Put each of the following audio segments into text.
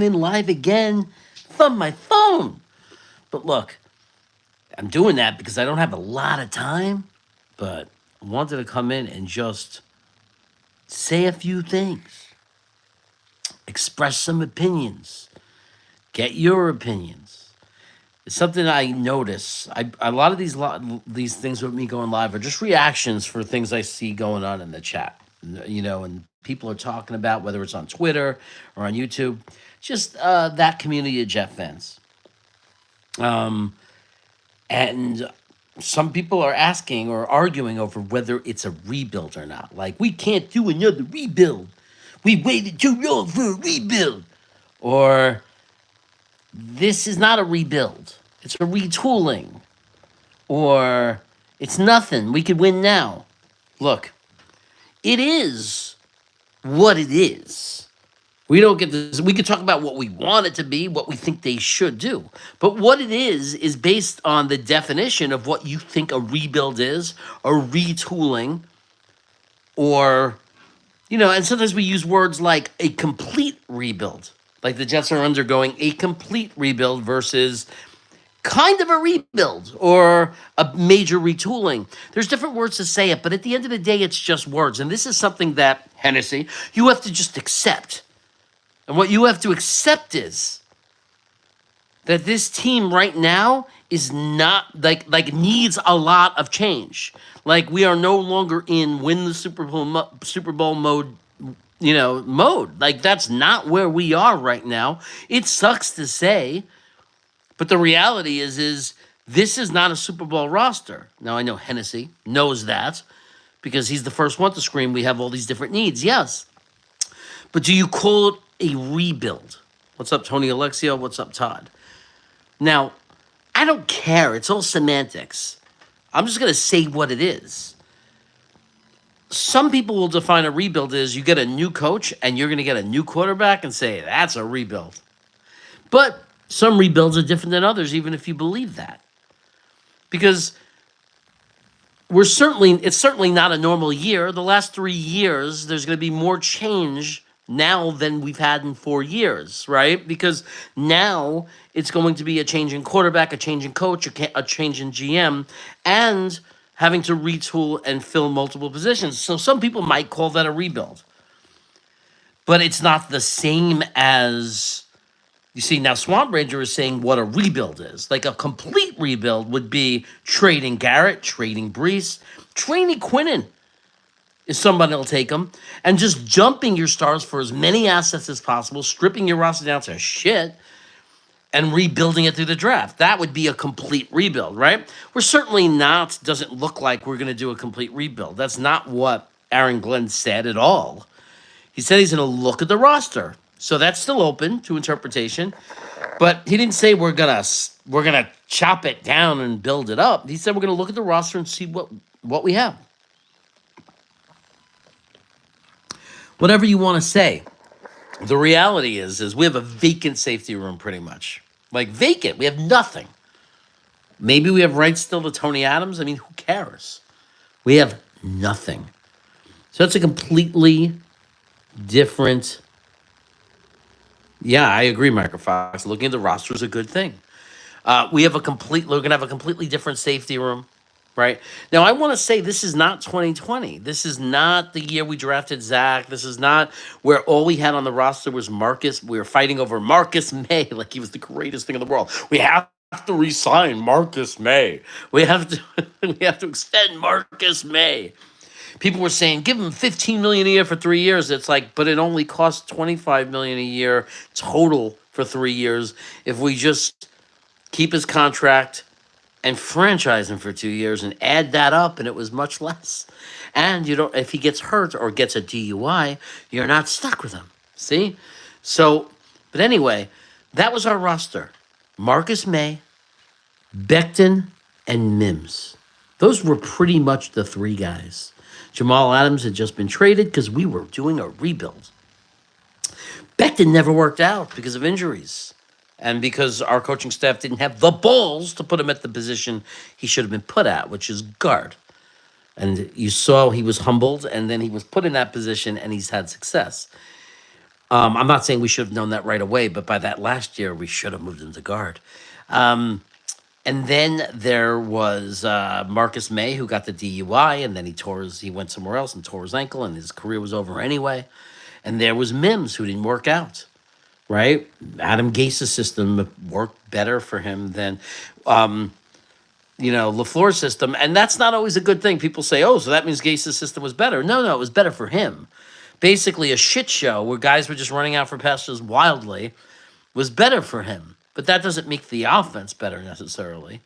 in live again from my phone. But look, I'm doing that because I don't have a lot of time, but I wanted to come in and just say a few things, express some opinions, get your opinions. It's something I notice. A lot of these things with me going live are just reactions for things I see going on in the chat. And people are talking about whether it's on Twitter or on YouTube, just that community of Jet fans. And some people are asking or arguing over whether it's a rebuild or not. Like, we can't do another rebuild. We waited too long for a rebuild. Or this is not a rebuild. It's a retooling. Or it's nothing. We could win now. Look, it is what it is. We don't get this. We could talk about what we want it to be, what we think they should do. But what it is based on the definition of what you think a rebuild is, a retooling, or, and sometimes we use words like a complete rebuild. Like the Jets are undergoing a complete rebuild versus kind of a rebuild or a major retooling. There's different words to say it, but at the end of the day, it's just words. And this is something that, Hennessy, you have to just accept. And what you have to accept is that this team right now is not like needs a lot of change. Like, we are no longer in win the Super Bowl mode, mode. Like, that's not where we are right now. It sucks to say, but the reality is this is not a Super Bowl roster. Now, I know Hennessy knows that because he's the first one to scream we have all these different needs. Yes. But do you call it a rebuild? What's up, Tony Alexio? What's up, Todd? Now, I don't care. It's all semantics. I'm just going to say what it is. Some people will define a rebuild as you get a new coach and you're going to get a new quarterback and say that's a rebuild. But some rebuilds are different than others, even if you believe that. Because it's certainly not a normal year. The last 3 years, there's going to be more change now than we've had in 4 years, right? Because now it's going to be a change in quarterback, a change in coach, a change in GM, and having to retool and fill multiple positions. So some people might call that a rebuild. But it's not the same as, you see, now Swamp Ranger is saying what a rebuild is. Like, a complete rebuild would be trading Garrett, trading Brees, trading Quinnen, if somebody will take them, and just jumping your stars for as many assets as possible, stripping your roster down to shit, and rebuilding it through the draft. That would be a complete rebuild, right? We're certainly not, doesn't look like we're going to do a complete rebuild. That's not what Aaron Glenn said at all. He said he's going to look at the roster. So that's still open to interpretation. But he didn't say we're gonna chop it down and build it up. He said we're going to look at the roster and see what we have. Whatever you want to say. The reality is we have a vacant safety room pretty much. Like, vacant. We have nothing. Maybe we have rights still to Tony Adams. I mean, who cares? We have nothing. So it's a completely different. Yeah, I agree, Microfox. Looking at the roster is a good thing. We're going to have a completely different safety room, right? Now, I want to say this is not 2020. This is not the year we drafted Zach. This is not where all we had on the roster was Marcus. We were fighting over Marcus May like he was the greatest thing in the world. We have to re-sign Marcus May. We have to extend Marcus May. People were saying, give him $15 million a year for 3 years. It's like, but it only costs $25 million a year total for 3 years if we just keep his contract and franchise him for 2 years and add that up, and it was much less. And if he gets hurt or gets a DUI, you're not stuck with him. See? So, but anyway, that was our roster. Marcus May, Becton, and Mims. Those were pretty much the three guys. Jamal Adams had just been traded because we were doing a rebuild. Becton never worked out because of injuries and because our coaching staff didn't have the balls to put him at the position he should have been put at, which is guard. And you saw he was humbled, and then he was put in that position, and he's had success. I'm not saying we should have known that right away, but by that last year, we should have moved him to guard. And then there was Marcus May, who got the DUI, and then he went somewhere else and tore his ankle, and his career was over anyway. And there was Mims, who didn't work out, right? Adam Gase's system worked better for him than LaFleur's system, and that's not always a good thing. People say, "Oh, so that means Gase's system was better." No, no, it was better for him. Basically, a shit show where guys were just running out for passes wildly was better for him, but that doesn't make the offense better necessarily.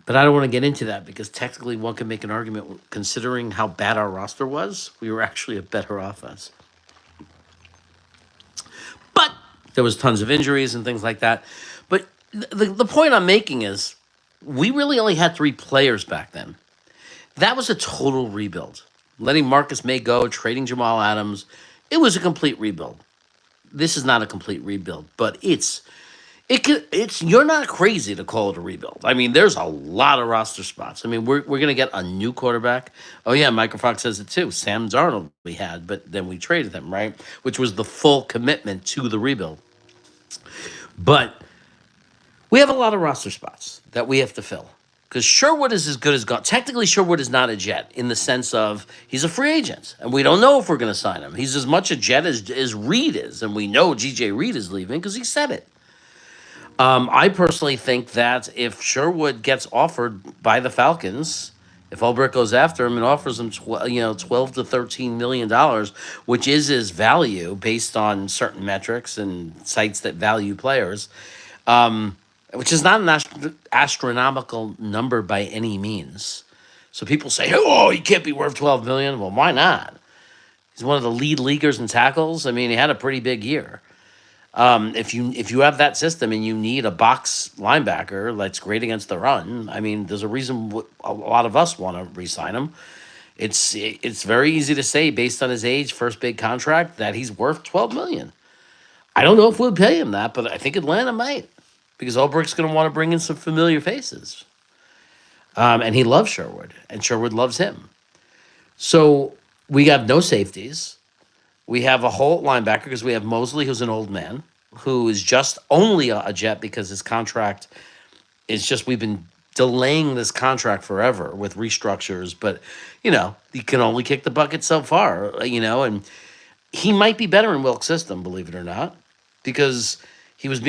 But I don't want to get into that because technically one can make an argument considering how bad our roster was. We were actually a better offense, but there was tons of injuries and things like that. But the point I'm making is we really only had three players back then. That was a total rebuild. Letting Marcus May go, trading Jamal Adams, it was a complete rebuild. This is not a complete rebuild, but it's you're not crazy to call it a rebuild. I mean, there's a lot of roster spots. I mean, we're gonna get a new quarterback. Oh yeah, Michael Fox says it too. Sam Darnold we had, but then we traded him, right? Which was the full commitment to the rebuild. But we have a lot of roster spots that we have to fill. Because Sherwood is as good as gone. Technically, Sherwood is not a Jet in the sense of he's a free agent, and we don't know if we're going to sign him. He's as much a Jet as Reed is, and we know G.J. Reed is leaving because he said it. I personally think that if Sherwood gets offered by the Falcons, if Ulbrich goes after him and offers him 12 to $13 million, which is his value based on certain metrics and sites that value players, which is not an astronomical number by any means. So people say, "Oh, he can't be worth 12 million." Well, why not? He's one of the lead leaguers in tackles. I mean, he had a pretty big year. If you have that system and you need a box linebacker that's great against the run, I mean, there's a reason a lot of us want to re-sign him. It's very easy to say based on his age, first big contract, that he's worth 12 million. I don't know if we'll pay him that, but I think Atlanta might because Ulbricht's going to want to bring in some familiar faces. And he loves Sherwood, and Sherwood loves him. So we have no safeties. We have a whole linebacker because we have Mosley, who's an old man, who is just only a Jet because his contract is just, we've been delaying this contract forever with restructures. But, you can only kick the bucket so far, and he might be better in Wilk's system, believe it or not, because he was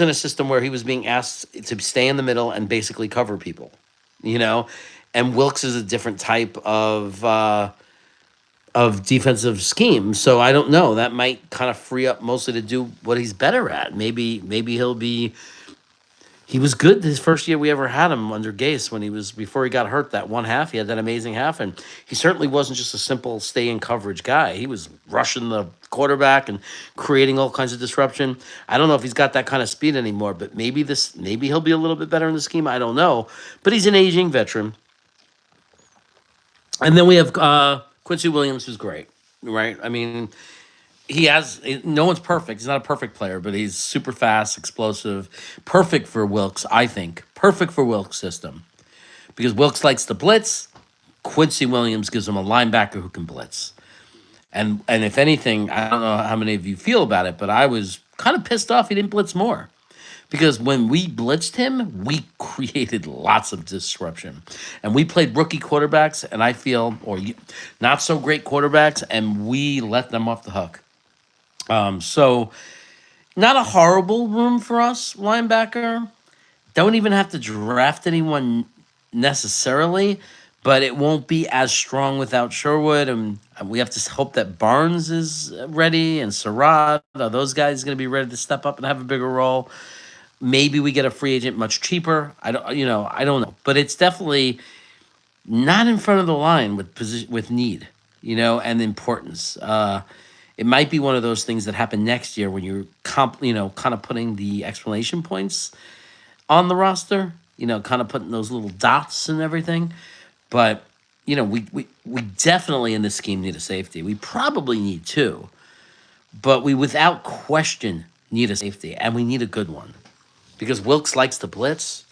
in a system where he was being asked to stay in the middle and basically cover people, and Wilkes is a different type of defensive scheme. So I don't know. That might kind of free up Mosley to do what he's better at. Maybe he was good his first year we ever had him under Gase before he got hurt that one half. He had that amazing half, and he certainly wasn't just a simple stay in coverage guy. He was rushing the quarterback and creating all kinds of disruption. I don't know if he's got that kind of speed anymore, but maybe he'll be a little bit better in the scheme. I don't know, but he's an aging veteran. And then we have Quincy Williams, who's great, right? I mean, no one's perfect. He's not a perfect player, but he's super fast, explosive, perfect for Wilkes, I think. Perfect for Wilkes' system. Because Wilkes likes to blitz. Quincy Williams gives him a linebacker who can blitz. And if anything, I don't know how many of you feel about it, but I was kind of pissed off he didn't blitz more. Because when we blitzed him, we created lots of disruption. And we played rookie quarterbacks, and I feel, or not so great quarterbacks, and we let them off the hook. So not a horrible room for us, linebacker. Don't even have to draft anyone necessarily, but it won't be as strong without Sherwood. And we have to hope that Barnes is ready and Surratt. Are those guys going to be ready to step up and have a bigger role? Maybe we get a free agent much cheaper. I don't know, but it's definitely not in front of the line with need, and importance. It might be one of those things that happen next year when you're kind of putting the exclamation points on the roster, kind of putting those little dots and everything. But we definitely in this scheme need a safety. We probably need two, but we without question need a safety, and we need a good one. Because Wilkes likes to blitz,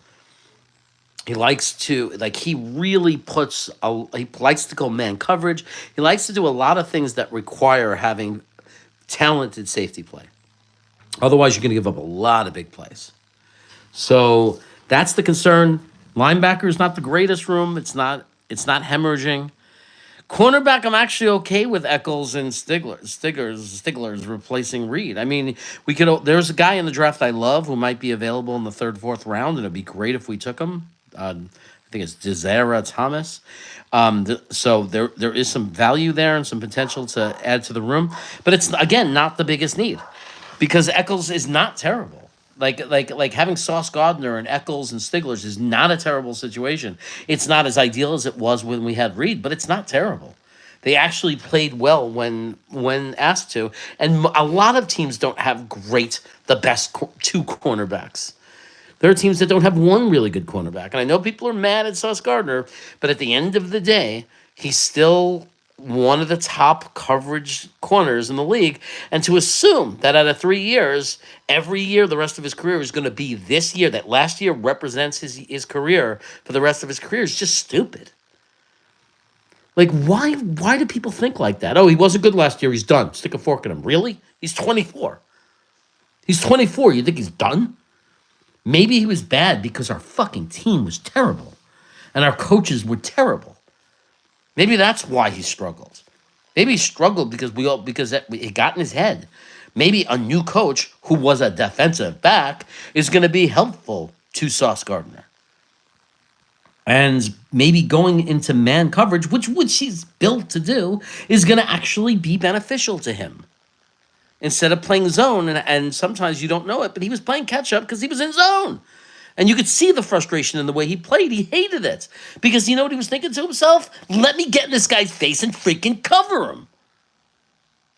He likes to he really he likes to go man coverage. He likes to do a lot of things that require having talented safety play. Otherwise, you're going to give up a lot of big plays. So that's the concern. Linebacker is not the greatest room. It's not hemorrhaging. Cornerback, I'm actually okay with Eccles and Stigler's replacing Reed. I mean, we could. There's a guy in the draft I love who might be available in the third, fourth round, and it'd be great if we took him. I think it's Desira Thomas. So there is some value there and some potential to add to the room, but it's again not the biggest need because Eccles is not terrible. Like having Sauce Gardner and Eccles and Stigler's is not a terrible situation. It's not as ideal as it was when we had Reed, but it's not terrible. They actually played well when asked to, and a lot of teams don't have the best two cornerbacks. There are teams that don't have one really good cornerback. And I know people are mad at Sauce Gardner, but at the end of the day, he's still one of the top coverage corners in the league. And to assume that out of 3 years, every year the rest of his career is going to be this year, that last year represents his career for the rest of his career is just stupid. Like, why do people think like that? Oh, he wasn't good last year. He's done. Stick a fork in him. Really? He's 24. He's 24. You think he's done? Maybe he was bad because our fucking team was terrible and our coaches were terrible. Maybe that's why he struggled. Maybe he struggled because it got in his head. Maybe a new coach who was a defensive back is going to be helpful to Sauce Gardner. And maybe going into man coverage, which he's built to do, is going to actually be beneficial to him. Instead of playing zone, and sometimes you don't know it, but he was playing catch up because he was in zone. And you could see the frustration in the way he played. He hated it. Because you know what he was thinking to himself? Let me get in this guy's face and freaking cover him.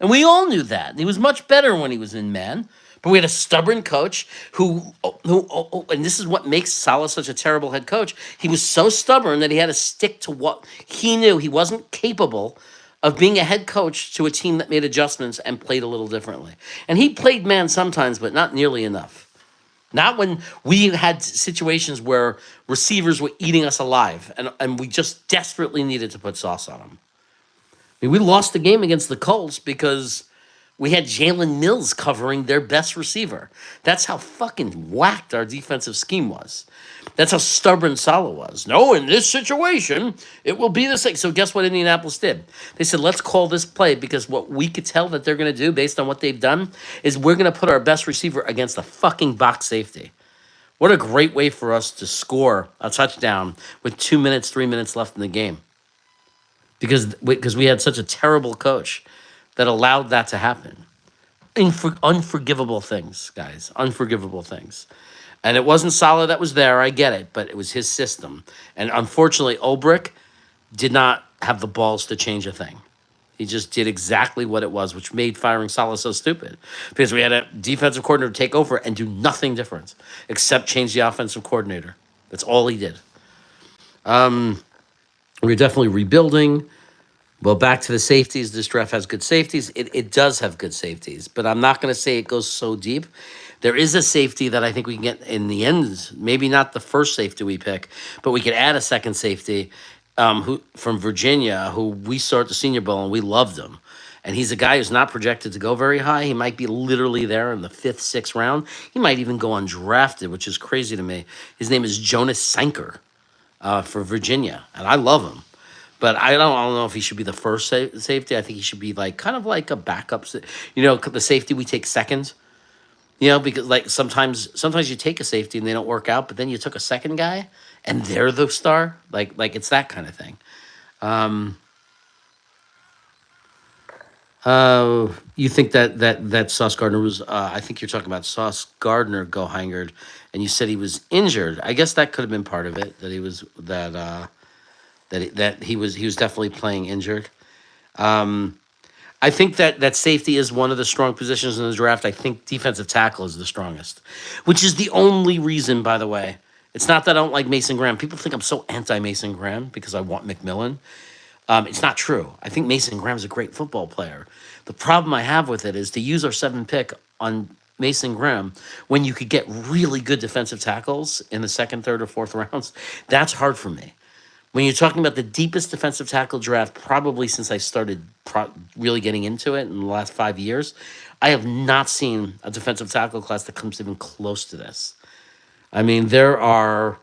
And we all knew that. And he was much better when he was in man. But we had a stubborn coach who, and this is what makes Saleh such a terrible head coach. He was so stubborn that he had to stick to what he knew. He wasn't capable of being a head coach to a team that made adjustments and played a little differently. And he played man sometimes, but not nearly enough. Not when we had situations where receivers were eating us alive and we just desperately needed to put sauce on them. I mean, we lost the game against the Colts because we had Jalen Mills covering their best receiver. That's how fucking whacked our defensive scheme was. That's how stubborn Saleh was. No, in this situation, it will be the same. So guess what Indianapolis did? They said, let's call this play because what we could tell that they're going to do based on what they've done is we're going to put our best receiver against a fucking box safety. What a great way for us to score a touchdown with 2 minutes, 3 minutes left in the game. Because we had such a terrible coach that allowed that to happen. Unforgivable things, guys. Unforgivable things. And it wasn't Saleh that was there, I get it, but it was his system. And unfortunately, Ulbrich did not have the balls to change a thing. He just did exactly what it was, which made firing Saleh so stupid. Because we had a defensive coordinator take over and do nothing different except change the offensive coordinator. That's all he did. We're definitely rebuilding. Well, back to the safeties. This draft has good safeties. It does have good safeties, but I'm not going to say it goes so deep. There is a safety that I think we can get in the end. Maybe not the first safety we pick, but we could add a second safety who from Virginia, who we saw at the Senior Bowl, and we loved him. And he's a guy who's not projected to go very high. He might be literally there in the 5th, 6th round. He might even go undrafted, which is crazy to me. His name is Jonas Sanker for Virginia, and I love him. But I don't know if he should be the first safety. I think he should be kind of like a backup. The safety we take second. Because sometimes you take a safety and they don't work out, but then you took a second guy and they're the star. Like it's that kind of thing. You think that Sauce Gardner was? I think you're talking about Sauce Gardner Gohangard, and you said he was injured. I guess that could have been part of it. That he was that he was definitely playing injured. I think that safety is one of the strong positions in the draft. I think defensive tackle is the strongest, which is the only reason, by the way. It's not that I don't like Mason Graham. People think I'm so anti-Mason Graham because I want McMillan. It's not true. I think Mason Graham's a great football player. The problem I have with it is to use our 7th pick on Mason Graham when you could get really good defensive tackles in the second, third, or fourth rounds. That's hard for me. When you're talking about the deepest defensive tackle draft, probably since I started really getting into it in the last 5 years, I have not seen a defensive tackle class that comes even close to this. I mean, there are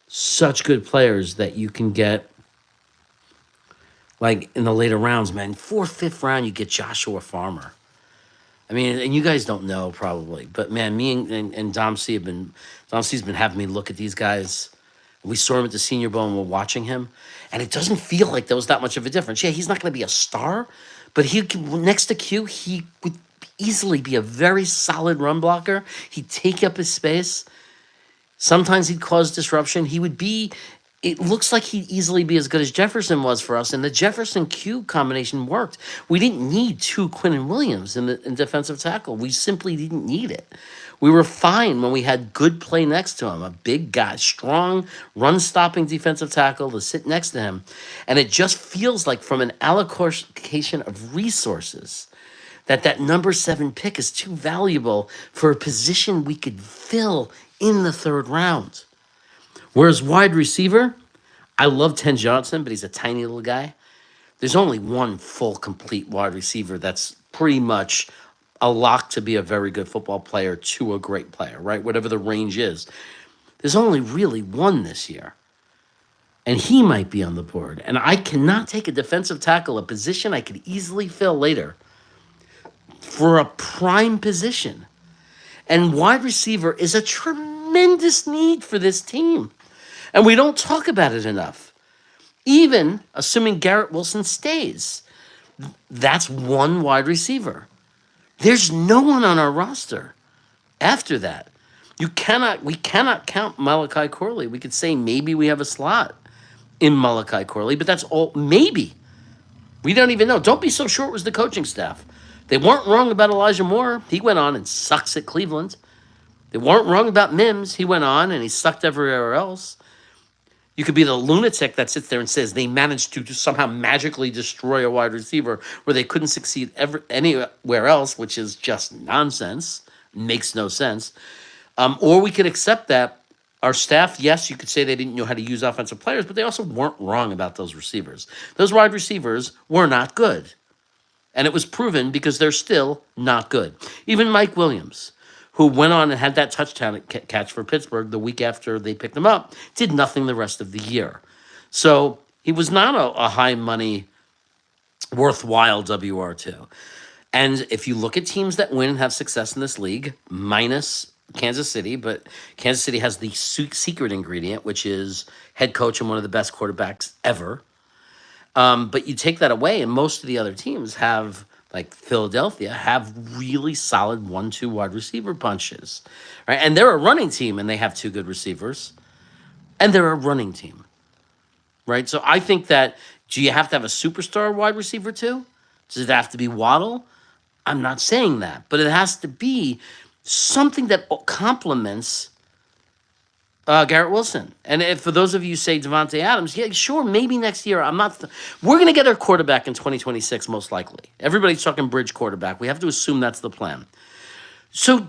such good players that you can get, like in the later rounds, man. Fourth, fifth round, you get Joshua Farmer. I mean, and you guys don't know probably, but man, me and Dom C Dom C's been having me look at these guys. We saw him at the Senior Bowl and we're watching him, and it doesn't feel like there was that much of a difference. Yeah, he's not going to be a star, but next to Q, he would easily be a very solid run blocker. He'd take up his space. Sometimes he'd cause disruption. It looks like he'd easily be as good as Jefferson was for us, and the Jefferson Q combination worked. We didn't need two Quinnen Williams in defensive tackle. We simply didn't need it. We were fine when we had good play next to him, a big guy, strong, run-stopping defensive tackle to sit next to him. And it just feels like from an allocation of resources that number 7 pick is too valuable for a position we could fill in the third round. Whereas wide receiver, I love Ten Johnson, but he's a tiny little guy. There's only one full, complete wide receiver that's pretty much a lock to be a very good football player to a great player, right? Whatever the range is. There's only really one this year. And he might be on the board. And I cannot take a defensive tackle, a position I could easily fill later, for a prime position. And wide receiver is a tremendous need for this team. And we don't talk about it enough. Even assuming Garrett Wilson stays, that's one wide receiver. There's no one on our roster after that. We cannot count Malachi Corley. We could say maybe we have a slot in Malachi Corley, but that's all maybe. We don't even know. Don't be so sure it was the coaching staff. They weren't wrong about Elijah Moore. He went on and sucks at Cleveland. They weren't wrong about Mims. He went on and he sucked everywhere else. You could be the lunatic that sits there and says they managed to just somehow magically destroy a wide receiver where they couldn't succeed anywhere else, which is just nonsense. Makes no sense. Or we could accept that our staff, yes, you could say they didn't know how to use offensive players, but they also weren't wrong about those receivers. Those wide receivers were not good. And it was proven because they're still not good. Even Mike Williams, who went on and had that touchdown catch for Pittsburgh the week after they picked him up, did nothing the rest of the year. So he was not a high money, worthwhile WR2. And if you look at teams that win and have success in this league, minus Kansas City, but Kansas City has the secret ingredient, which is head coach and one of the best quarterbacks ever. But you take that away, and most of the other teams have, like Philadelphia, have really solid 1-2 wide receiver bunches, right? And they're a running team, and they have two good receivers, and they're a running team, right? So I think that, do you have to have a superstar wide receiver too? Does it have to be Waddle? I'm not saying that, but it has to be something that complements Garrett Wilson. And if for those of you say Devontae Adams, yeah, sure, maybe next year. We're going to get our quarterback in 2026, most likely. Everybody's talking bridge quarterback. We have to assume that's the plan. So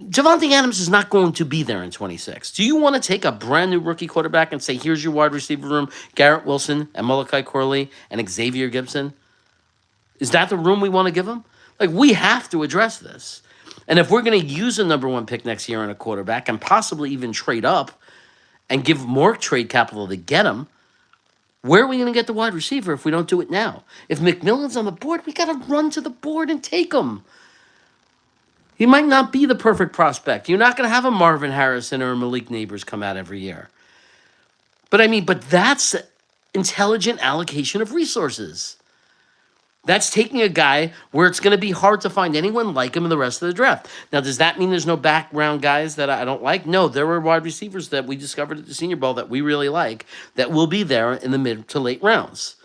Devontae Adams is not going to be there in 26. Do you want to take a brand new rookie quarterback and say, here's your wide receiver room, Garrett Wilson and Malachi Corley and Xavier Gibson? Is that the room we want to give him? Like, we have to address this. And if we're going to use a number 1 pick next year on a quarterback and possibly even trade up and give more trade capital to get him, where are we going to get the wide receiver if we don't do it now? If McMillan's on the board, we got to run to the board and take him. He might not be the perfect prospect. You're not going to have a Marvin Harrison or a Malik Neighbors come out every year. But that's intelligent allocation of resources. That's taking a guy where it's going to be hard to find anyone like him in the rest of the draft. Now, does that mean there's no background guys that I don't like? No, there were wide receivers that we discovered at the Senior Bowl that we really like that will be there in the mid to late rounds.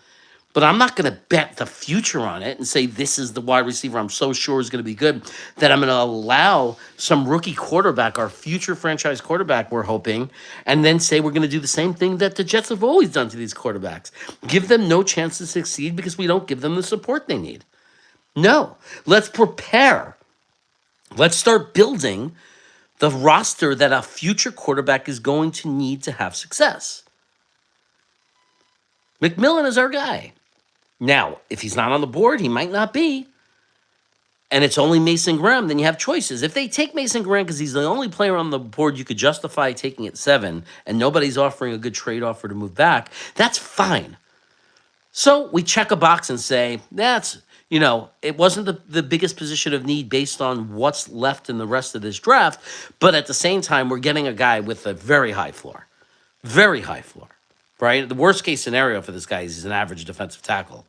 But I'm not going to bet the future on it and say this is the wide receiver I'm so sure is going to be good that I'm going to allow some rookie quarterback, our future franchise quarterback, we're hoping, and then say we're going to do the same thing that the Jets have always done to these quarterbacks. Give them no chance to succeed because we don't give them the support they need. No, let's prepare Let's start building the roster that a future quarterback is going to need to have success. McMillan is our guy. Now, if he's not on the board, he might not be. And it's only Mason Graham, then you have choices. If they take Mason Graham because he's the only player on the board you could justify taking at 7, and nobody's offering a good trade offer to move back, that's fine. So we check a box and say, that's, it wasn't the biggest position of need based on what's left in the rest of this draft. But at the same time, we're getting a guy with a very high floor. Very high floor, right? The worst case scenario for this guy is he's an average defensive tackle.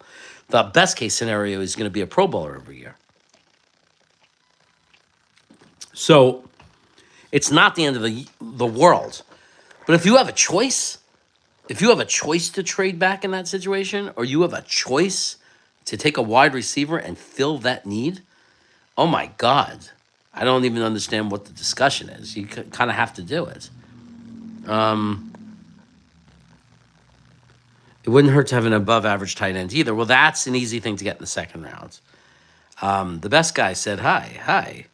The best case scenario is going to be a Pro Bowler every year. So it's not the end of the world. But if you have a choice, to trade back in that situation, or you have a choice to take a wide receiver and fill that need, oh my God, I don't even understand what the discussion is. You kind of have to do it. It wouldn't hurt to have an above average tight end either. Well, that's an easy thing to get in the second round. The best guy said, hi.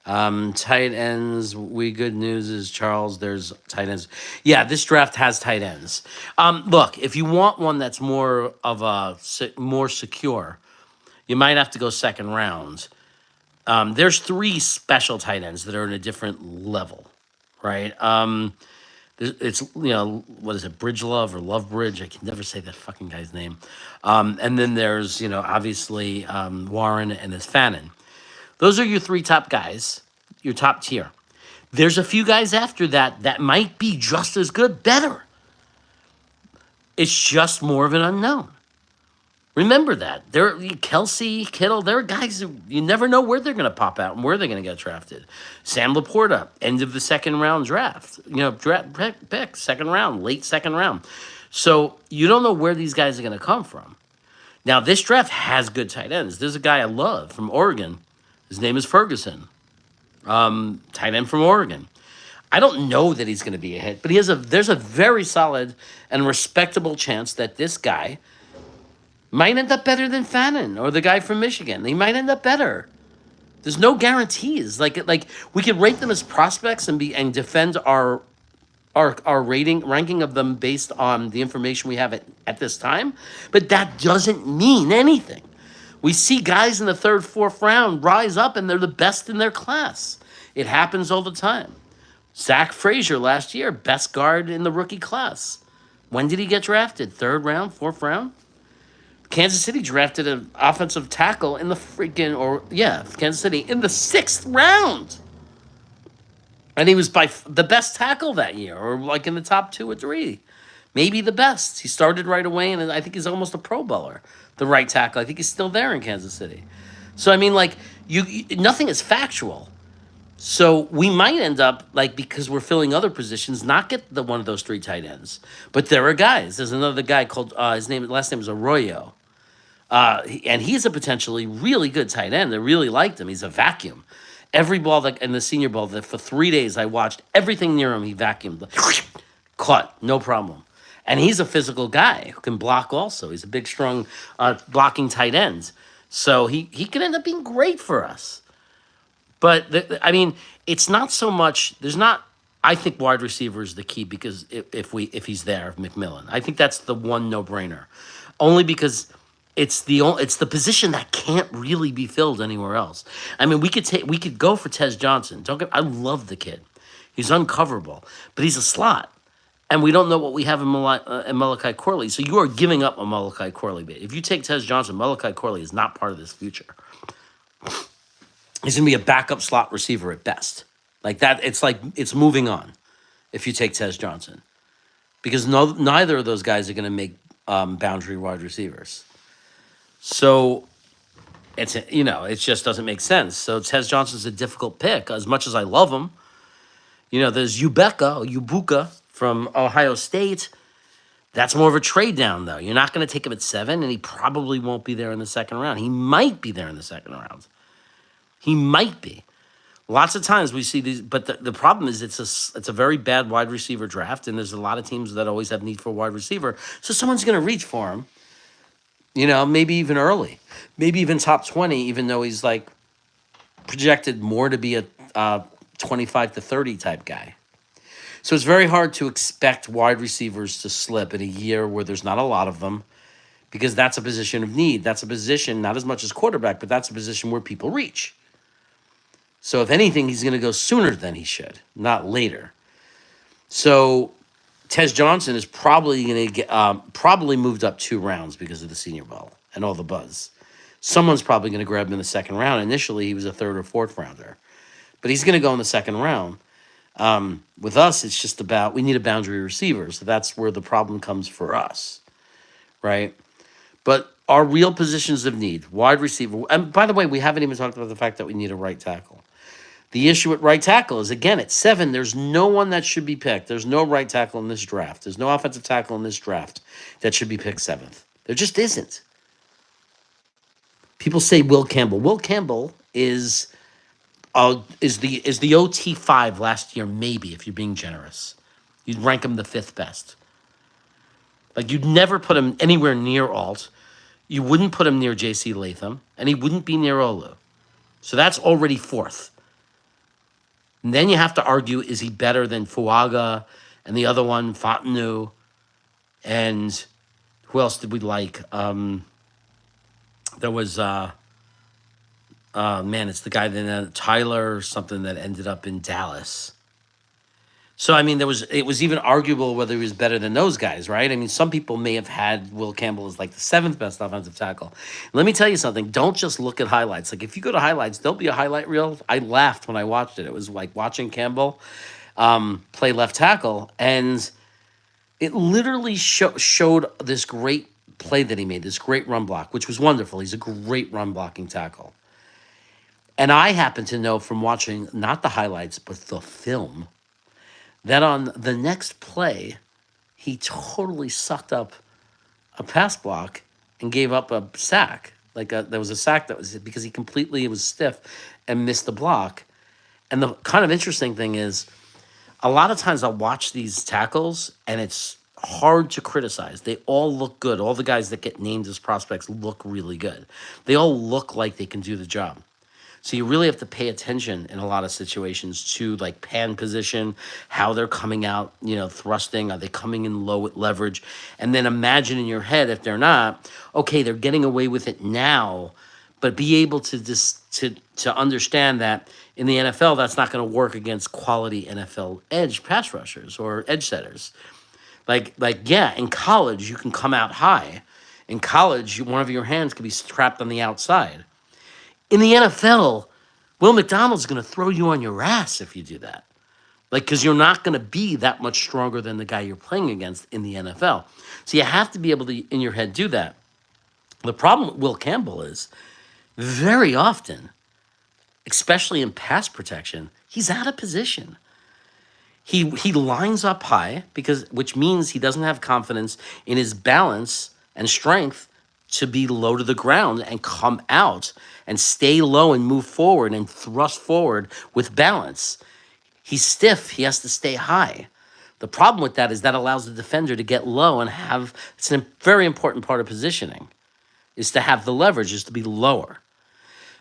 Tight ends, good news is, Charles, there's tight ends. Yeah, this draft has tight ends. Look, if you want one that's more of more secure, you might have to go second round. There's 3 special tight ends that are in a different level, right? It's, what is it, Bridgelove or Lovebridge? I can never say that fucking guy's name. And then there's, obviously Warren and there's Fannin. Those are your 3 top guys, your top tier. There's a few guys after that might be just as good, better. It's just more of an unknown. Remember that. Kelsey, Kittle, there are guys that you never know where they're going to pop out and where they're going to get drafted. Sam Laporta, end of the second round draft. Draft pick, second round, late second round. So you don't know where these guys are going to come from. Now, this draft has good tight ends. There's a guy I love from Oregon. His name is Ferguson, tight end from Oregon. I don't know that he's going to be a hit, but there's a very solid and respectable chance that this guy might end up better than Fannin or the guy from Michigan. He might end up better. There's no guarantees. Like we could rate them as prospects and defend our ranking of them based on the information we have at this time, but that doesn't mean anything. We see guys in the 3rd, 4th round rise up, and they're the best in their class. It happens all the time. Zach Frazier last year, best guard in the rookie class. When did he get drafted? 3rd round, 4th round? Kansas City drafted an offensive tackle in the Kansas City in the 6th round. And he was by the best tackle that year, or like in the top 2 or 3. Maybe the best. He started right away, and I think he's almost a Pro Bowler. The right tackle. I think he's still there in Kansas City. So, I mean, nothing is factual. So we might end up, because we're filling other positions, not get one of those 3 tight ends. But there are guys. There's another guy called, last name is Arroyo. And he's a potentially really good tight end. I really liked him. He's a vacuum. Every ball in the Senior Bowl, for 3 days I watched everything near him, he vacuumed. Caught, no problem. And he's a physical guy who can block also. He's a big, strong blocking tight end. So he could end up being great for us. But, it's not so much, I think wide receiver is the key because if he's there, McMillan. I think that's the one no-brainer. Only because it's the position that can't really be filled anywhere else. We could go for Tez Johnson. I love the kid. He's uncoverable, but he's a slot. And we don't know what we have in Malachi Corley. So you are giving up a Malachi Corley bit. If you take Tez Johnson, Malachi Corley is not part of this future. He's going to be a backup slot receiver at best. It's moving on if you take Tez Johnson. Because neither of those guys are going to make boundary wide receivers. So it just doesn't make sense. So Tez Johnson's a difficult pick. As much as I love him, there's Ibuka from Ohio State. That's more of a trade down, though. You're not going to take him at 7, and he probably won't be there in the second round. He might be there in the second round. He might be. Lots of times we see these, but the problem is it's a very bad wide receiver draft, and there's a lot of teams that always have need for a wide receiver. So someone's going to reach for him, maybe even early. Maybe even top 20, even though he's projected more to be a 25 to 30 type guy. So it's very hard to expect wide receivers to slip in a year where there's not a lot of them, because that's a position of need. That's a position, not as much as quarterback, but that's a position where people reach. So if anything, he's going to go sooner than he should, not later. So Tez Johnson is probably going to get probably moved up 2 rounds because of the Senior Bowl and all the buzz. Someone's probably going to grab him in the second round. Initially, he was a third or fourth rounder, but he's going to go in the second round. With us, it's just about we need a boundary receiver, so that's where the problem comes for us, right? But our real positions of need, wide receiver, and by the way, we haven't even talked about the fact that we need a right tackle. The issue at right tackle is, again, at 7, there's no one that should be picked. There's no right tackle in this draft. There's no offensive tackle in this draft that should be picked 7th. There just isn't. People say Will Campbell. Will Campbell is the OT5 last year, maybe, if you're being generous. You'd rank him the 5th best. Like, you'd never put him anywhere near Alt. You wouldn't put him near J.C. Latham, and he wouldn't be near Olu. So that's already 4th. And then you have to argue, is he better than Fuaga and the other one, Fontenot? And who else did we like? There was, it's the guy that Tyler or something that ended up in Dallas. So, I mean, it was even arguable whether he was better than those guys, right? I mean, some people may have had Will Campbell as like the 7th best offensive tackle. Let me tell you something. Don't just look at highlights. Like, if you go to highlights, there'll be a highlight reel. I laughed when I watched it. It was like watching Campbell play left tackle, and it literally showed this great play that he made, this great run block, which was wonderful. He's a great run blocking tackle. And I happen to know from watching not the highlights, but the film, that on the next play, he totally sucked up a pass block and gave up a sack. There was a sack that was because it was stiff and missed the block. And the kind of interesting thing is, a lot of times I'll watch these tackles and it's hard to criticize. They all look good. All the guys that get named as prospects look really good. They all look like they can do the job. So you really have to pay attention in a lot of situations to like pan position, how they're coming out, thrusting. Are they coming in low with leverage? And then imagine in your head, if they're not, okay, they're getting away with it now, but be able to understand that in the NFL, that's not going to work against quality NFL edge pass rushers or edge setters. In college, you can come out high. In college, one of your hands could be trapped on the outside. In the NFL, Will McDonald's going to throw you on your ass if you do that. Because you're not going to be that much stronger than the guy you're playing against in the NFL. So you have to be able to, in your head, do that. The problem with Will Campbell is, very often, especially in pass protection, he's out of position. He lines up high, which means he doesn't have confidence in his balance and strength to be low to the ground and come out and stay low and move forward and thrust forward with balance. He's stiff. He has to stay high. The problem with that is that allows the defender to get low and it's a very important part of positioning, is to have the leverage, is to be lower.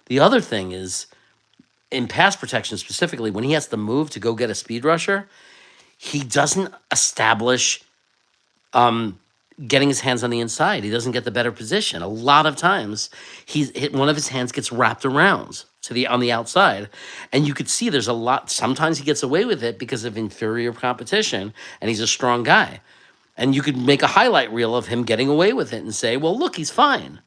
The other thing is, in pass protection specifically, when he has to move to go get a speed rusher, he doesn't establish getting his hands on the inside. He doesn't get the better position. A lot of times, one of his hands gets wrapped around on the outside, and you could see there's a lot. Sometimes he gets away with it because of inferior competition, and he's a strong guy. And you could make a highlight reel of him getting away with it and say, well, look, he's fine.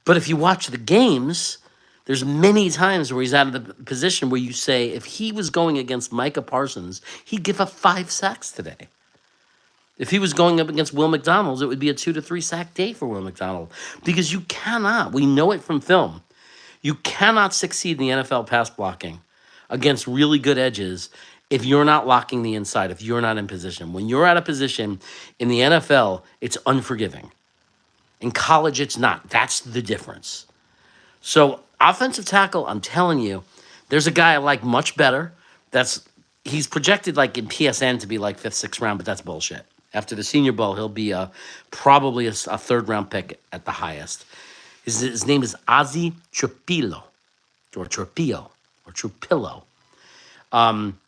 But if you watch the games, there's many times where he's out of the position where you say, if he was going against Micah Parsons, he'd give up 5 sacks today. If he was going up against Will McDonald, it would be a 2 to 3 sack day for Will McDonald. Because you cannot, we know it from film, you cannot succeed in the NFL pass blocking against really good edges if you're not locking the inside, if you're not in position. When you're out of position in the NFL, it's unforgiving. In college, it's not. That's the difference. So offensive tackle, I'm telling you, there's a guy I like much better. He's projected like in PSN to be like 5th, 6th round, but that's bullshit. After the Senior Bowl, he'll be probably a 3rd round pick at the highest. His name is Ozzy Trapilo. or Trujillo, or Trujillo.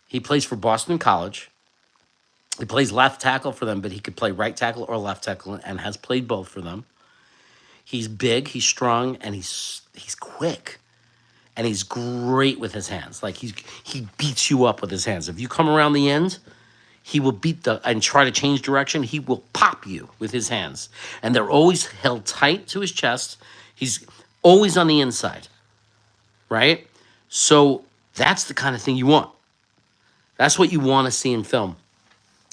He plays for Boston College. He plays left tackle for them, but he could play right tackle or left tackle and has played both for them. He's big, he's strong, and he's quick. And he's great with his hands. Like he beats you up with his hands. If you come around the end, he will and try to change direction. He will pop you with his hands. And they're always held tight to his chest. He's always on the inside, right? So that's the kind of thing you want. That's what you want to see in film.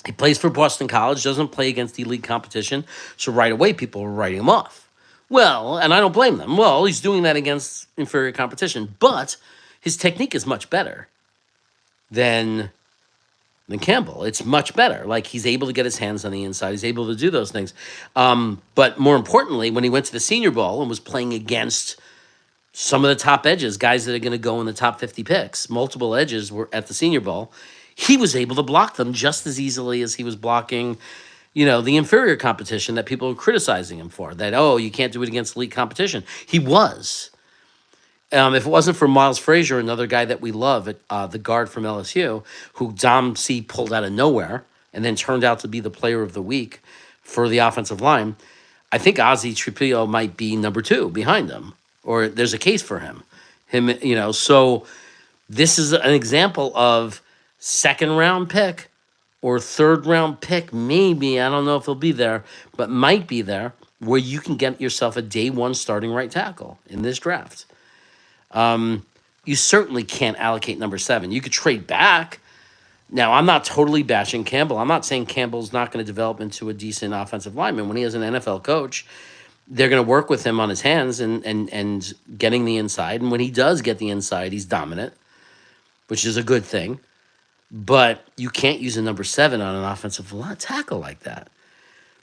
He plays for Boston College, doesn't play against elite competition. So right away, people are writing him off. Well, and I don't blame them. Well, he's doing that against inferior competition, but his technique is much better than Campbell. It's much better. Like, he's able to get his hands on the inside. He's able to do those things. But more importantly, when he went to the Senior Bowl and was playing against some of the top edges, guys that are going to go in the top 50 picks, multiple edges were at the Senior Bowl, he was able to block them just as easily as he was blocking, the inferior competition that people were criticizing him for. That, oh, you can't do it against elite competition. He was. If it wasn't for Miles Frazier, another guy that we love, the guard from LSU, who Dom C pulled out of nowhere and then turned out to be the player of the week for the offensive line, I think Ozzie Trujillo might be number 2 behind him, or there's a case for him. So this is an example of second round pick or third round pick, maybe, I don't know if he'll be there, but might be there, where you can get yourself a day 1 starting right tackle in this draft. You certainly can't allocate number 7. You could trade back. Now, I'm not totally bashing Campbell. I'm not saying Campbell's not going to develop into a decent offensive lineman. When he has an NFL coach, they're going to work with him on his hands and getting the inside. And when he does get the inside, he's dominant, which is a good thing. But you can't use a number 7 on an offensive tackle like that.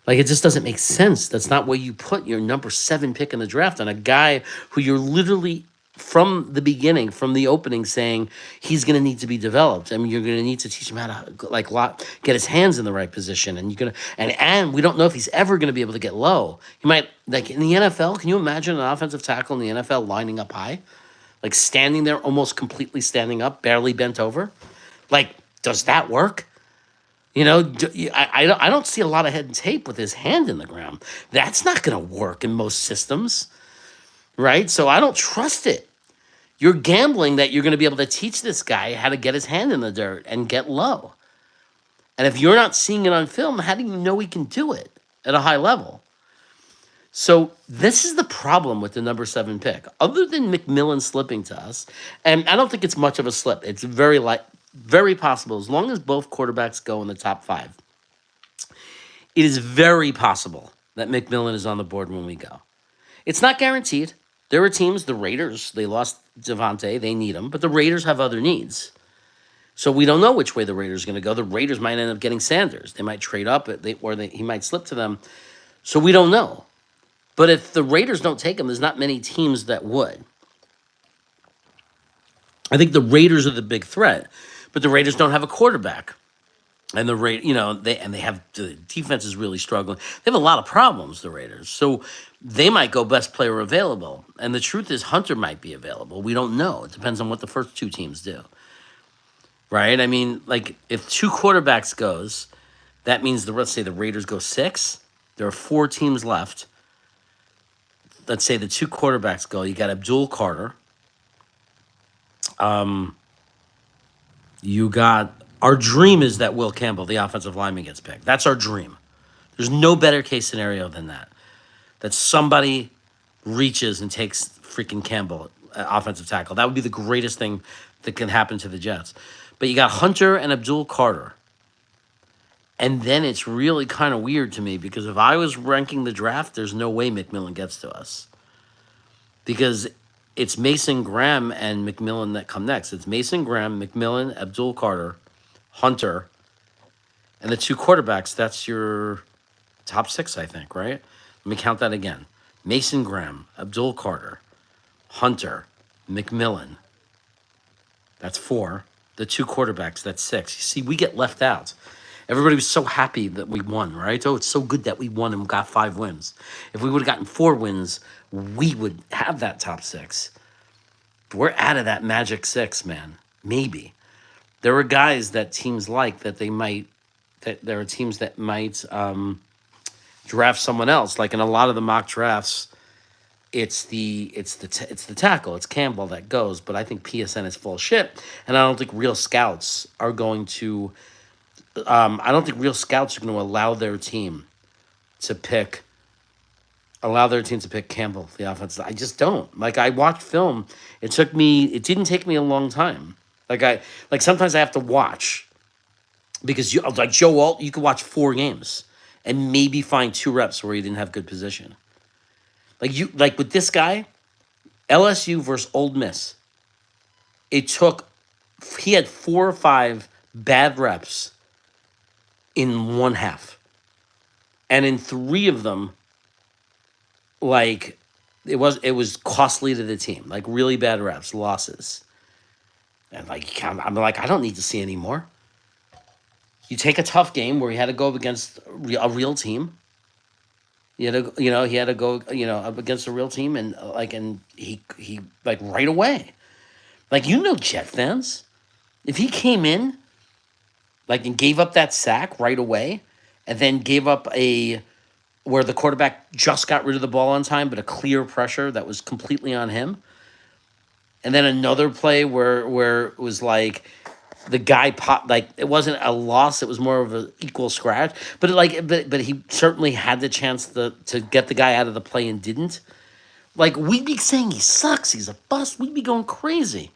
Like, it just doesn't make sense. That's not where you put your number 7 pick in the draft on a guy who you're literally, from the beginning, from the opening, saying he's going to need to be developed. I mean, you're going to need to teach him how to get his hands in the right position, and and we don't know if he's ever going to be able to get low. He might, like in the NFL. Can you imagine an offensive tackle in the NFL lining up high, like standing there, almost completely standing up, barely bent over? Like, does that work? I don't see a lot of head and tape with his hand in the ground. That's not going to work in most systems, right? So I don't trust it. You're gambling that you're going to be able to teach this guy how to get his hand in the dirt and get low. And if you're not seeing it on film, how do you know he can do it at a high level? So this is the problem with the number 7 pick. Other than McMillan slipping to us, and I don't think it's much of a slip. It's very possible, as long as both quarterbacks go in the top 5. It is very possible that McMillan is on the board when we go. It's not guaranteed. There are teams, the Raiders, they lost Devontae, they need him, but the Raiders have other needs. So we don't know which way the Raiders are going to go. The Raiders might end up getting Sanders. They might trade up, he might slip to them. So we don't know. But if the Raiders don't take him, there's not many teams that would. I think the Raiders are the big threat, but the Raiders don't have a quarterback. And the defense is really struggling. They have a lot of problems, the Raiders. So they might go best player available. And the truth is, Hunter might be available. We don't know. It depends on what the first 2 teams do. Right? I mean, like, if 2 quarterbacks goes, that means let's say the Raiders go 6. There are 4 teams left. Let's say the 2 quarterbacks go. You got Abdul Carter. You got... Our dream is that Will Campbell, the offensive lineman, gets picked. That's our dream. There's no better case scenario than that. That somebody reaches and takes freaking Campbell, offensive tackle. That would be the greatest thing that can happen to the Jets. But you got Hunter and Abdul Carter. And then it's really kind of weird to me, because if I was ranking the draft, there's no way McMillan gets to us. Because it's Mason Graham and McMillan that come next. It's Mason Graham, McMillan, Abdul Carter, Hunter, and the 2 quarterbacks. That's your top 6, I think, right? Let me count that again. Mason Graham, Abdul Carter, Hunter, McMillan. That's 4. The 2 quarterbacks, that's 6. You see, we get left out. Everybody was so happy that we won, right? Oh, it's so good that we won and got 5 wins. If we would have gotten 4 wins, we would have that top 6. we're out of that magic six, man. Maybe there are guys that teams like that they might that there are teams that might draft someone else. Like in a lot of the mock drafts, it's the tackle, it's Campbell that goes. But I think PSN is full of shit, and I don't think real scouts are going to. I don't think real scouts are going to to pick allow their team to pick Campbell, the offense. I just don't. Like I watched film. It didn't take me a long time. Like sometimes I have to watch because you like Joe Alt, you could watch 4 games and maybe find 2 reps where he didn't have good position. Like with this guy, LSU versus Ole Miss. It took he had 4 or 5 bad reps in one half. And in 3 of them, like it was costly to the team, like really bad reps, losses. And like I'm like, I don't need to see any more. You take a tough game where he had to go up against a real team. He had to go, up against a real team, and he like right away. Like Jet fans, if he came in like and gave up that sack right away, and then gave up where the quarterback just got rid of the ball on time, but a clear pressure that was completely on him. And then another play where it was like the guy popped, like it wasn't a loss, it was more of an equal scratch. But he certainly had the chance to get the guy out of the play and didn't. Like we'd be saying he sucks, he's a bust, we'd be going crazy.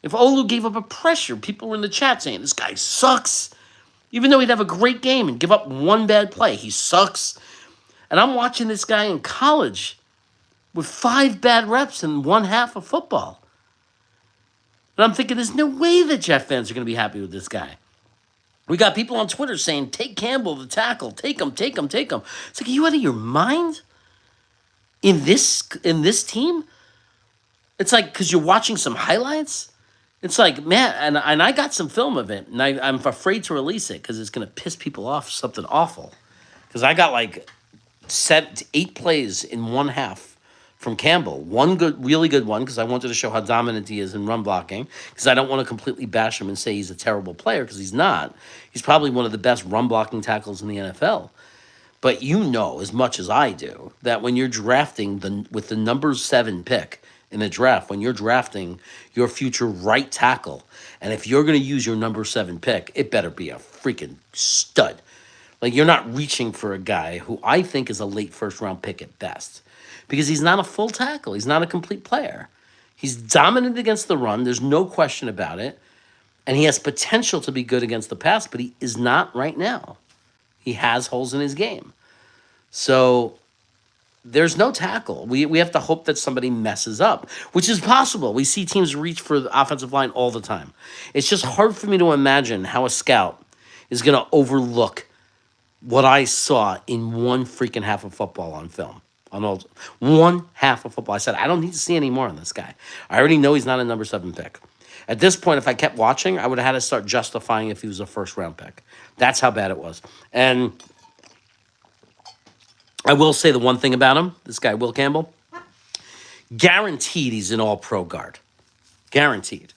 If Olu gave up a pressure, people were in the chat saying this guy sucks. Even though he'd have a great game and give up one bad play, he sucks. And I'm watching this guy in college with 5 bad reps in one half of football. And I'm thinking, there's no way that Jet fans are going to be happy with this guy. We got people on Twitter saying, take Campbell, the tackle. Take him, take him, take him. It's like, are you out of your mind? In this team? It's like, because you're watching some highlights? It's like, man, and I got some film of it, and I'm afraid to release it because it's going to piss people off, something awful. Because I got like 7 to 8 plays in one half from Campbell. One really good one, because I wanted to show how dominant he is in run blocking, because I don't want to completely bash him and say he's a terrible player, because he's not. He's probably one of the best run blocking tackles in the NFL. But as much as I do, that when you're drafting with the number 7 pick in the draft, when you're drafting your future right tackle, and if you're going to use your number 7 pick, it better be a freaking stud. Like, you're not reaching for a guy who I think is a late first-round pick at best, because he's not a full tackle. He's not a complete player. He's dominant against the run. There's no question about it. And he has potential to be good against the pass, but he is not right now. He has holes in his game. So there's no tackle. We have to hope that somebody messes up, which is possible. We see teams reach for the offensive line all the time. It's just hard for me to imagine how a scout is going to overlook what I saw in one freaking half of football on film. One half of football. I said, I don't need to see any more on this guy. I already know he's not a number 7 pick. At this point, if I kept watching, I would have had to start justifying if he was a first-round pick. That's how bad it was. And I will say the one thing about him, this guy, Will Campbell, guaranteed he's an all-pro guard. Guaranteed.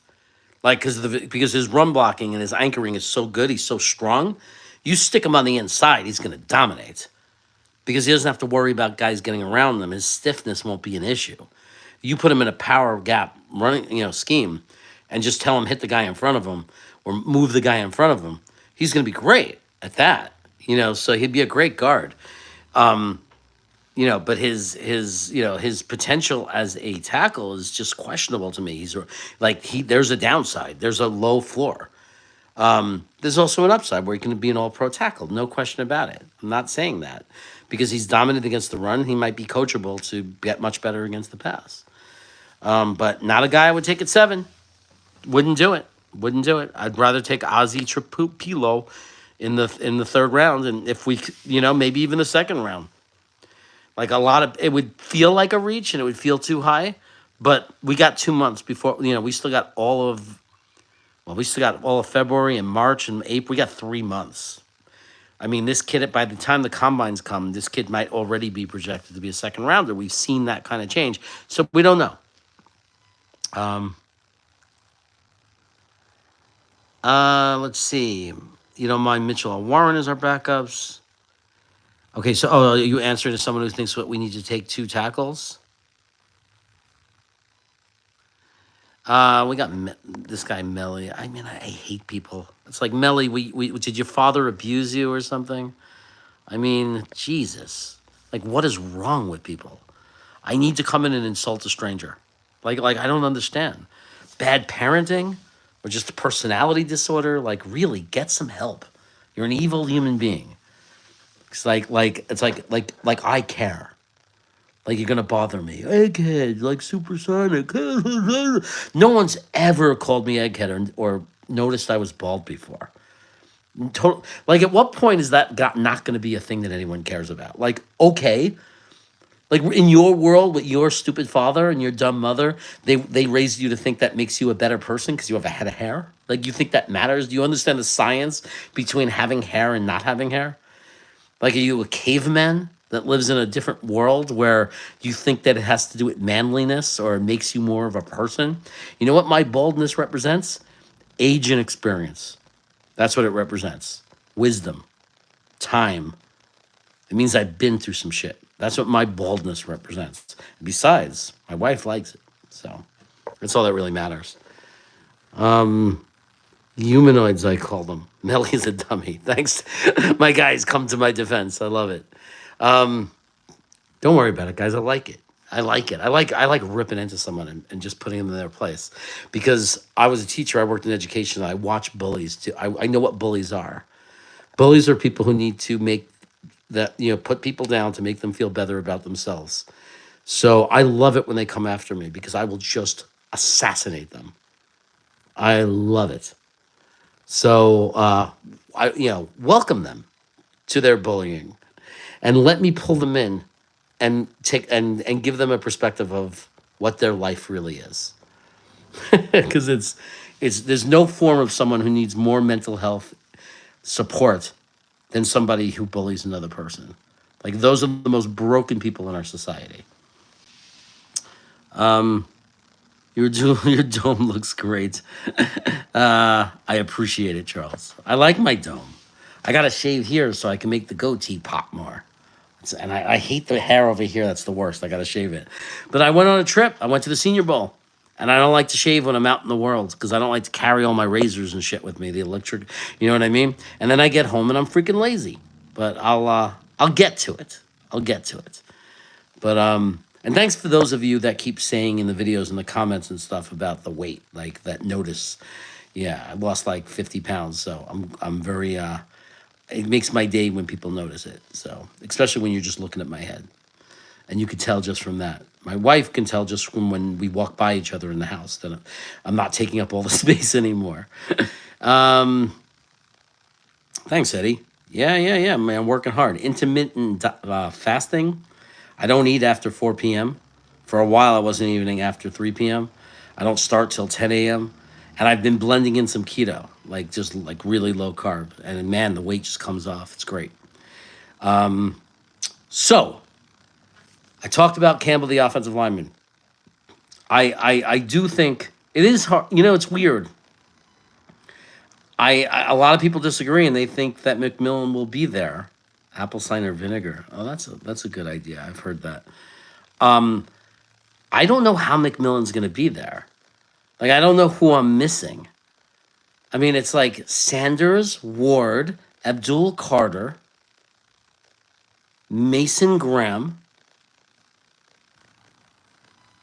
Like, because his run blocking and his anchoring is so good, he's so strong, you stick him on the inside, he's going to dominate. Because he doesn't have to worry about guys getting around them. His stiffness won't be an issue. You put him in a power gap running, scheme, and just tell him hit the guy in front of him or move the guy in front of him, he's going to be great at that. So he'd be a great guard. But his potential as a tackle is just questionable to me. There's a downside. There's a low floor. There's also an upside where he can be an all-pro tackle. No question about it. I'm not saying that. Because he's dominant against the run, he might be coachable to get much better against the pass. But not a guy I would take at 7. Wouldn't do it. I'd rather take Ozzy Trapupilo in the 3rd round, and if we, maybe even the 2nd round. Like it would feel like a reach, and it would feel too high. But we got 2 months before. We still got all of February and March and April. We got 3 months. I mean, this kid, by the time the combines come, this kid might already be projected to be a 2nd rounder. We've seen that kind of change. So we don't know. Um, let's see. You don't mind Mitchell and Warren as our backups. Okay, so you answer to someone who thinks what we need to take 2 tackles. We got this guy Melly. I mean, I hate people. It's like Melly. We did your father abuse you or something? I mean, Jesus. Like, what is wrong with people? I need to come in and insult a stranger. Like I don't understand. Bad parenting or just a personality disorder. Like, really, get some help. You're an evil human being. It's like I care. Like you're gonna bother me, egghead, like supersonic. No one's ever called me egghead or noticed I was bald before. Like, at what point is that not going to be a thing that anyone cares about? Like, okay, like in your world with your stupid father and your dumb mother, they raised you to think that makes you a better person because you have a head of hair. Like, you think that matters? Do you understand the science between having hair and not having hair? Like, are you a caveman that lives in a different world where you think that it has to do with manliness or it makes you more of a person? You know what my baldness represents? Age and experience. That's what it represents. Wisdom, time. It means I've been through some shit. That's what my baldness represents. Besides, my wife likes it. So that's all that really matters. Humanoids, I call them. Melly's a dummy. Thanks. My guys come to my defense. I love it. Don't worry about it, guys. I like it. I like it. I like ripping into someone and just putting them in their place. Because I was a teacher, I worked in education, I watch bullies too. I know what bullies are. Bullies are people who need to make that, put people down to make them feel better about themselves. So I love it when they come after me because I will just assassinate them. I love it. So welcome them to their bullying and let me pull them in and take and give them a perspective of what their life really is. Because it's there's no form of someone who needs more mental health support than somebody who bullies another person. Like, those are the most broken people in our society. Your dome looks great. I appreciate it, Charles. I like my dome. I gotta shave here so I can make the goatee pop more. And I hate the hair over here. That's the worst. I gotta shave it. But I went on a trip. I went to the Senior Bowl. And I don't like to shave when I'm out in the world because I don't like to carry all my razors and shit with me. The electric, you know what I mean? And then I get home and I'm freaking lazy. But I'll get to it. I'll get to it. But and thanks for those of you that keep saying in the videos and the comments and stuff about the weight, like that notice. Yeah, I lost like 50 pounds, so I'm very it makes my day when people notice it. So, especially when you're just looking at my head. And you could tell just from that. My wife can tell just from when we walk by each other in the house that I'm not taking up all the space anymore. Thanks, Eddie. Yeah, man, I'm working hard. Intermittent fasting. I don't eat after 4 p.m. For a while, I wasn't eating after 3 p.m. I don't start till 10 a.m. And I've been blending in some keto, like just like really low carb. And man, the weight just comes off. It's great. So I talked about Campbell, the offensive lineman. I do think it is hard. It's weird. A lot of people disagree and they think that McMillan will be there. Apple cider vinegar. Oh, that's a good idea. I've heard that. I don't know how McMillan's going to be there. Like, I don't know who I'm missing. I mean, it's like Sanders, Ward, Abdul Carter, Mason Graham,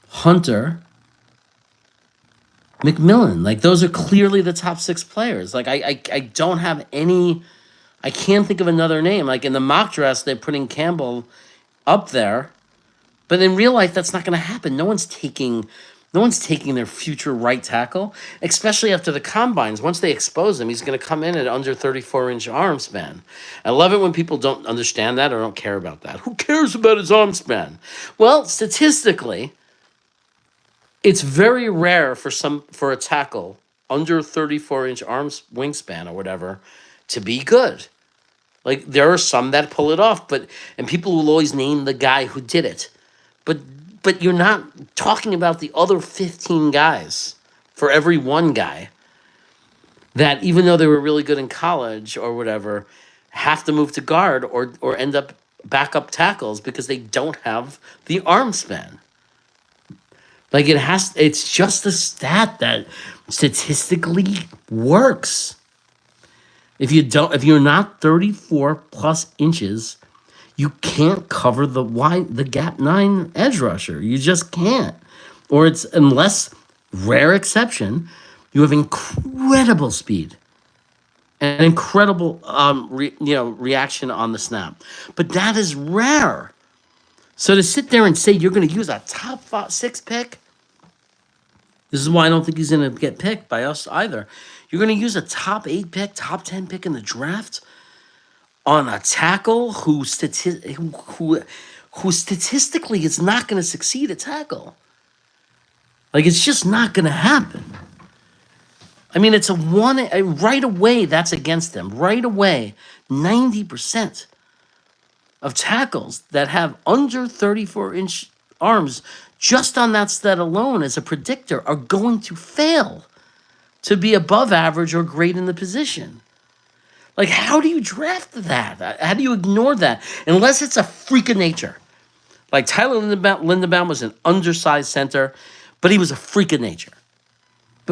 Hunter, McMillan. Like, those are clearly the top 6 players. Like, I don't have any. I can't think of another name. Like, in the mock dress, they're putting Campbell up there, but in real life, that's not going to happen. No one's taking their future right tackle, especially after the combines. Once they expose him, he's going to come in at under 34-inch arm span. I love it when people don't understand that or don't care about that. Who cares about his arm span? Well, statistically, it's very rare for a tackle under 34-inch arm wingspan or whatever to be good. Like, there are some that pull it off, and people will always name the guy who did it. But but you're not talking about the other 15 guys for every one guy that, even though they were really good in college or whatever, have to move to guard or end up backup tackles because they don't have the arm span. Like it's just a stat that statistically works. If you're not 34 plus inches, you can't cover the gap 9 edge rusher. You just can't. Or it's, unless rare exception, you have incredible speed and incredible reaction on the snap. But that is rare. So to sit there and say you're going to use a top 6 pick, this is why I don't think he's going to get picked by us either. You're going to use a top 8 pick, top 10 pick in the draft on a tackle who statistically is not going to succeed at tackle. Like, it's just not going to happen. I mean, it's right away, that's against them. Right away, 90% of tackles that have under 34-inch arms, just on that stat alone as a predictor, are going to fail to be above average or great in the position. Like, how do you draft that? How do you ignore that? Unless it's a freak of nature. Like, Tyler Lindenbaum was an undersized center, but he was a freak of nature.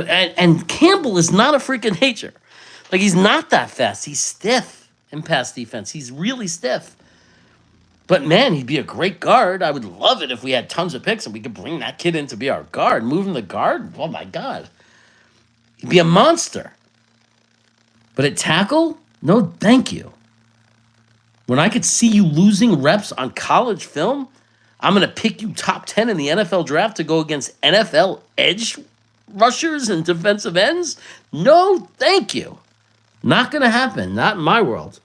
And Campbell is not a freak of nature. Like, he's not that fast. He's stiff in pass defense. He's really stiff. But, man, he'd be a great guard. I would love it if we had tons of picks and we could bring that kid in to be our guard. Move him to guard? Oh, my God. He'd be a monster. But at tackle? No, thank you. When I could see you losing reps on college film, I'm going to pick you top 10 in the NFL draft to go against NFL edge rushers and defensive ends? No, thank you. Not going to happen. Not in my world.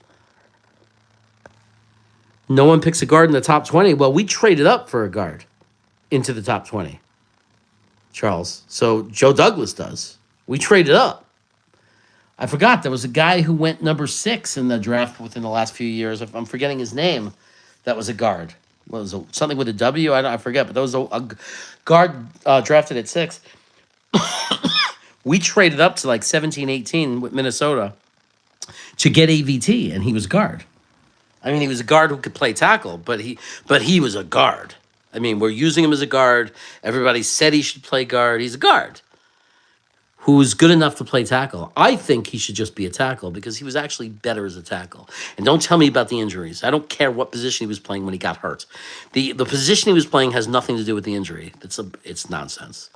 No one picks a guard in the top 20. Well, we traded up for a guard into the top 20, Charles. So Joe Douglas does. We traded up. I forgot, there was a guy who went number 6 in the draft within the last few years. If I'm forgetting his name, that was a guard. What was it, something with a W? I forget, but there was a guard drafted at 6. We traded up to like 17, 18 with Minnesota to get AVT, and he was a guard. I mean, he was a guard who could play tackle, but he was a guard. I mean, we're using him as a guard. Everybody said he should play guard. He's a guard who's good enough to play tackle. I think he should just be a tackle because he was actually better as a tackle. And don't tell me about the injuries. I don't care what position he was playing when he got hurt. The position he was playing has nothing to do with the injury. It's nonsense.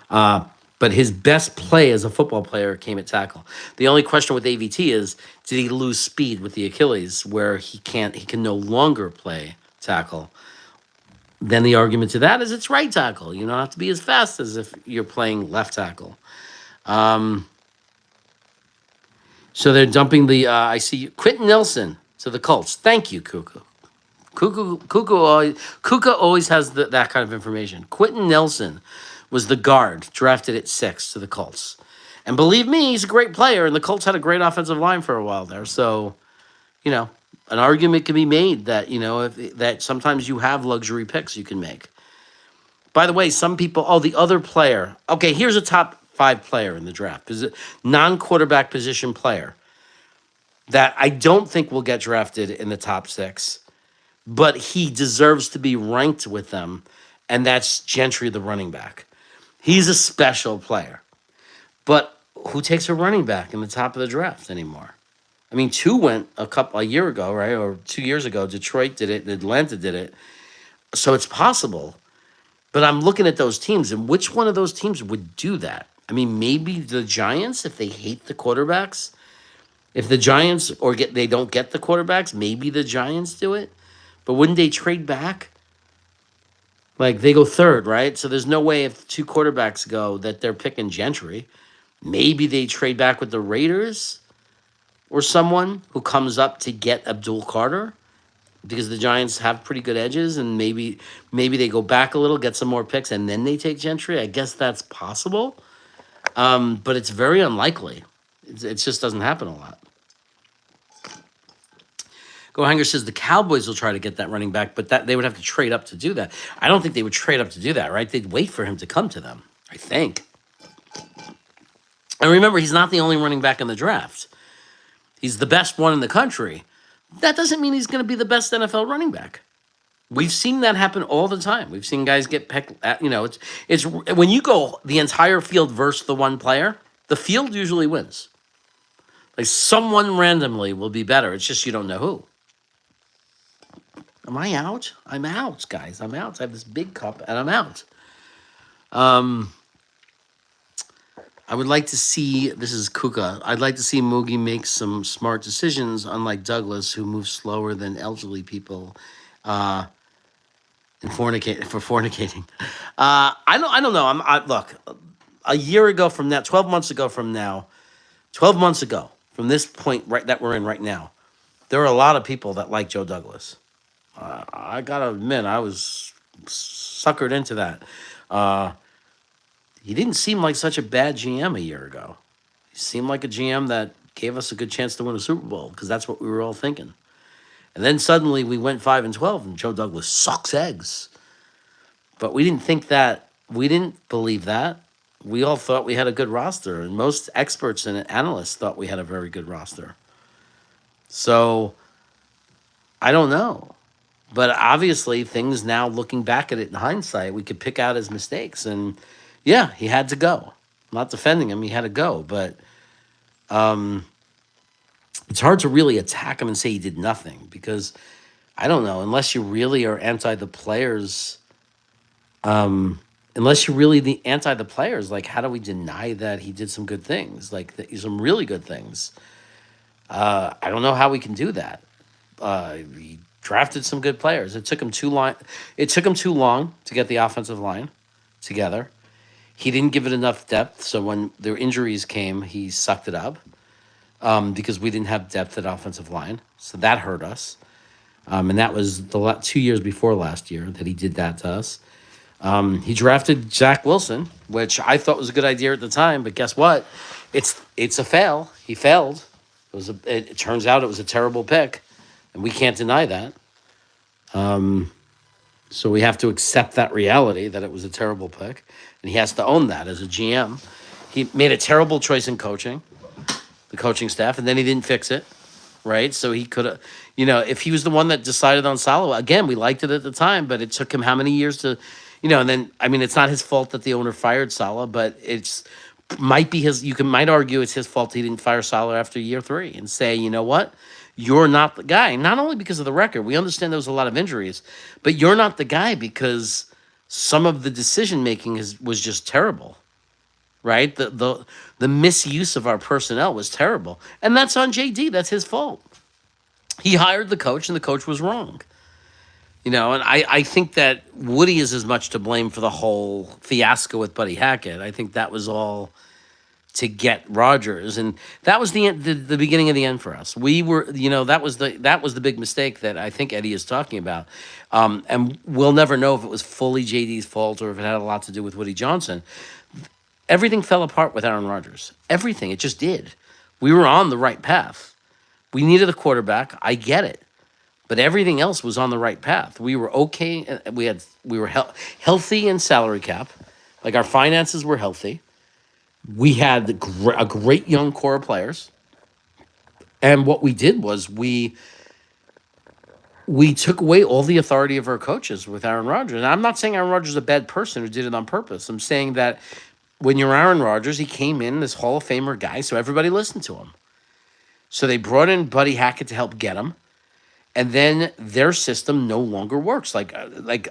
But his best play as a football player came at tackle. The only question with AVT is, did he lose speed with the Achilles where he can no longer play tackle? Then the argument to that is it's right tackle. You don't have to be as fast as if you're playing left tackle. So they're dumping I see Quentin Nelson to the Colts. Thank you, Kuka. Kuka always has that kind of information. Quentin Nelson was the guard drafted at 6 to the Colts. And believe me, he's a great player, and the Colts had a great offensive line for a while there. So, an argument can be made that, that sometimes you have luxury picks you can make. By the way, some people, the other player. Okay, here's a top 5 player in the draft. Non-quarterback position player that I don't think will get drafted in the top 6, but he deserves to be ranked with them, and that's Gentry, the running back. He's a special player. But who takes a running back in the top of the draft anymore? I mean, 2 went a year ago, right? Or 2 years ago. Detroit did it, and Atlanta did it. So it's possible. But I'm looking at those teams, and which one of those teams would do that? I mean, maybe the Giants, if they hate the quarterbacks. If the Giants they don't get the quarterbacks, maybe the Giants do it. But wouldn't they trade back? Like, they go 3rd, right? So there's no way if 2 quarterbacks go that they're picking Gentry. Maybe they trade back with the Raiders or someone who comes up to get Abdul Carter because the Giants have pretty good edges, and maybe they go back a little, get some more picks, and then they take Gentry. I guess that's possible, but it's very unlikely. It just doesn't happen a lot. Gohanger says the Cowboys will try to get that running back, but that they would have to trade up to do that. I don't think they would trade up to do that, right? They'd wait for him to come to them, I think. And remember, he's not the only running back in the draft. He's the best one in the country. That doesn't mean he's going to be the best NFL running back. We've seen that happen all the time. We've seen guys get picked. It's when you go the entire field versus the one player, the field usually wins. Like someone randomly will be better. It's just you don't know who. Am I out? I'm out, guys. I'm out. I have this big cup and I'm out. I would like to see, this is Kuka, I'd like to see Moogie make some smart decisions, unlike Douglas, who moves slower than elderly people and fornicating. I don't know. Look, a year ago from now, 12 months ago from now, 12 months ago from this point right that we're in right now, there are a lot of people that like Joe Douglas. I gotta admit, I was suckered into that. He didn't seem like such a bad GM a year ago. He seemed like a GM that gave us a good chance to win a Super Bowl because that's what we were all thinking. And then suddenly we went 5-12 and Joe Douglas sucks eggs. But we didn't think that. We didn't believe that. We all thought we had a good roster, and most experts and analysts thought we had a very good roster. So I don't know. But obviously, things now, looking back at it in hindsight, we could pick out his mistakes. And yeah, he had to go. I'm not defending him. He had to go. But it's hard to really attack him and say he did nothing because, I don't know, unless you really are anti the players, unless you're really anti the players, like how do we deny that he did some good things, like some really good things? I don't know how we can do that. He drafted some good players. It took him too long. It took him too long to get the offensive line together. He didn't give it enough depth, so when their injuries came, he sucked it up because we didn't have depth at offensive line. So that hurt us. And that was the 2 years before last year that he did that to us. He drafted Zach Wilson, which I thought was a good idea at the time, but guess what? It's a fail. He failed. It turns out it was a terrible pick, and we can't deny that. So we have to accept that reality that it was a terrible pick, and he has to own that as a GM. He made a terrible choice in coaching, the coaching staff, and then he didn't fix it, right? So he could have, if he was the one that decided on Salah, again, we liked it at the time, but it took him how many years to, and then, it's not his fault that the owner fired Salah, but might be might argue it's his fault he didn't fire Salah after year 3 and say, you know what? You're not the guy, not only because of the record. We understand there was a lot of injuries, but you're not the guy because some of the decision-making was just terrible, right? The misuse of our personnel was terrible. And that's on JD. That's his fault. He hired the coach, and the coach was wrong. And I think that Woody is as much to blame for the whole fiasco with Buddy Hackett. I think that was all to get Rodgers, and that was the beginning of the end for us. We were, that was the big mistake that I think Eddie is talking about, and we'll never know if it was fully JD's fault or if it had a lot to do with Woody Johnson. Everything fell apart with Aaron Rodgers. Everything, it just did. We were on the right path. We needed a quarterback. I get it, but everything else was on the right path. We were okay. We were healthy in salary cap, like our finances were healthy. We had a great young core of players, and what we did was we took away all the authority of our coaches with Aaron Rodgers. And I'm not saying Aaron Rodgers is a bad person who did it on purpose. I'm saying that when you're Aaron Rodgers, he came in, this Hall of Famer guy, so everybody listened to him. So they brought in Buddy Hackett to help get him, and then their system no longer works. Like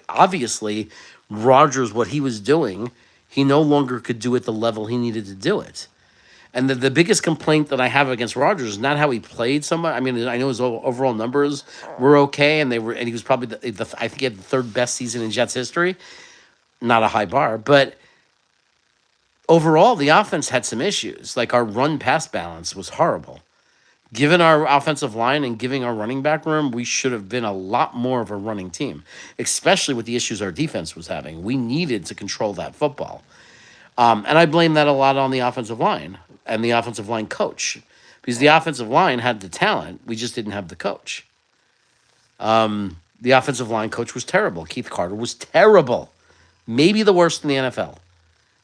obviously, Rodgers, what he was doing, he no longer could do it the level he needed to do it. And the biggest complaint that I have against Rodgers is not how he played somewhat. I know his overall numbers were okay, and he was probably I think he had the third best season in Jets history. Not a high bar, but overall the offense had some issues. Like our run-pass balance was horrible. Given our offensive line and giving our running back room, we should have been a lot more of a running team, especially with the issues our defense was having. We needed to control that football. And I blame that a lot on the offensive line and the offensive line coach, because the offensive line had the talent. We just didn't have the coach. The offensive line coach was terrible. Keith Carter was terrible. Maybe the worst in the NFL.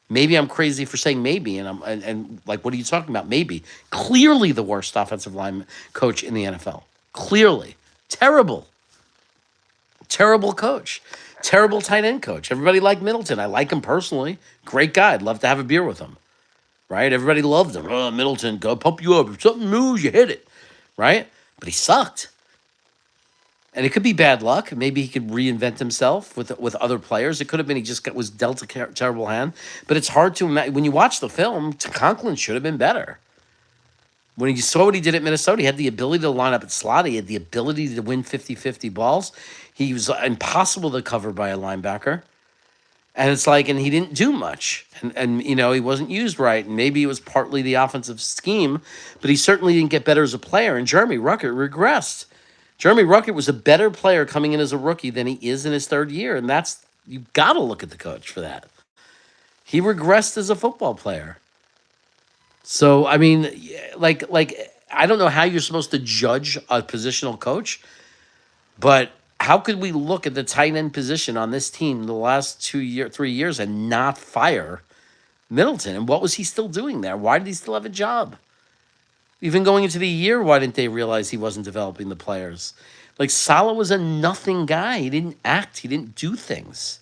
Maybe I'm crazy for saying maybe, and like, what are you talking about? Maybe. Clearly the worst offensive line coach in the NFL. Clearly. Terrible. Terrible coach. Terrible tight end coach. Everybody liked Middleton. I like him personally. Great guy. I'd love to have a beer with him. Right? Everybody loved him. Oh, Middleton, go pump you up. If something moves, you hit it. Right? But he sucked. And it could be bad luck. Maybe he could reinvent himself with other players. It could have been he just was dealt a terrible hand. But it's hard to imagine. When you watch the film, Conklin should have been better. When you saw what he did at Minnesota, he had the ability to line up at slot. He had the ability to win 50-50 balls. He was impossible to cover by a linebacker. And it's like, and he didn't do much. And you know, he wasn't used right. And maybe it was partly the offensive scheme, but he certainly didn't get better as a player. And Jeremy Ruckert regressed. Jeremy Ruckert was a better player coming in as a rookie than he is in his third year. And that's, you got to look at the coach for that. He regressed as a football player. So, I mean, like I don't know how you're supposed to judge a positional coach, but how could we look at the tight end position on this team the last 3 years and not fire Middleton? And what was he still doing there? Why did he still have a job? Even going into the year, why didn't they realize he wasn't developing the players? Like, Saleh was a nothing guy. He didn't act. He didn't do things.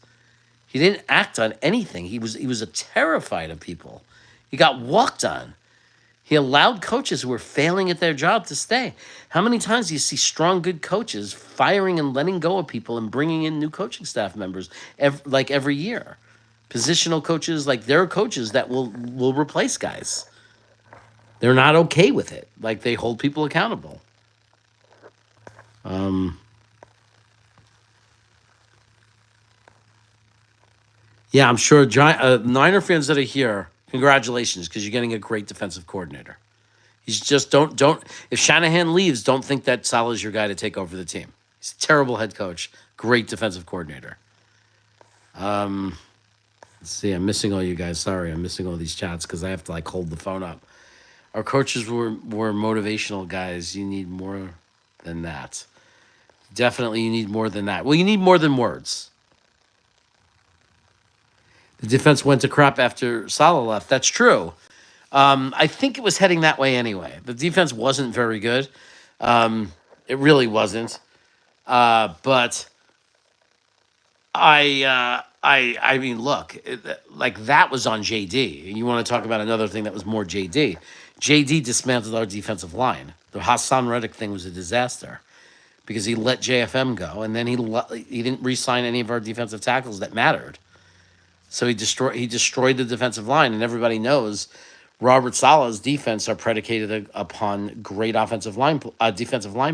He didn't act on anything. He was a terrified of people. He got walked on. He allowed coaches who were failing at their job to stay. How many times do you see strong, good coaches firing and letting go of people and bringing in new coaching staff members every year? Positional coaches, like, there are coaches that will replace guys. They're not okay with it. Like, they hold people accountable. Yeah, I'm sure Niner fans that are here, congratulations, because you're getting a great defensive coordinator. He's just don't if Shanahan leaves, don't think that Saleh's your guy to take over the team. He's a terrible head coach, great defensive coordinator. Let's see, I'm missing all you guys. Sorry, I'm missing all these chats because I have to, like, hold the phone up. Our coaches were motivational guys. You need more than that. Definitely, you need more than that. Well, you need more than words. The defense went to crap after Saleh left. That's true. I think it was heading that way anyway. The defense wasn't very good. It really wasn't. But I mean, look, like, that was on JD. You want to talk about another thing that was more JD. JD dismantled our defensive line. The Hassan Reddick thing was a disaster because he let JFM go, and then he didn't re-sign any of our defensive tackles that mattered. So he destroyed the defensive line, and everybody knows Robert Saleh's defense are predicated upon great defensive line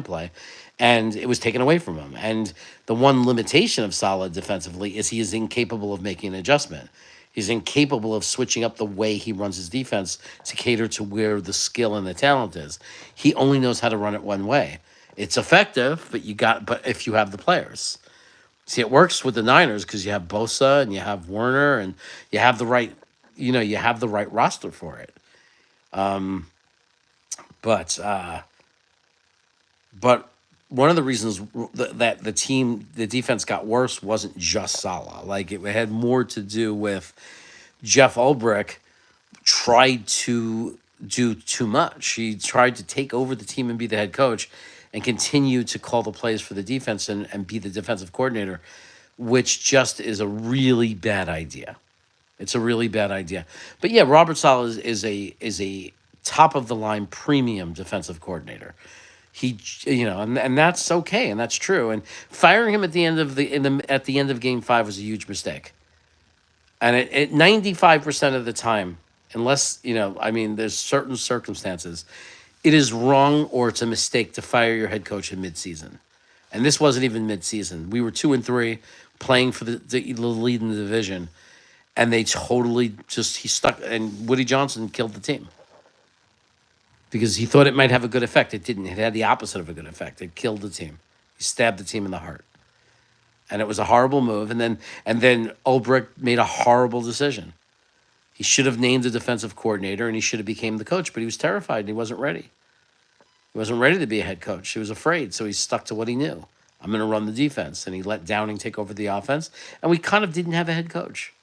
play, and it was taken away from him. And the one limitation of Saleh defensively is he is incapable of making an adjustment. He's incapable of switching up the way he runs his defense to cater to where the skill and the talent is. He only knows how to run it one way. It's effective, but if you have the players. See, it works with the Niners because you have Bosa and you have Werner and you have the right roster for it. But one of the reasons that the defense got worse wasn't just Saleh. Like, it had more to do with Jeff Ulbrich tried to do too much. He tried to take over the team and be the head coach and continue to call the plays for the defense and be the defensive coordinator, which just is a really bad idea. It's a really bad idea. But yeah, Robert Saleh is a top of the line premium defensive coordinator. He, and that's okay, and that's true. And firing him at the end of Game 5 was a huge mistake. And at 95% of the time, unless there's certain circumstances, it is wrong or it's a mistake to fire your head coach in midseason. And this wasn't even midseason. We were 2-3, playing for the lead in the division, and they totally he stuck. And Woody Johnson killed the team because he thought it might have a good effect. It didn't. It had the opposite of a good effect. It killed the team. He stabbed the team in the heart, and it was a horrible move. And then Ulbrich made a horrible decision. He should have named a defensive coordinator, and he should have became the coach, but he was terrified and he wasn't ready. He wasn't ready to be a head coach. He was afraid, so he stuck to what he knew. I'm going to run the defense. And he let Downing take over the offense. And we kind of didn't have a head coach.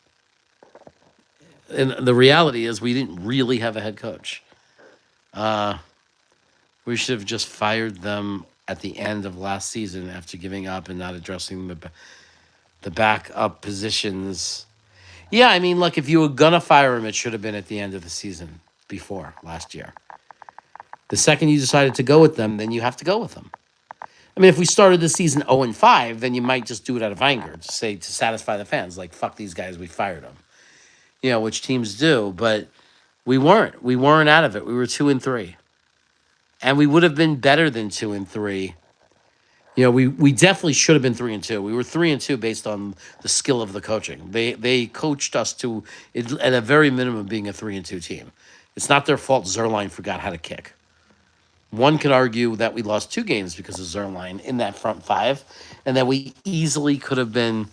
And the reality is we didn't really have a head coach. We should have just fired them at the end of last season after giving up and not addressing the backup positions. Yeah, I mean, look, if you were going to fire him, it should have been at the end of the season before last year. The second you decided to go with them, then you have to go with them. I mean, if we started the season 0-5, then you might just do it out of anger, to say to satisfy the fans, like fuck these guys, we fired them. Which teams do, but we weren't. We weren't out of it. We were 2-3, and we would have been better than 2-3. We definitely should have been 3-2. We were 3-2 based on the skill of the coaching. They coached us to, at a very minimum, being a 3-2 team. It's not their fault Zerline forgot how to kick. One could argue that we lost 2 games because of Zerline in that front 5, and that we easily could have been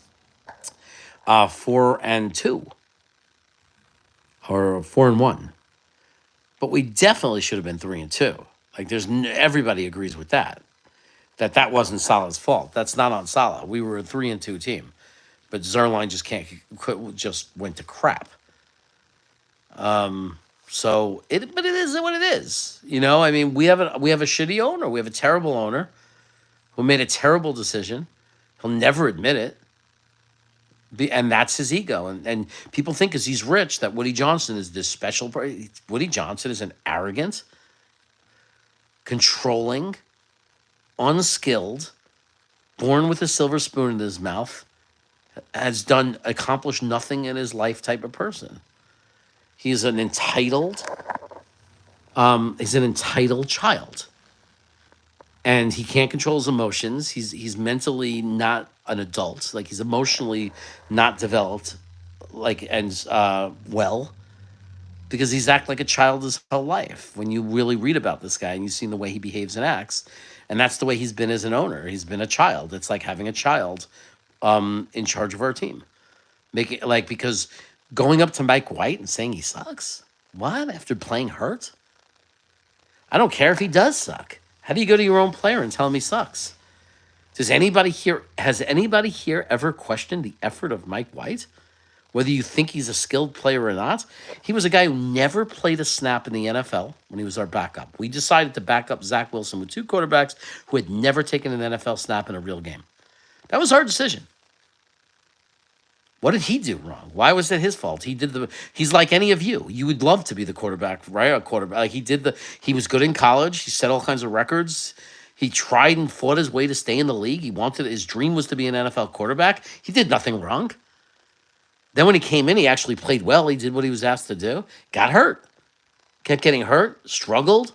4-2 or 4-1. But we definitely should have been 3-2. Like everybody agrees with that. That wasn't Salah's fault. That's not on Salah. We were a 3-2 team, but Zerline just went to crap. But it is what it is. I mean, we have a shitty owner. We have a terrible owner who made a terrible decision. He'll never admit it. And that's his ego. And people think because he's rich that Woody Johnson is this special. Woody Johnson is an arrogant, controlling, unskilled, born with a silver spoon in his mouth, has accomplished nothing in his life type of person. He's an entitled child. And he can't control his emotions. He's mentally not an adult. Like, he's emotionally not developed, well, because he's acted like a child his whole life. When you really read about this guy and you've seen the way he behaves and acts, and that's the way he's been as an owner. He's been a child. It's like having a child in charge of our team. Because going up to Mike White and saying he sucks? What? After playing hurt? I don't care if he does suck. How do you go to your own player and tell him he sucks? Has anybody here ever questioned the effort of Mike White? Whether you think he's a skilled player or not? He was a guy who never played a snap in the NFL when he was our backup. We decided to back up Zach Wilson with 2 quarterbacks who had never taken an NFL snap in a real game. That was our decision. What did he do wrong? Why was that his fault? He's like any of you. You would love to be the quarterback, right? A quarterback. Like he was good in college. He set all kinds of records. He tried and fought his way to stay in the league. His dream was to be an NFL quarterback. He did nothing wrong. Then when he came in, he actually played well. He did what he was asked to do. Got hurt. Kept getting hurt. Struggled.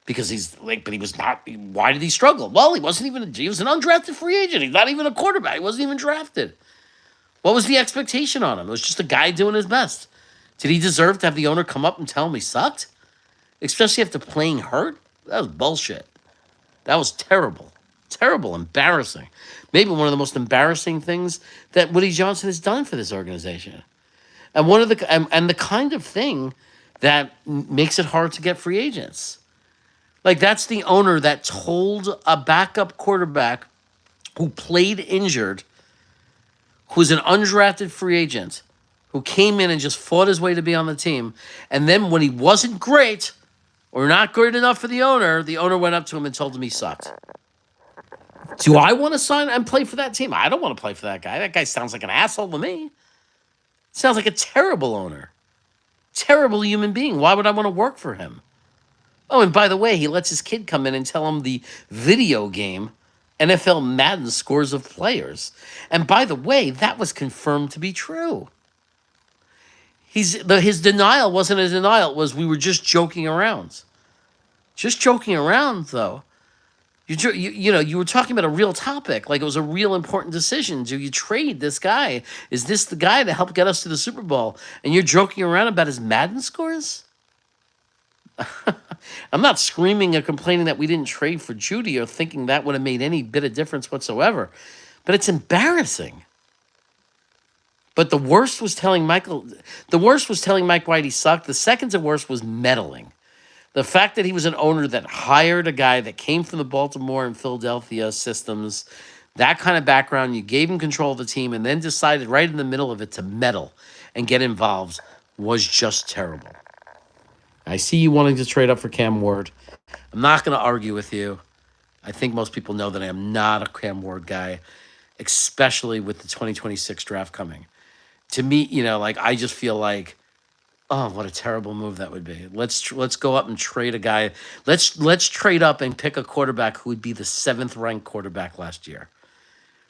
Because but he was not. Why did he struggle? Well, he was an undrafted free agent. He's not even a quarterback. He wasn't even drafted. What was the expectation on him? It was just a guy doing his best. Did he deserve to have the owner come up and tell him he sucked? Especially after playing hurt? That was bullshit. That was terrible. Terrible, embarrassing. Maybe one of the most embarrassing things that Woody Johnson has done for this organization. And the kind of thing that makes it hard to get free agents. Like, that's the owner that told a backup quarterback who played injured, who's an undrafted free agent, who came in and just fought his way to be on the team. And then when he wasn't great or not great enough for the owner went up to him and told him he sucked. Do I want to sign and play for that team? I don't want to play for that guy. That guy sounds like an asshole to me. Sounds like a terrible owner. Terrible human being. Why would I want to work for him? Oh, and by the way, he lets his kid come in and tell him the video game NFL Madden scores of players. And by the way, that was confirmed to be true. His denial wasn't a denial. It was, we were just joking around. Just joking around, though. You were talking about a real topic, like it was a real important decision. Do you trade this guy? Is this the guy to help get us to the Super Bowl? And you're joking around about his Madden scores? I'm not screaming or complaining that we didn't trade for Judy or thinking that would have made any bit of difference whatsoever. But it's embarrassing. But the worst was telling Mike White he sucked. The second to worst was meddling. The fact that he was an owner that hired a guy that came from the Baltimore and Philadelphia systems That kind of background, you gave him control of the team and then decided right in the middle of it to meddle and get involved was just terrible. I see you wanting to trade up for Cam Ward. I'm not going to argue with you. I think most people know that I am not a Cam Ward guy, especially with the 2026 draft coming. To me, like I just feel like, oh, what a terrible move that would be. Let's go up and trade a guy. Let's trade up and pick a quarterback who would be the 7th ranked quarterback last year.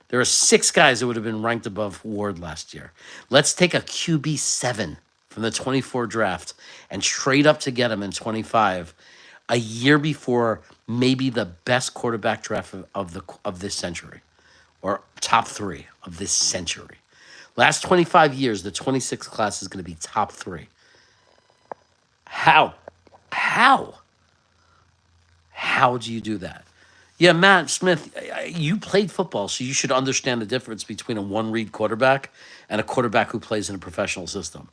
There are 6 guys that would have been ranked above Ward last year. Let's take a QB 7 from the 24 draft and trade up to get him in 25, a year before maybe the best quarterback draft of this century, or top 3 of this century. Last 25 years, the 26th class is going to be top 3. How? How do you do that? Yeah, Matt Smith, you played football, so you should understand the difference between a one-read quarterback and a quarterback who plays in a professional system.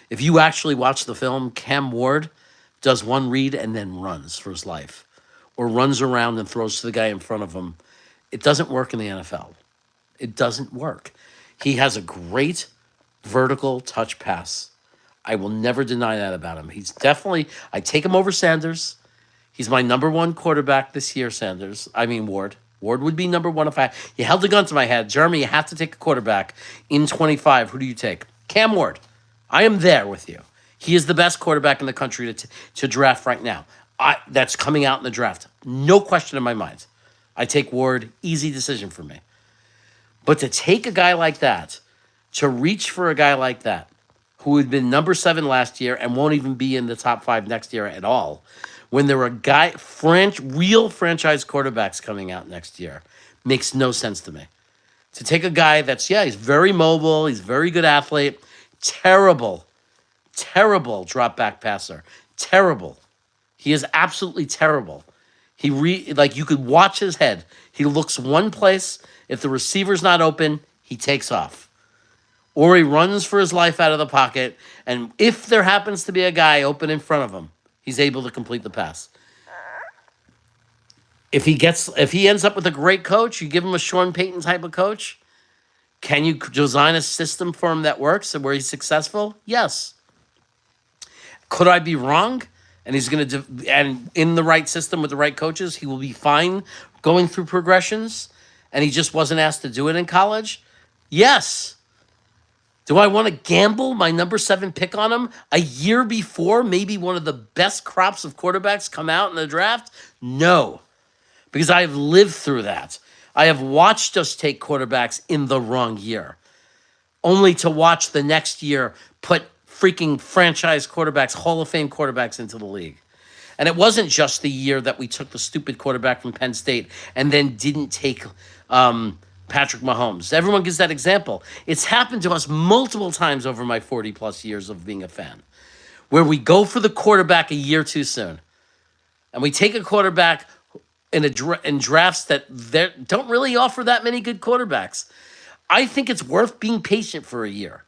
If you actually watch the film, Cam Ward does one read and then runs for his life, or runs around and throws to the guy in front of him. It doesn't work in the NFL. It doesn't work. He has a great vertical touch pass. I will never deny that about him. He's definitely, I take him over Sanders. He's my number 1 quarterback this year, Ward. Ward would be number 1 if you held a gun to my head. Jeremy, you have to take a quarterback in 25. Who do you take? Cam Ward. I am there with you. He is the best quarterback in the country to draft right now. That's coming out in the draft. No question in my mind. I take Ward. Easy decision for me. But to take a guy like that, to reach for a guy like that, who had been number 7 last year and won't even be in the top 5 next year at all, when there are real franchise quarterbacks coming out next year, makes no sense to me. To take a guy he's very mobile, he's a very good athlete, terrible drop back passer, terrible. He is absolutely terrible. You could watch his head. He looks one place. If the receiver's not open, he takes off. Or he runs for his life out of the pocket, and if there happens to be a guy open in front of him, he's able to complete the pass. If he ends up with a great coach, you give him a Sean Payton type of coach, can you design a system for him that works and where he's successful? Yes. Could I be wrong? And he's going to, and in the right system with the right coaches, he will be fine going through progressions, and he just wasn't asked to do it in college? Yes. Do I want to gamble my number 7 pick on him a year before maybe one of the best crops of quarterbacks come out in the draft? No, because I have lived through that. I have watched us take quarterbacks in the wrong year, only to watch the next year put freaking franchise quarterbacks, Hall of Fame quarterbacks into the league. And it wasn't just the year that we took the stupid quarterback from Penn State and then didn't take Patrick Mahomes. Everyone gives that example. It's happened to us multiple times over my 40-plus years of being a fan, where we go for the quarterback a year too soon. And we take a quarterback in drafts that don't really offer that many good quarterbacks. I think it's worth being patient for a year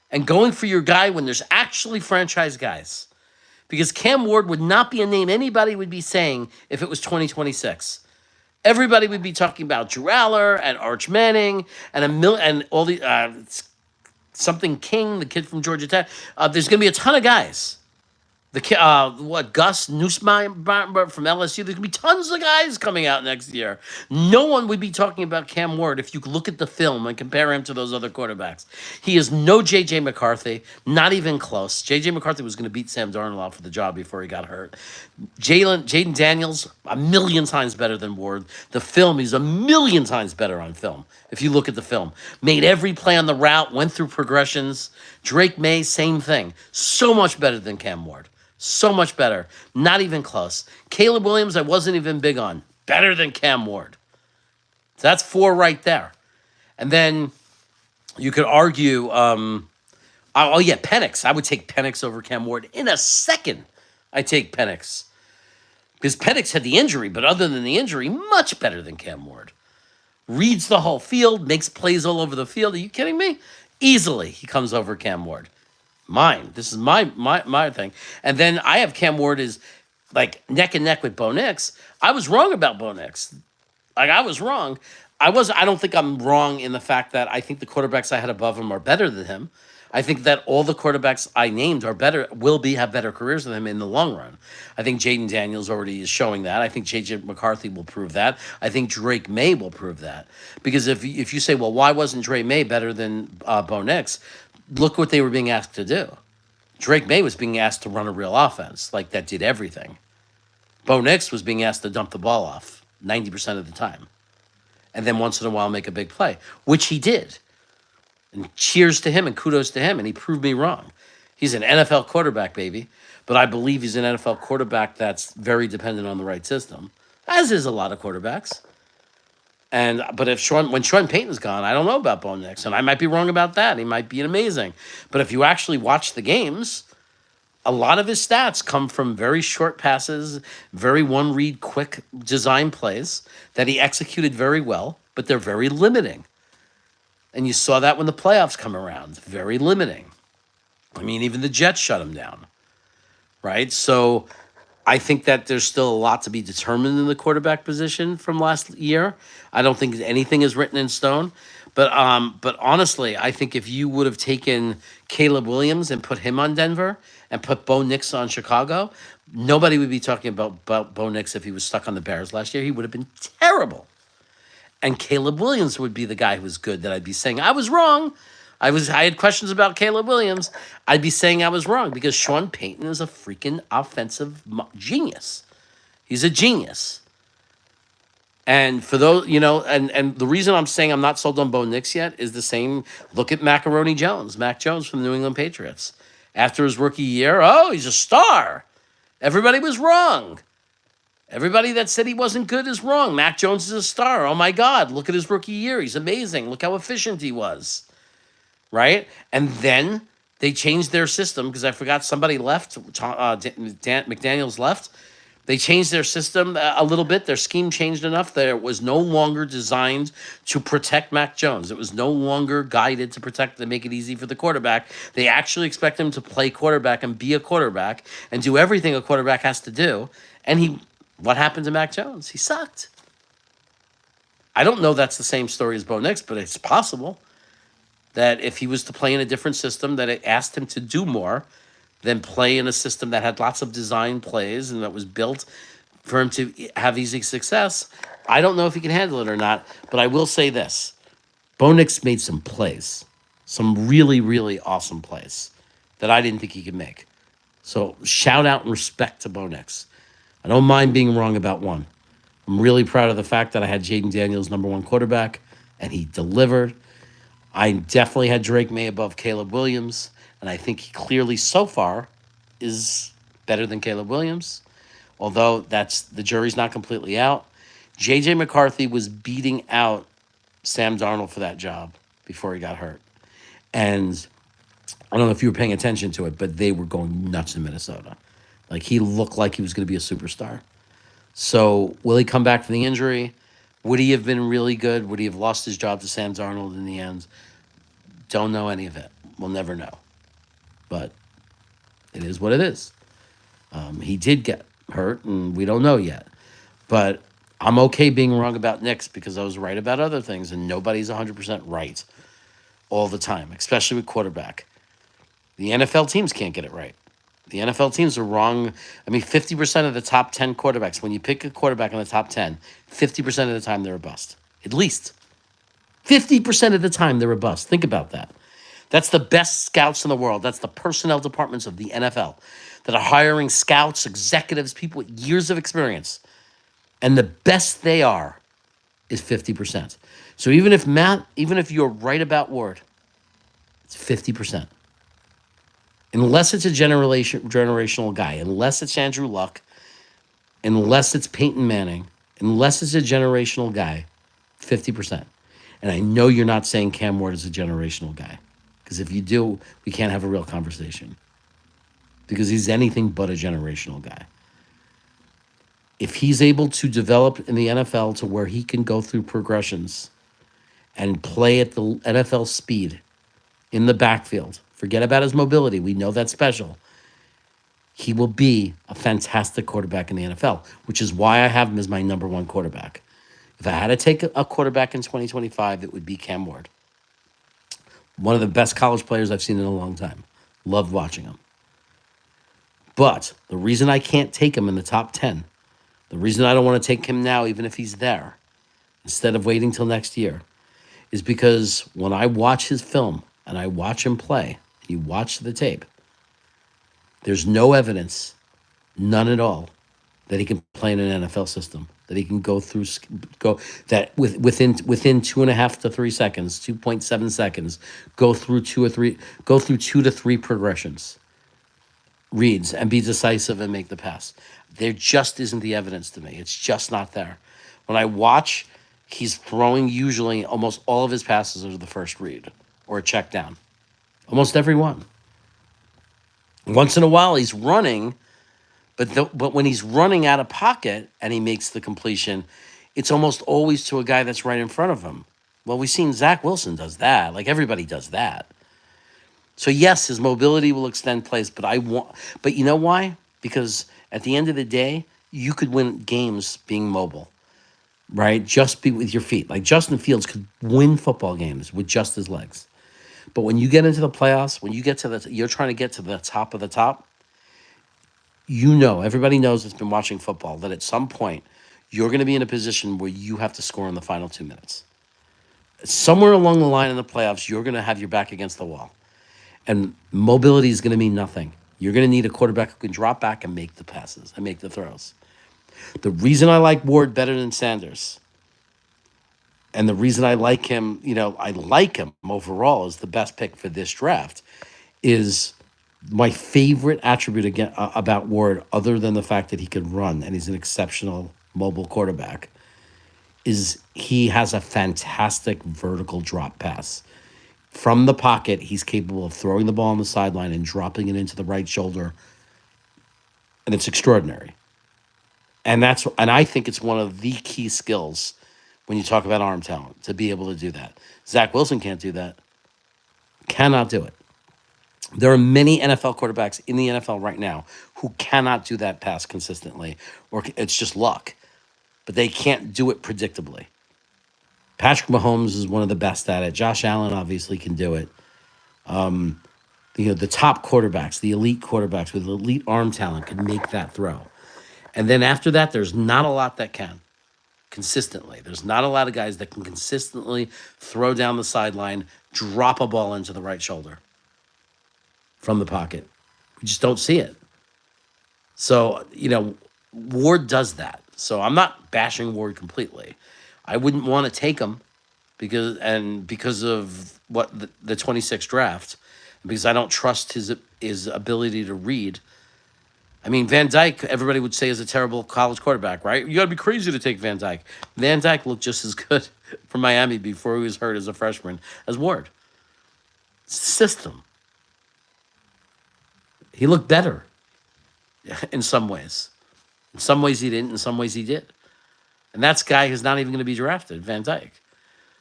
and going for your guy when there's actually franchise guys. Because Cam Ward would not be a name anybody would be saying if it was 2026. Everybody would be talking about Drew Aller and Arch Manning and all the something King, the kid from Georgia Tech. There's going to be a ton of guys. Gus Nussmeier from LSU. There's going to be tons of guys coming out next year. No one would be talking about Cam Ward if you look at the film and compare him to those other quarterbacks. He is no J.J. McCarthy, not even close. J.J. McCarthy was going to beat Sam Darnold out for the job before he got hurt. Jaden Daniels, a million times better than Ward. The film, he's a million times better on film. If you look at the film, made every play on the route, went through progressions. Drake May, same thing. So much better than Cam Ward. So much better. Not even close. Caleb Williams, I wasn't even big on. Better than Cam Ward. So that's 4 right there. And then you could argue, Penix. I would take Penix over Cam Ward in a second. I take Penix. Because Penix had the injury, but other than the injury, much better than Cam Ward. Reads the whole field, makes plays all over the field. Are you kidding me? Easily, he comes over Cam Ward. This is my thing. And then I have Cam Ward as like neck and neck with Bo Nix. I was wrong about Bo Nix. I was wrong. I don't think I'm wrong in the fact that I think the quarterbacks I had above him are better than him. I think that all the quarterbacks I named are better, have better careers than him in the long run. I think Jaden Daniels already is showing that. I think J.J. McCarthy will prove that. I think Drake May will prove that. Because if you say, well, why wasn't Drake May better than Bo Nix? Look what they were being asked to do. Drake May was being asked to run a real offense, like that did everything. Bo Nix was being asked to dump the ball off 90% of the time. And then once in a while make a big play, which he did. And cheers to him and kudos to him. And he proved me wrong. He's an NFL quarterback, baby. But I believe he's an NFL quarterback that's very dependent on the right system, as is a lot of quarterbacks. But when Sean Payton's gone, I don't know about Bo Nix. And I might be wrong about that. He might be amazing. But if you actually watch the games, a lot of his stats come from very short passes, very one-read, quick design plays that he executed very well, but they're very limiting. And you saw that when the playoffs come around. Very limiting. I mean, even the Jets shut him down, right? So I think that there's still a lot to be determined in the quarterback position from last year. I don't think anything is written in stone. But honestly, I think if you would have taken Caleb Williams and put him on Denver and put Bo Nix on Chicago, nobody would be talking about Bo Nix if he was stuck on the Bears last year. He would have been terrible. And Caleb Williams would be the guy who was good that I'd be saying, I was wrong. I had questions about Caleb Williams. I'd be saying I was wrong because Sean Payton is a freaking offensive genius. He's a genius. And for those, and the reason I'm saying I'm not sold on Bo Nix yet is the same. Look at Mac Jones from the New England Patriots. After his rookie year, he's a star. Everybody was wrong. Everybody that said he wasn't good is wrong. Mac Jones is a star. Oh, my God. Look at his rookie year. He's amazing. Look how efficient he was. Right? And then they changed their system because I forgot somebody left. McDaniels left. They changed their system a little bit. Their scheme changed enough that it was no longer designed to protect Mac Jones. It was no longer guided to protect and make it easy for the quarterback. They actually expect him to play quarterback and be a quarterback and do everything a quarterback has to do. And what happened to Mac Jones? He sucked. I don't know that's the same story as Bo Nix, but it's possible that if he was to play in a different system, that it asked him to do more than play in a system that had lots of design plays and that was built for him to have easy success. I don't know if he can handle it or not, but I will say this. Bo Nix made some plays, some really, really awesome plays that I didn't think he could make. So shout out and respect to Bo Nix. I don't mind being wrong about one. I'm really proud of the fact that I had Jaden Daniels number one quarterback, and he delivered. I definitely had Drake May above Caleb Williams, and I think he clearly so far is better than Caleb Williams, although the jury's not completely out. J.J. McCarthy was beating out Sam Darnold for that job before he got hurt. And I don't know if you were paying attention to it, but they were going nuts in Minnesota. Like, he looked like he was going to be a superstar. So will he come back from the injury? Would he have been really good? Would he have lost his job to Sam Darnold in the end? Don't know any of it. We'll never know. But it is what it is. He did get hurt, and we don't know yet. But I'm okay being wrong about Nix because I was right about other things, and nobody's 100% right all the time, especially with quarterback. The NFL teams can't get it right. The NFL teams are wrong. I mean, 50% of the top 10 quarterbacks, when you pick a quarterback in the top 10, 50% of the time they're a bust. At least. 50% of the time they're a bust. Think about that. That's the best scouts in the world. That's the personnel departments of the NFL that are hiring scouts, executives, people with years of experience. And the best they are is 50%. So even if you're right about Ward, it's 50%. Unless it's a generational guy, unless it's Andrew Luck, unless it's Peyton Manning, unless it's a generational guy, 50%. And I know you're not saying Cam Ward is a generational guy. Because if you do, we can't have a real conversation. Because he's anything but a generational guy. If he's able to develop in the NFL to where he can go through progressions and play at the NFL speed in the backfield, forget about his mobility. We know that's special. He will be a fantastic quarterback in the NFL, which is why I have him as my number one quarterback. If I had to take a quarterback in 2025, it would be Cam Ward. One of the best college players I've seen in a long time. Loved watching him. But the reason I can't take him in the top 10, the reason I don't want to take him now, even if he's there, instead of waiting till next year, is because when I watch his film and I watch him play, you watch the tape, there's no evidence, none at all, that he can play in an NFL system, that he can go that within 2.5 to 3 seconds, 2.7 seconds, go through 2 to 3 progressions, reads and be decisive and make the pass. There just isn't the evidence to me. It's just not there. When I watch, he's throwing usually almost all of his passes are the first read or a check down. Almost every one. Once in a while he's running, but when he's running out of pocket and he makes the completion, it's almost always to a guy that's right in front of him. Well, we've seen Zach Wilson does that. Like everybody does that. So yes, his mobility will extend plays, but you know why? Because at the end of the day, you could win games being mobile, right? Just be with your feet. Like Justin Fields could win football games with just his legs. But when you get into the playoffs, when you get to you're trying to get to the top of the top, everybody knows that's been watching football that at some point you're going to be in a position where you have to score in the final 2 minutes. Somewhere along the line in the playoffs, you're going to have your back against the wall. And mobility is going to mean nothing. You're going to need a quarterback who can drop back and make the passes and make the throws. The reason I like Ward better than Sanders, and the reason I like him, I like him overall as the best pick for this draft, is my favorite attribute about Ward, other than the fact that he can run and he's an exceptional mobile quarterback, is he has a fantastic vertical drop pass. From the pocket, he's capable of throwing the ball on the sideline and dropping it into the right shoulder. And it's extraordinary. And I think it's one of the key skills when you talk about arm talent, to be able to do that. Zach Wilson can't do that. Cannot do it. There are many NFL quarterbacks in the NFL right now who cannot do that pass consistently, or it's just luck. But they can't do it predictably. Patrick Mahomes is one of the best at it. Josh Allen obviously can do it. The top quarterbacks, the elite quarterbacks with elite arm talent can make that throw. And then after that, there's not a lot that can consistently. There's not a lot of guys that can consistently throw down the sideline, drop a ball into the right shoulder from the pocket. We just don't see it. So, Ward does that. So I'm not bashing Ward completely. I wouldn't want to take him because of what the 26th draft, because I don't trust his ability to read. I mean, Van Dyke, everybody would say is a terrible college quarterback, right? You got to be crazy to take Van Dyke. Van Dyke looked just as good for Miami before he was hurt as a freshman as Ward. System. He looked better in some ways. In some ways he didn't, in some ways he did. And that's a guy who's not even going to be drafted, Van Dyke.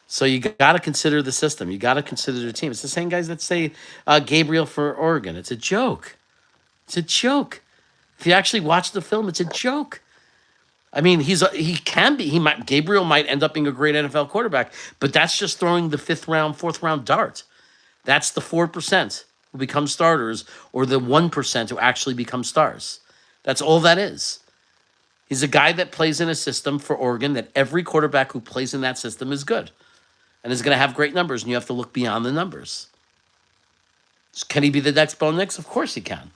So you got to consider the system. You got to consider the team. It's the same guys that say Gabriel for Oregon. It's a joke. It's a joke. If you actually watch the film, it's a joke. I mean, Gabriel might end up being a great NFL quarterback, but that's just throwing the 5th round, 4th round dart. That's the 4% who become starters, or the 1% who actually become stars. That's all that is. He's a guy that plays in a system for Oregon that every quarterback who plays in that system is good and is going to have great numbers, and you have to look beyond the numbers. Can he be the next Bo Nix? Of course he can,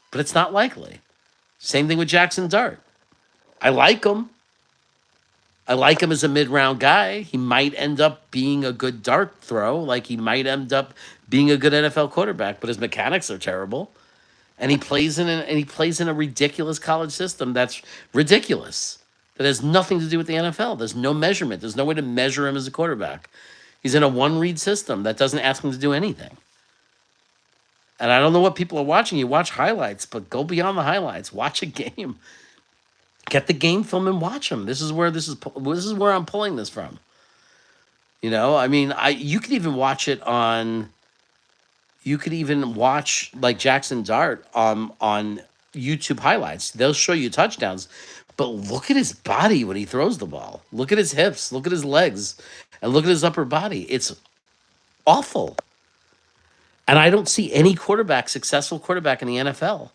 but it's not likely. Same thing with Jackson Dart. I like him. I like him as a mid-round guy. He might end up being a good dart throw, like he might end up being a good NFL quarterback, but his mechanics are terrible. And he plays in a ridiculous college system that's ridiculous. That has nothing to do with the NFL. There's no measurement. There's no way to measure him as a quarterback. He's in a one-read system that doesn't ask him to do anything. And I don't know what people are watching. You watch highlights, but go beyond the highlights. Watch a game. Get the game film and watch them. This is where I'm pulling this from. I mean, you could even watch it on. You could even watch like Jackson Dart on YouTube highlights. They'll show you touchdowns, But look at his body when he throws the ball. Look at his hips. Look at his legs. And look at his upper body. It's awful. And I don't see any quarterback, successful quarterback in the NFL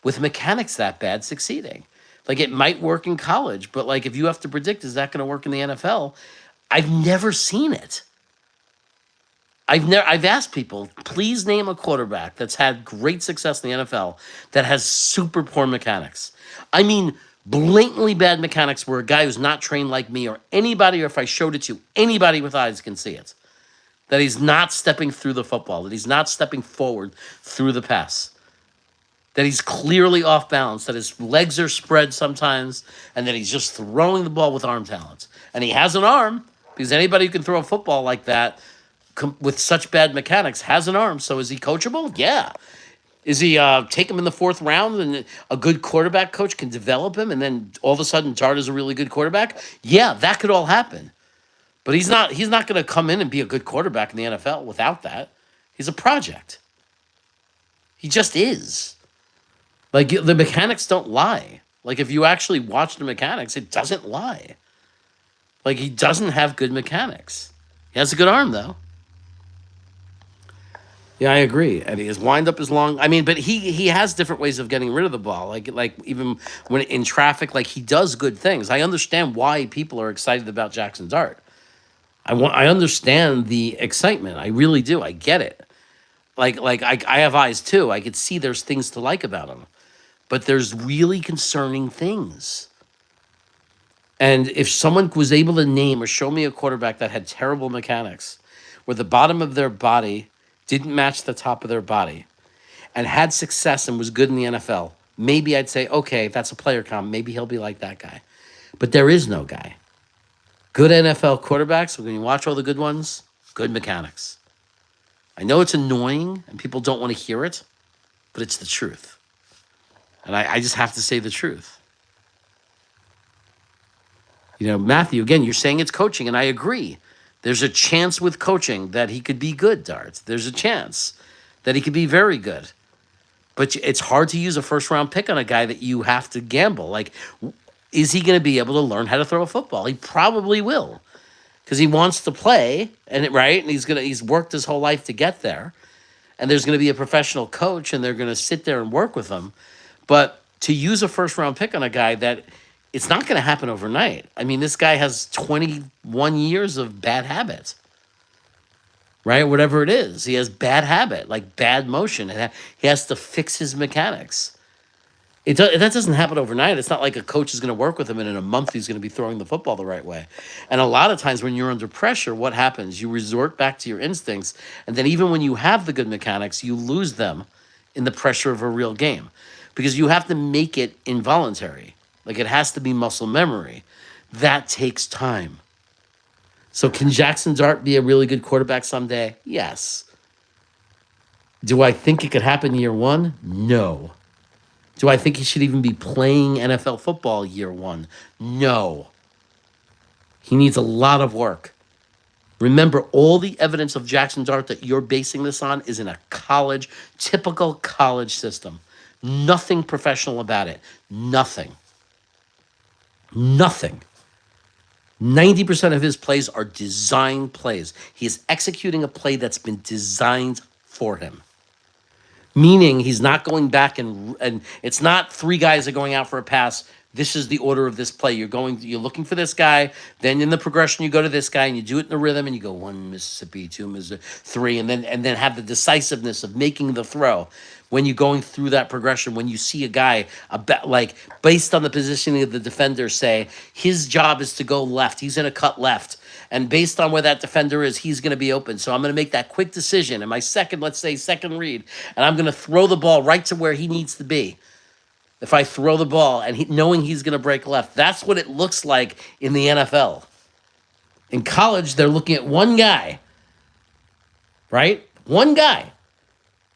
with mechanics that bad succeeding. Like it might work in college, but like if you have to predict, is that going to work in the NFL? I've never seen it. I've asked people, please name a quarterback that's had great success in the NFL that has super poor mechanics. I mean, blatantly bad mechanics where a guy who's not trained like me or anybody, or if I showed it to anybody with eyes can see it. That he's not stepping through the football, that he's not stepping forward through the pass, that he's clearly off balance, that his legs are spread sometimes, and that he's just throwing the ball with arm talent. And he has an arm, because anybody who can throw a football like that with such bad mechanics has an arm. So is he coachable? Yeah. Is he take him in the fourth round and a good quarterback coach can develop him and then all of a sudden Dart is a really good quarterback? Yeah, that could all happen. But he's not going to come in and be a good quarterback in the NFL without that. He's a project. He just is. Like the mechanics don't lie. Like if you actually watch the mechanics, it doesn't lie. Like he doesn't have good mechanics. He has a good arm though. Yeah, I agree. And his windup is long. I mean, but he has different ways of getting rid of the ball. Like even when in traffic, like he does good things. I understand why people are excited about Jackson Dart. I understand the excitement. I really do. I get it. I have eyes too. I could see there's things to like about him. But there's really concerning things. And if someone was able to name or show me a quarterback that had terrible mechanics, where the bottom of their body didn't match the top of their body, and had success and was good in the NFL, maybe I'd say, okay, that's a player comp. Maybe he'll be like that guy. But there is no guy. Good NFL quarterbacks, when you watch all the good ones, good mechanics. I know it's annoying and people don't want to hear it, but it's the truth. And I just have to say the truth. You know, Matthew, again, you're saying it's coaching, and I agree. There's a chance with coaching that he could be good, Dart. There's a chance that he could be very good. But it's hard to use a first-round pick on a guy that you have to gamble. Like, is he going to be able to learn how to throw a football? He probably will, because he wants to play, and he's worked his whole life to get there. And there's going to be a professional coach, and they're going to sit there and work with him. But to use a first-round pick on a guy that it's not going to happen overnight. I mean, this guy has 21 years of bad habits, right? Whatever it is. He has bad habit, like bad motion. And he has to fix his mechanics. That doesn't happen overnight. It's not like a coach is going to work with him and in a month he's going to be throwing the football the right way. And a lot of times when you're under pressure, what happens? You resort back to your instincts. And then even when you have the good mechanics, you lose them in the pressure of a real game. Because you have to make it involuntary. Like it has to be muscle memory. That takes time. So can Jackson Dart be a really good quarterback someday? Yes. Do I think it could happen year one? No. Do I think he should even be playing NFL football year one? No. He needs a lot of work. Remember, all the evidence of Jackson Dart that you're basing this on is in a typical college system. Nothing professional about it. Nothing. 90% of his plays are design plays. He is executing a play that's been designed for him. Meaning he's not going back and it's not three guys are going out for a pass. This is the order of this play. You're looking for this guy. Then in the progression, you go to this guy and you do it in the rhythm and you go 1 Mississippi, 2 Mississippi, 3, and then have the decisiveness of making the throw. When you're going through that progression, when you see a guy, like based on the positioning of the defender, say his job is to go left. He's in a cut left. And based on where that defender is, he's going to be open. So I'm going to make that quick decision. And my second read, and I'm going to throw the ball right to where he needs to be. If I throw the ball and knowing he's going to break left, that's what it looks like in the NFL. In college, they're looking at one guy, right? One guy.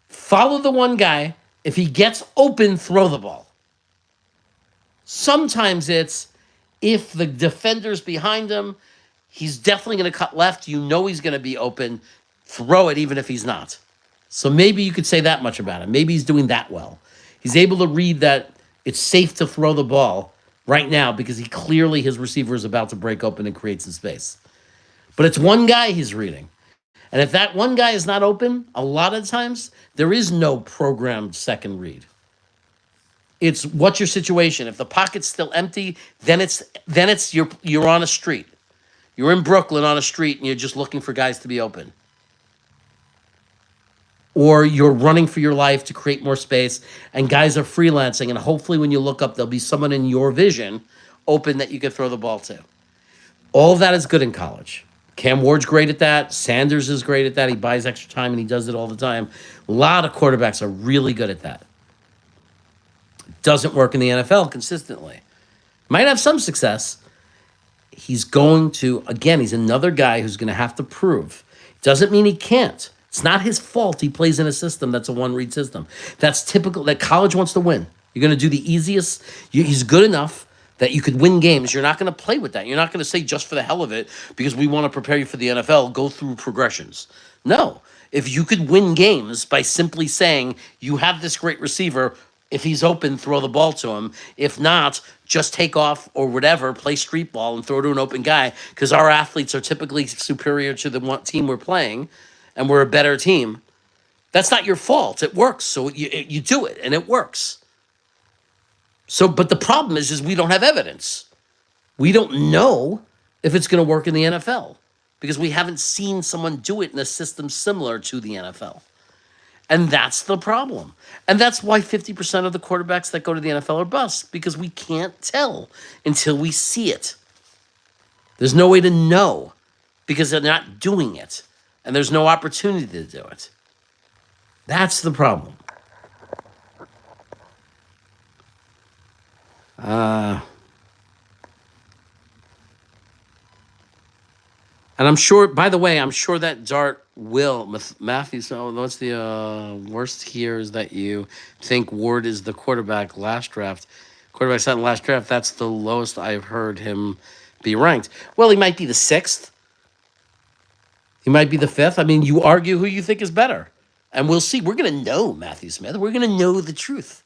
Follow the one guy. If he gets open, throw the ball. Sometimes it's if the defender's behind him, he's definitely going to cut left. You know he's going to be open. Throw it even if he's not. So maybe you could say that much about him. Maybe he's doing that well. He's able to read that it's safe to throw the ball right now because he clearly his receiver is about to break open and create some space. But it's one guy he's reading. And if that one guy is not open, a lot of times there is no programmed second read. It's what's your situation. If the pocket's still empty, then it's you're on a street. You're in Brooklyn on a street and you're just looking for guys to be open. Or you're running for your life to create more space and guys are freelancing and hopefully when you look up there'll be someone in your vision open that you can throw the ball to. All of that is good in college. Cam Ward's great at that. Sanders is great at that. He buys extra time and he does it all the time. A lot of quarterbacks are really good at that. Doesn't work in the NFL consistently. Might have some success. He's going to, again, he's another guy who's going to have to prove. Doesn't mean he can't. It's not his fault he plays in a system that's a one-read system. That's typical, that college wants to win. You're going to do the easiest. He's good enough that you could win games. You're not going to play with that. You're not going to say just for the hell of it, because we want to prepare you for the NFL, go through progressions. No. If you could win games by simply saying, you have this great receiver, if he's open, throw the ball to him. If not, just take off or whatever, play street ball and throw to an open guy, because our athletes are typically superior to the one team we're playing, and we're a better team. That's not your fault. It works. So you do it, and it works. So, but the problem is we don't have evidence. We don't know if it's going to work in the NFL because we haven't seen someone do it in a system similar to the NFL. And that's the problem. And that's why 50% of the quarterbacks that go to the NFL are busts, because we can't tell until we see it. There's no way to know because they're not doing it. And there's no opportunity to do it. That's the problem. And I'm sure, by the way, I'm sure that Dart will, Matthew, so what's the worst here is that you think Ward is the quarterback last draft. Quarterback set in last draft, that's the lowest I've heard him be ranked. Well, he might be the 6th. He might be the 5th. I mean, you argue who you think is better. And we'll see. We're going to know, Matthew Smith. We're going to know the truth.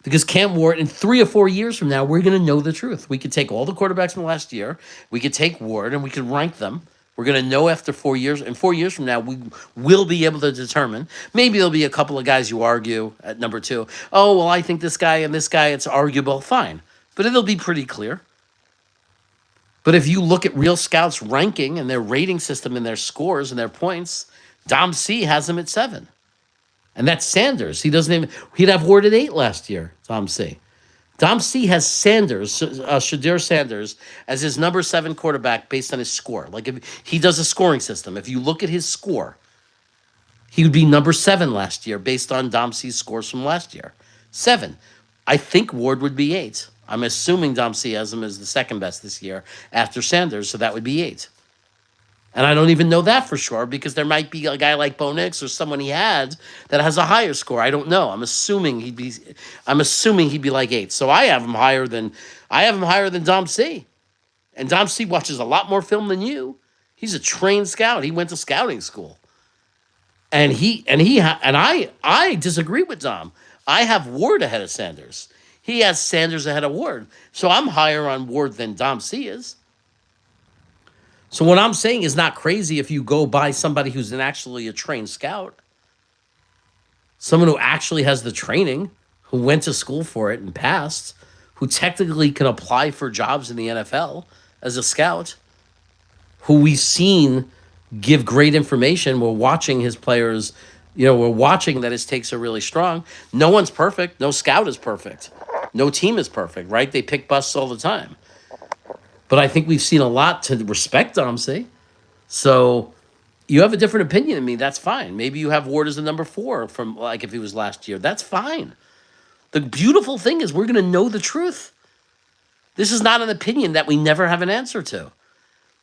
Because Cam Ward, in 3 or 4 years from now, we're going to know the truth. We could take all the quarterbacks from last year. We could take Ward and we could rank them. We're going to know after 4 years. And 4 years from now, we will be able to determine. Maybe there'll be a couple of guys you argue at number 2. Oh, well, I think this guy and this guy, it's arguable. Fine. But it'll be pretty clear. But if you look at real scouts' ranking and their rating system and their scores and their points, Dom C has him at 7. And that's Sanders. He'd have Ward at 8 last year, Dom C. Dom C has Sanders, Shadir Sanders, as his number 7 quarterback based on his score. Like if he does a scoring system. If you look at his score, he would be number 7 last year based on Dom C's scores from last year. 7. I think Ward would be 8. I'm assuming Dom C has him as the second best this year after Sanders, so that would be 8. And I don't even know that for sure because there might be a guy like Bo Nix or someone he had that has a higher score. I don't know. I'm assuming he'd be like 8. So I have him higher than Dom C. And Dom C watches a lot more film than you. He's a trained scout. He went to scouting school. And I disagree with Dom. I have Ward ahead of Sanders. He has Sanders ahead of Ward. So I'm higher on Ward than Dom C is. So what I'm saying is not crazy if you go by somebody who's actually a trained scout. Someone who actually has the training, who went to school for it and passed, who technically can apply for jobs in the NFL as a scout, who we've seen give great information. We're watching his players, we're watching that his takes are really strong. No one's perfect. No scout is perfect. No team is perfect, right? They pick busts all the time. But I think we've seen a lot to respect Dom C. So you have a different opinion than me. That's fine. Maybe you have Ward as the number 4 from like if he was last year. That's fine. The beautiful thing is we're going to know the truth. This is not an opinion that we never have an answer to.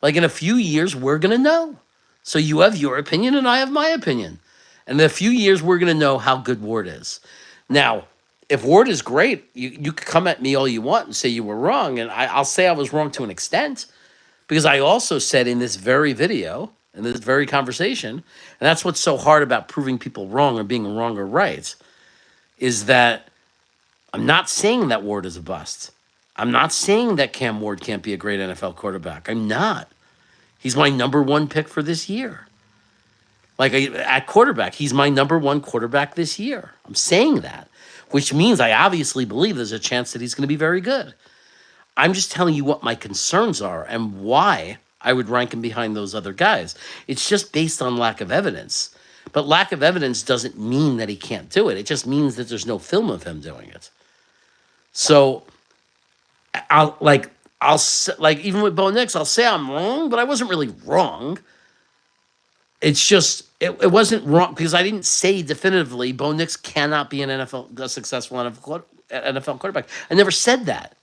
Like in a few years, we're going to know. So you have your opinion and I have my opinion. And in a few years, we're going to know how good Ward is. Now, if Ward is great, you could come at me all you want and say you were wrong. And I'll say I was wrong to an extent. Because I also said in this very video, in this very conversation, and that's what's so hard about proving people wrong or being wrong or right, is that I'm not saying that Ward is a bust. I'm not saying that Cam Ward can't be a great NFL quarterback. I'm not. He's my number one pick for this year. At quarterback, he's my number one quarterback this year. I'm saying that, which means I obviously believe there's a chance that he's going to be very good. I'm just telling you what my concerns are and why I would rank him behind those other guys. It's just based on lack of evidence. But lack of evidence doesn't mean that he can't do it. It just means that there's no film of him doing it. So even with Bo Nix, I'll say I'm wrong, but I wasn't really wrong. It's just it wasn't wrong because I didn't say definitively Bo Nix cannot be a successful NFL quarterback. I never said that.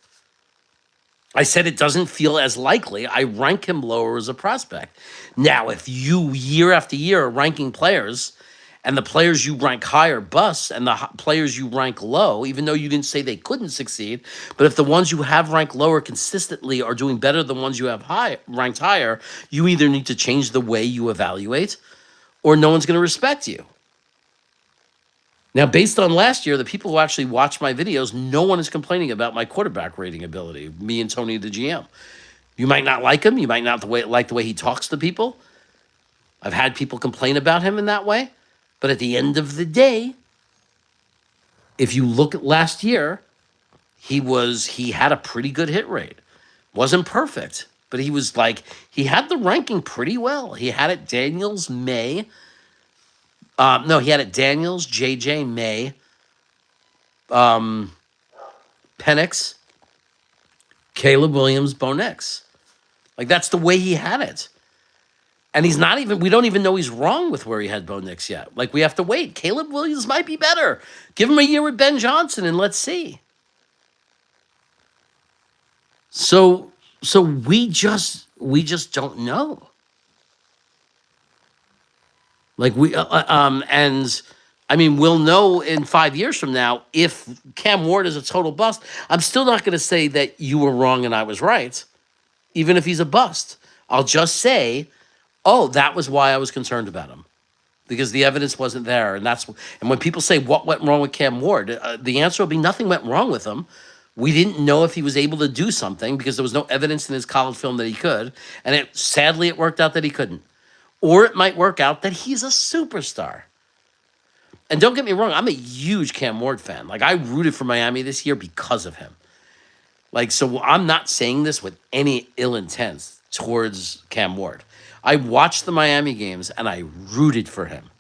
I said it doesn't feel as likely. I rank him lower as a prospect. Now, if you year after year are ranking players, and the players you rank higher bust, and the players you rank low, even though you didn't say they couldn't succeed, but if the ones you have ranked lower consistently are doing better than the ones you have ranked higher, you either need to change the way you evaluate, or no one's going to respect you. Now, based on last year, the people who actually watch my videos, no one is complaining about my quarterback rating ability, me and Tony, the GM. You might not like him. You might not like the way he talks to people. I've had people complain about him in that way. But at the end of the day, if you look at last year, he had a pretty good hit rate. Wasn't perfect, but he had the ranking pretty well. He had it Daniels, May. He had it Daniels, JJ, May, Penix, Caleb Williams, Bo Nix. That's the way he had it. And we don't even know he's wrong with where he had Bo Nix yet. We have to wait. Caleb Williams might be better. Give him a year with Ben Johnson and let's see. So we just don't know. We'll know in 5 years from now if Cam Ward is a total bust. I'm still not going to say that you were wrong and I was right, even if he's a bust. I'll just say, oh, that was why I was concerned about him, because the evidence wasn't there. And when people say what went wrong with Cam Ward, the answer will be nothing went wrong with him. We didn't know if he was able to do something because there was no evidence in his college film that he could. And sadly, it worked out that he couldn't. Or it might work out that he's a superstar. And don't get me wrong, I'm a huge Cam Ward fan. I rooted for Miami this year because of him. So I'm not saying this with any ill intent towards Cam Ward. I watched the Miami games and I rooted for him.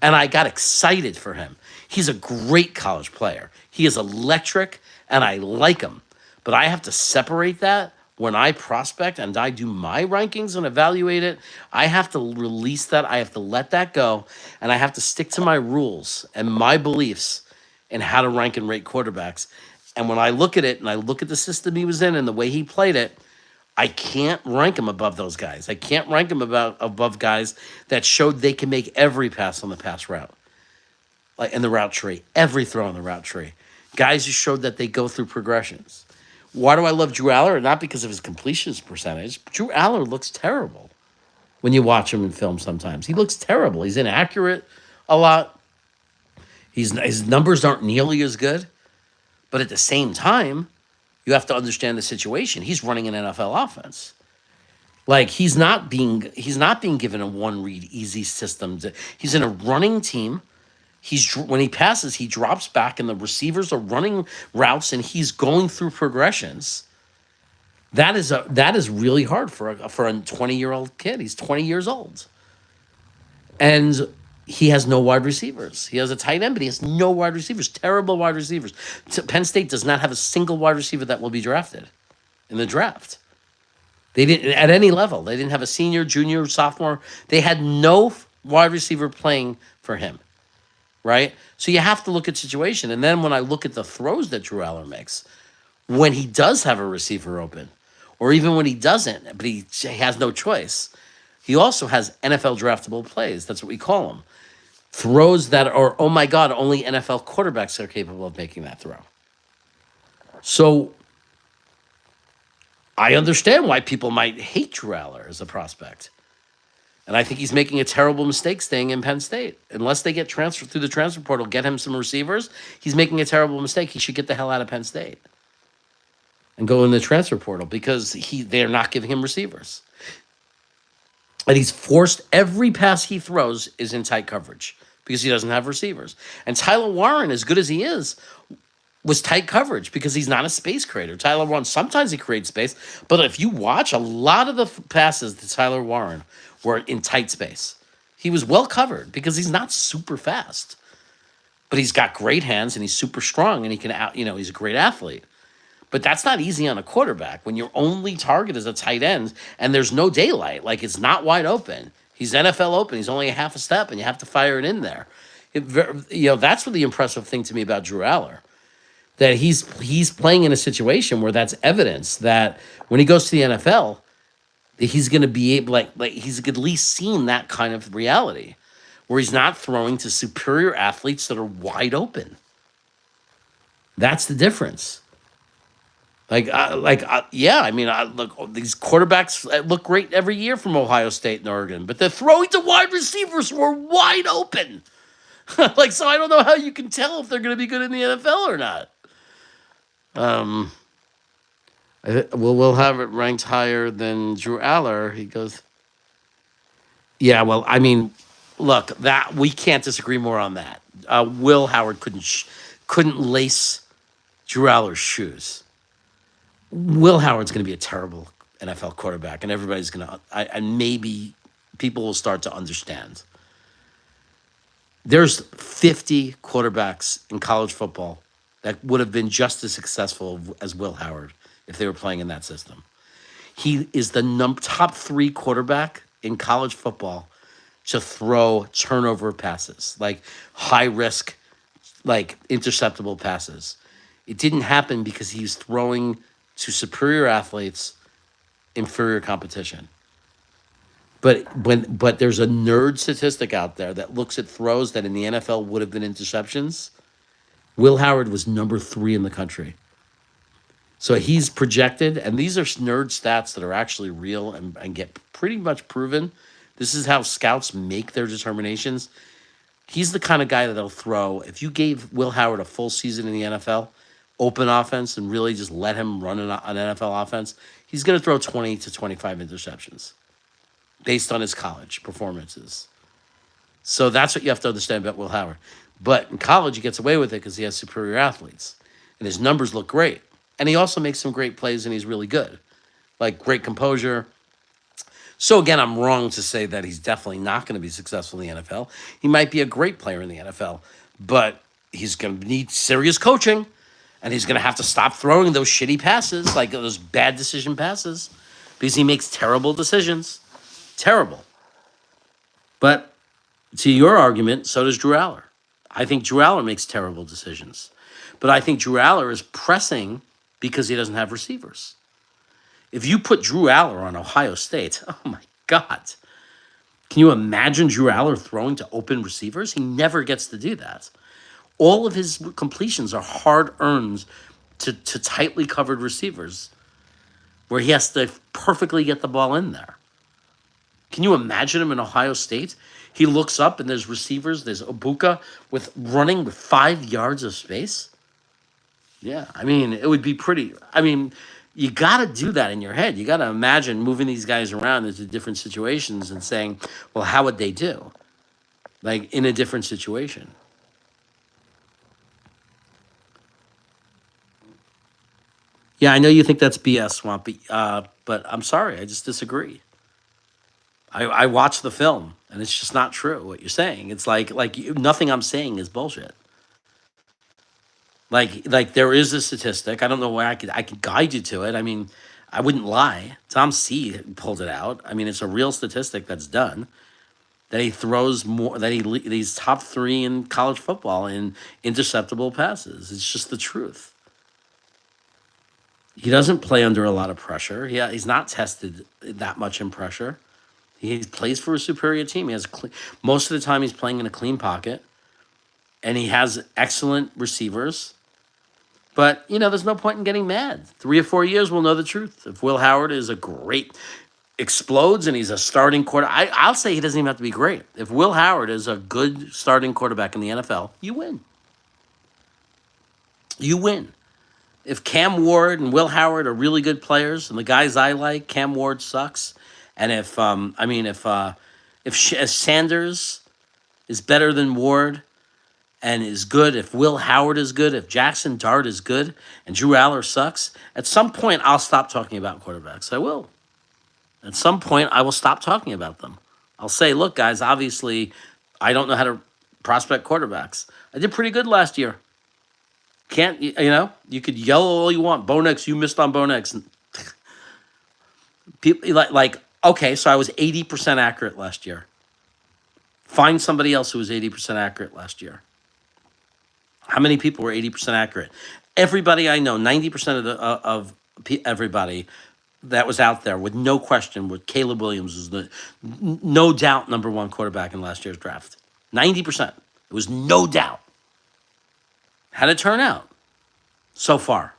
And I got excited for him. He's a great college player. He is electric and I like him. But I have to separate that. When I prospect and I do my rankings and evaluate it, I have to release that. I have to let that go. And I have to stick to my rules and my beliefs in how to rank and rate quarterbacks. And when I look at it and I look at the system he was in and the way he played it, I can't rank him above those guys. I can't rank him above guys that showed they can make every pass on the pass route, in the route tree, every throw on the route tree. Guys who showed that they go through progressions. Why do I love Drew Aller? Not because of his completions percentage. Drew Aller looks terrible when you watch him in film sometimes. He looks terrible. He's inaccurate a lot. His numbers aren't nearly as good. But at the same time, you have to understand the situation. He's running an NFL offense. He's not being given a one-read easy system. He's in a running team. When he passes, he drops back, and the receivers are running routes, and he's going through progressions. That is really hard for a 20-year-old kid. He's 20 years old, and he has no wide receivers. He has a tight end, but he has no wide receivers. Terrible wide receivers. Penn State does not have a single wide receiver that will be drafted in the draft. They didn't at any level. They didn't have a senior, junior, sophomore. They had no wide receiver playing for him. Right? So you have to look at situation. And then when I look at the throws that Drew Aller makes, when he does have a receiver open, or even when he doesn't, but he has no choice, he also has NFL draftable plays. That's what we call them. Throws that are, oh my God, only NFL quarterbacks are capable of making that throw. So I understand why people might hate Drew Aller as a prospect. And I think he's making a terrible mistake staying in Penn State. Unless they get transferred through the transfer portal, get him some receivers, he's making a terrible mistake. He should get the hell out of Penn State. and go in the transfer portal because they're not giving him receivers. And he's forced every pass he throws is in tight coverage because he doesn't have receivers. And Tyler Warren, as good as he is, was tight coverage because he's not a space creator. Tyler Warren, sometimes he creates space, but if you watch, a lot of the passes to Tyler Warren were in tight space. He was well covered because he's not super fast, but he's got great hands and he's super strong and he can he's a great athlete. But that's not easy on a quarterback when your only target is a tight end and there's no daylight. Like, it's not wide open. He's NFL open. He's only a half a step and you have to fire it in there. That's what the impressive thing to me about Drew Aller, that he's playing in a situation where that's evidence that when he goes to the NFL, he's going to be able, like he's at least seen that kind of reality where he's not throwing to superior athletes that are wide open. That's the difference. Yeah, I mean, look, these quarterbacks look great every year from Ohio State and Oregon, but they're throwing to wide receivers who are wide open. So I don't know how you can tell if they're going to be good in the NFL or not. We'll have it ranked higher than Drew Aller. He goes, yeah, well, I mean, look, that we can't disagree more on that. Will Howard couldn't lace Drew Aller's shoes. Will Howard's going to be a terrible NFL quarterback, and everybody's going to, and maybe people will start to understand. There's 50 quarterbacks in college football that would have been just as successful as Will Howard if they were playing in that system. He is the top 3 quarterback in college football to throw turnover passes, like high risk, like interceptable passes. It didn't happen because he's throwing to superior athletes, inferior competition. But there's a nerd statistic out there that looks at throws that in the NFL would have been interceptions. Will Howard was number 3 in the country. So he's projected, and these are nerd stats that are actually real and get pretty much proven. This is how scouts make their determinations. He's the kind of guy that'll throw. If you gave Will Howard a full season in the NFL, open offense, and really just let him run an NFL offense, he's going to throw 20 to 25 interceptions based on his college performances. So that's what you have to understand about Will Howard. But in college, he gets away with it because he has superior athletes. And his numbers look great. And he also makes some great plays, and he's really good. Like, great composure. So, again, I'm wrong to say that he's definitely not going to be successful in the NFL. He might be a great player in the NFL, but he's going to need serious coaching. And he's going to have to stop throwing those shitty passes, like those bad decision passes, because he makes terrible decisions. Terrible. But to your argument, so does Drew Aller. I think Drew Aller makes terrible decisions. But I think Drew Aller is pressing because he doesn't have receivers. If you put Drew Aller on Ohio State, oh my God. Can you imagine Drew Aller throwing to open receivers? He never gets to do that. All of his completions are hard-earned to tightly covered receivers where he has to perfectly get the ball in there. Can you imagine him in Ohio State? He looks up and there's receivers. There's Ibuka running with 5 yards of space. Yeah, I mean, it would be pretty. I mean, you got to do that in your head. You got to imagine moving these guys around into different situations and saying, well, how would they do? Like, in a different situation. Yeah, I know you think that's BS, Swampy, but I'm sorry, I just disagree. I watched the film, and it's just not true what you're saying. It's nothing I'm saying is bullshit. Like there is a statistic. I don't know where I could guide you to it. I mean, I wouldn't lie. Tom C pulled it out. I mean, it's a real statistic that's done that he throws more he's top 3 in college football in interceptable passes. It's just the truth. He doesn't play under a lot of pressure. Yeah, he's not tested that much in pressure. He plays for a superior team. He has most of the time he's playing in a clean pocket, and he has excellent receivers. But, there's no point in getting mad. 3 or 4 years, we'll know the truth. If Will Howard is explodes and he's a starting quarterback, I'll say he doesn't even have to be great. If Will Howard is a good starting quarterback in the NFL, you win. You win. If Cam Ward and Will Howard are really good players, and the guys I like, Cam Ward sucks, and if Sanders is better than Ward and is good, if Will Howard is good, if Jackson Dart is good, and Drew Aller sucks, at some point I'll stop talking about quarterbacks. I will. At some point I will stop talking about them. I'll say, look, guys, obviously I don't know how to prospect quarterbacks. I did pretty good last year. Can't you could yell all you want. Bo Nix, you missed on Bo Nix. People okay, so I was 80% accurate last year. Find somebody else who was 80% accurate last year. How many people were 80% accurate? Everybody I know, 90% of everybody that was out there, with no question, with Caleb Williams was the no doubt number one quarterback in last year's draft. 90%. It was no doubt. How'd it turn out so far?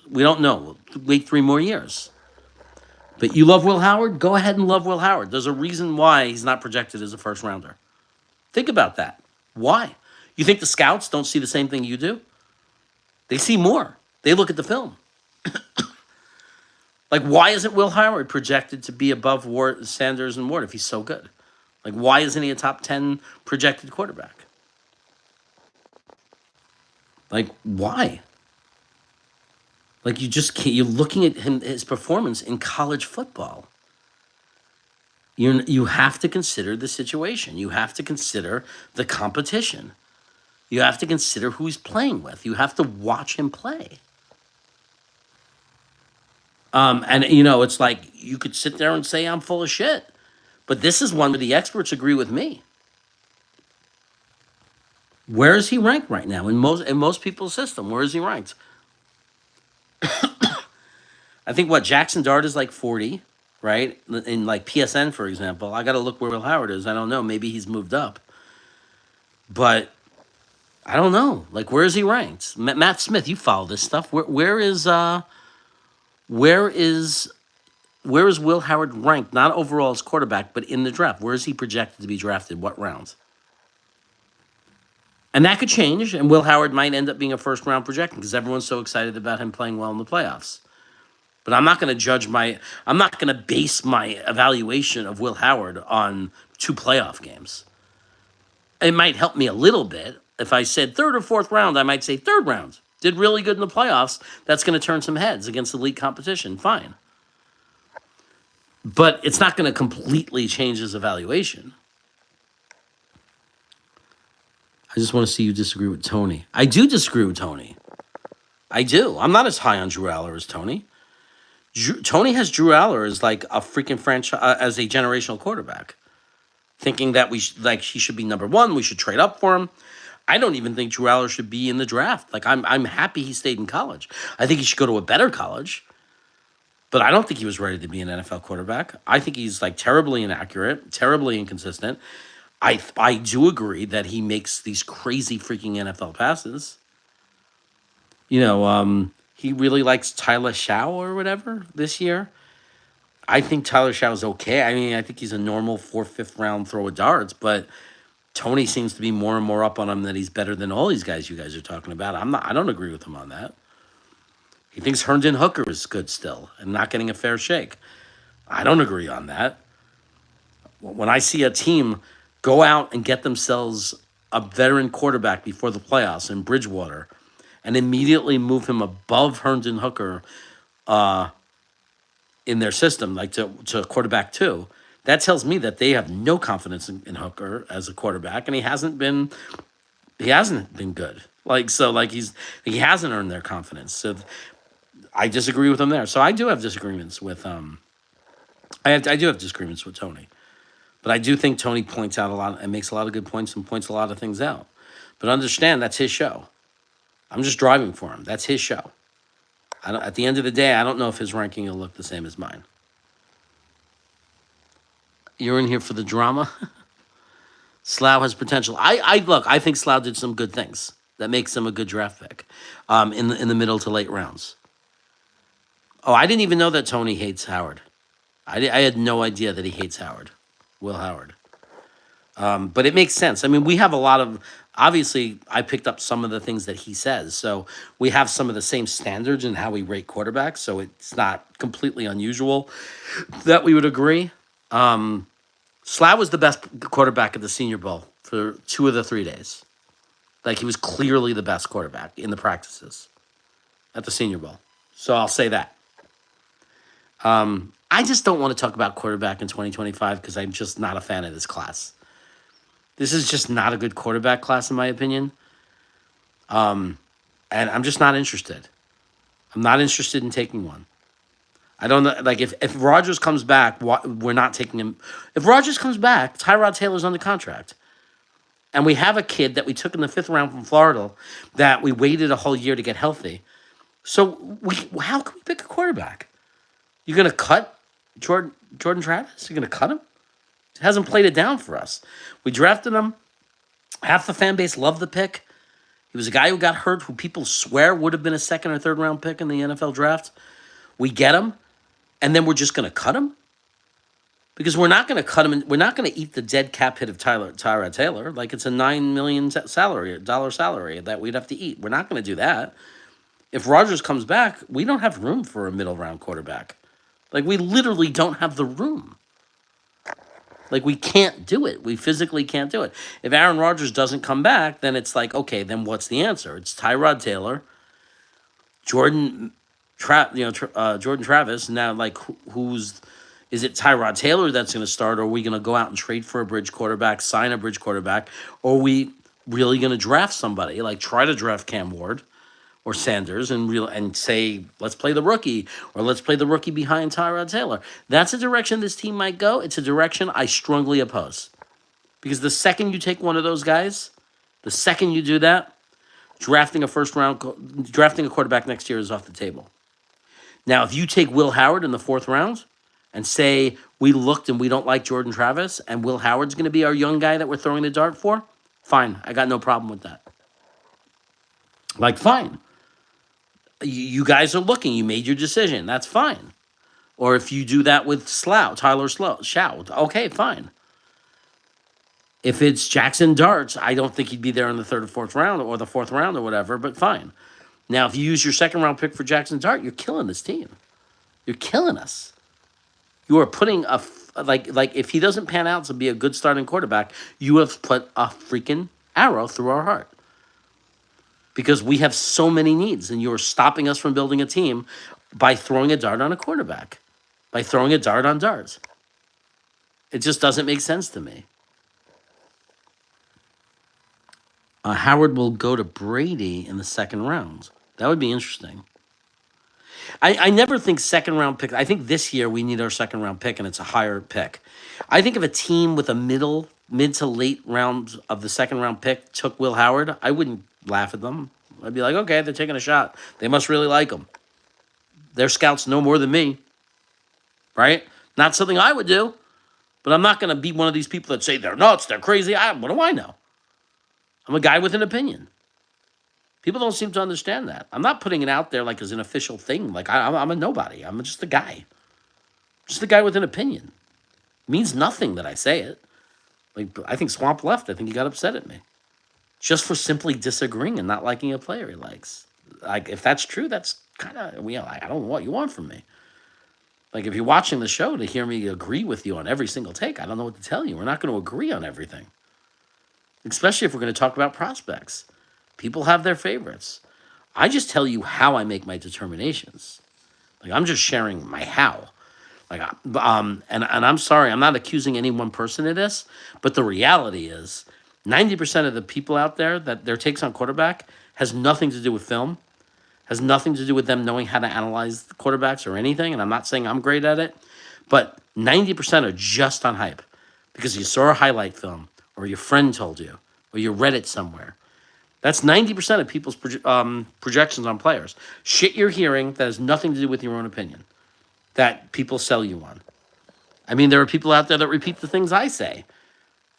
We don't know. We'll wait 3 more years. But you love Will Howard? Go ahead and love Will Howard. There's a reason why he's not projected as a first rounder. Think about that. Why? You think the scouts don't see the same thing you do? They see more. They look at the film. Like, why isn't Will Howard projected to be above Ward, Sanders and Ward if he's so good? Like, why isn't he a top 10 projected quarterback? Like, why? Like, you just can't. You're looking at his performance in college football. You have to consider the situation. You have to consider the competition. You have to consider who he's playing with. You have to watch him play. And it's like you could sit there and say I'm full of shit, but this is one where the experts agree with me. Where is he ranked right now in most people's system? Where is he ranked? I think Jackson Dart is like 40, right? In like PSN, for example. I got to look where Will Howard is. I don't know. Maybe he's moved up, but I don't know. Like, where is he ranked? Matt Smith, you follow this stuff. Where is Will Howard ranked? Not overall as quarterback, but in the draft. Where is he projected to be drafted? What round? And that could change, and Will Howard might end up being a first-round projection because everyone's so excited about him playing well in the playoffs. But I'm not going to I'm not going to base my evaluation of Will Howard on 2 playoff games. It might help me a little bit. If I said 3rd or 4th round, I might say 3rd round. Did really good in the playoffs. That's going to turn some heads against elite competition. Fine. But it's not going to completely change his evaluation. I just want to see you disagree with Tony. I do disagree with Tony. I do. I'm not as high on Drew Aller as Tony. Tony has Drew Aller as like a freaking franchise, as a generational quarterback, thinking that he should be number 1. We should trade up for him. I don't even think Drew Aller should be in the draft. Like, I'm happy he stayed in college. I think he should go to a better college. But I don't think he was ready to be an NFL quarterback. I think he's like terribly inaccurate, terribly inconsistent. I do agree that he makes these crazy freaking NFL passes. He really likes Tyler Shaw or whatever this year. I think Tyler Shaw is okay. I mean, I think he's a normal 4th, 5th round throw of darts, but Tony seems to be more and more up on him that he's better than all these guys you guys are talking about. I don't agree with him on that. He thinks Herndon Hooker is good still and not getting a fair shake. I don't agree on that. When I see a team go out and get themselves a veteran quarterback before the playoffs in Bridgewater and immediately move him above Herndon Hooker in their system, like to quarterback 2, that tells me that they have no confidence in Hooker as a quarterback, and he hasn't been good. He hasn't earned their confidence. So I disagree with him there. So I do have disagreements with I do have disagreements with Tony. But I do think Tony points out a lot and makes a lot of good points and points a lot of things out. But understand, that's his show. I'm just driving for him. That's his show. At the end of the day, I don't know if his ranking will look the same as mine. You're in here for the drama? Slough has potential. I think Slough did some good things that makes him a good draft pick in the middle to late rounds. Oh, I didn't even know that Tony hates Howard. I had no idea that he hates Howard. Will Howard. But it makes sense. I mean, we have a lot of Obviously, I picked up some of the things that he says. So we have some of the same standards in how we rate quarterbacks. So it's not completely unusual that we would agree. Slough was the best quarterback at the Senior Bowl for 2 of the 3 days. Like, he was clearly the best quarterback in the practices at the Senior Bowl. So I'll say that. I just don't want to talk about quarterback in 2025 because I'm just not a fan of this class. This is just not a good quarterback class, in my opinion. And I'm just not interested. I'm not interested in taking one. I don't know. Like, if Rodgers comes back, we're not taking him. If Rodgers comes back, Tyrod Taylor's under contract. And we have a kid that we took in the 5th round from Florida that we waited a whole year to get healthy. So how can we pick a quarterback? You're going to cut Jordan Travis? You're going to cut him? He hasn't played it down for us. We drafted him. Half the fan base loved the pick. He was a guy who got hurt, who people swear would have been a 2nd or 3rd round pick in the NFL draft. We get him, and then we're just going to cut him? Because we're not going to cut him, and we're not going to eat the dead cap hit of Tyrod Taylor. Like, it's a $9 million salary that we'd have to eat. We're not going to do that. If Rodgers comes back, we don't have room for a middle round quarterback. Like, we literally don't have the room. Like, we can't do it. We physically can't do it. If Aaron Rodgers doesn't come back, then it's like, okay, then what's the answer? It's Tyrod Taylor, Jordan Travis. Now, like, is it Tyrod Taylor that's going to start, or are we going to go out and trade for a bridge quarterback, sign a bridge quarterback, or are we really going to draft somebody, like try to draft Cam Ward or Sanders and say, let's play the rookie, or let's play the rookie behind Tyrod Taylor? That's a direction this team might go. It's a direction I strongly oppose. Because the second you take one of those guys, the second you do that, drafting a quarterback next year is off the table. Now, if you take Will Howard in the 4th round and say, we looked and we don't like Jordan Travis, and Will Howard's going to be our young guy that we're throwing the dart for, fine. I got no problem with that. Like, fine. You guys are looking. You made your decision. That's fine. Or if you do that with Tyler Shout, okay, fine. If it's Jackson Darts, I don't think he'd be there in the 3rd or 4th round or the 4th round or whatever, but fine. Now, if you use your 2nd round pick for Jackson Dart, you're killing this team. You're killing us. You are putting like if he doesn't pan out to be a good starting quarterback, you have put a freaking arrow through our heart. Because we have so many needs, and you're stopping us from building a team by throwing a dart on a quarterback, by throwing a dart on darts. It just doesn't make sense to me. Howard will go to Brady in the 2nd round. That would be interesting. I never think 2nd round pick. I think this year we need our 2nd round pick, and it's a higher pick. I think if a team with a mid to late round of the 2nd round pick took Will Howard, I wouldn't laugh at them. I'd be like, okay, they're taking a shot. They must really like him. Their scouts know more than me, right? Not something I would do, but I'm not going to be one of these people that say they're nuts, they're crazy. What do I know? I'm a guy with an opinion. People don't seem to understand that. I'm not putting it out there like as an official thing. Like, I'm a nobody. I'm just a guy. Just a guy with an opinion. It means nothing that I say it. Like, I think Swamp left. I think he got upset at me. Just for simply disagreeing and not liking a player he likes. Like, if that's true, that's kind of, I don't know what you want from me. Like, if you're watching the show to hear me agree with you on every single take, I don't know what to tell you. We're not going to agree on everything. Especially if we're going to talk about prospects. People have their favorites. I just tell you how I make my determinations. Like, I'm just sharing my how. Like, and I'm sorry, I'm not accusing any one person of this, but the reality is 90% of the people out there that their takes on quarterback has nothing to do with film, has nothing to do with them knowing how to analyze the quarterbacks or anything, and I'm not saying I'm great at it, but 90% are just on hype because you saw a highlight film, or your friend told you, or you read it somewhere. That's 90% of people's projections on players. Shit you're hearing that has nothing to do with your own opinion, that people sell you on. I mean, there are people out there that repeat the things I say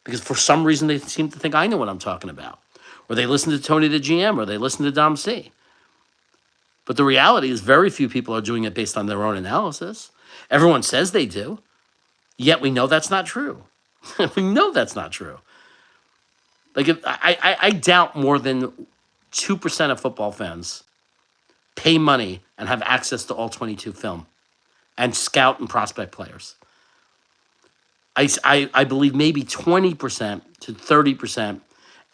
because for some reason they seem to think I know what I'm talking about. Or they listen to Tony the GM, or they listen to Dom C. But the reality is very few people are doing it based on their own analysis. Everyone says they do, yet we know that's not true. We know that's not true. Like I doubt more than 2% of football fans pay money and have access to all 22 film and scout and prospect players. I believe maybe 20% to 30%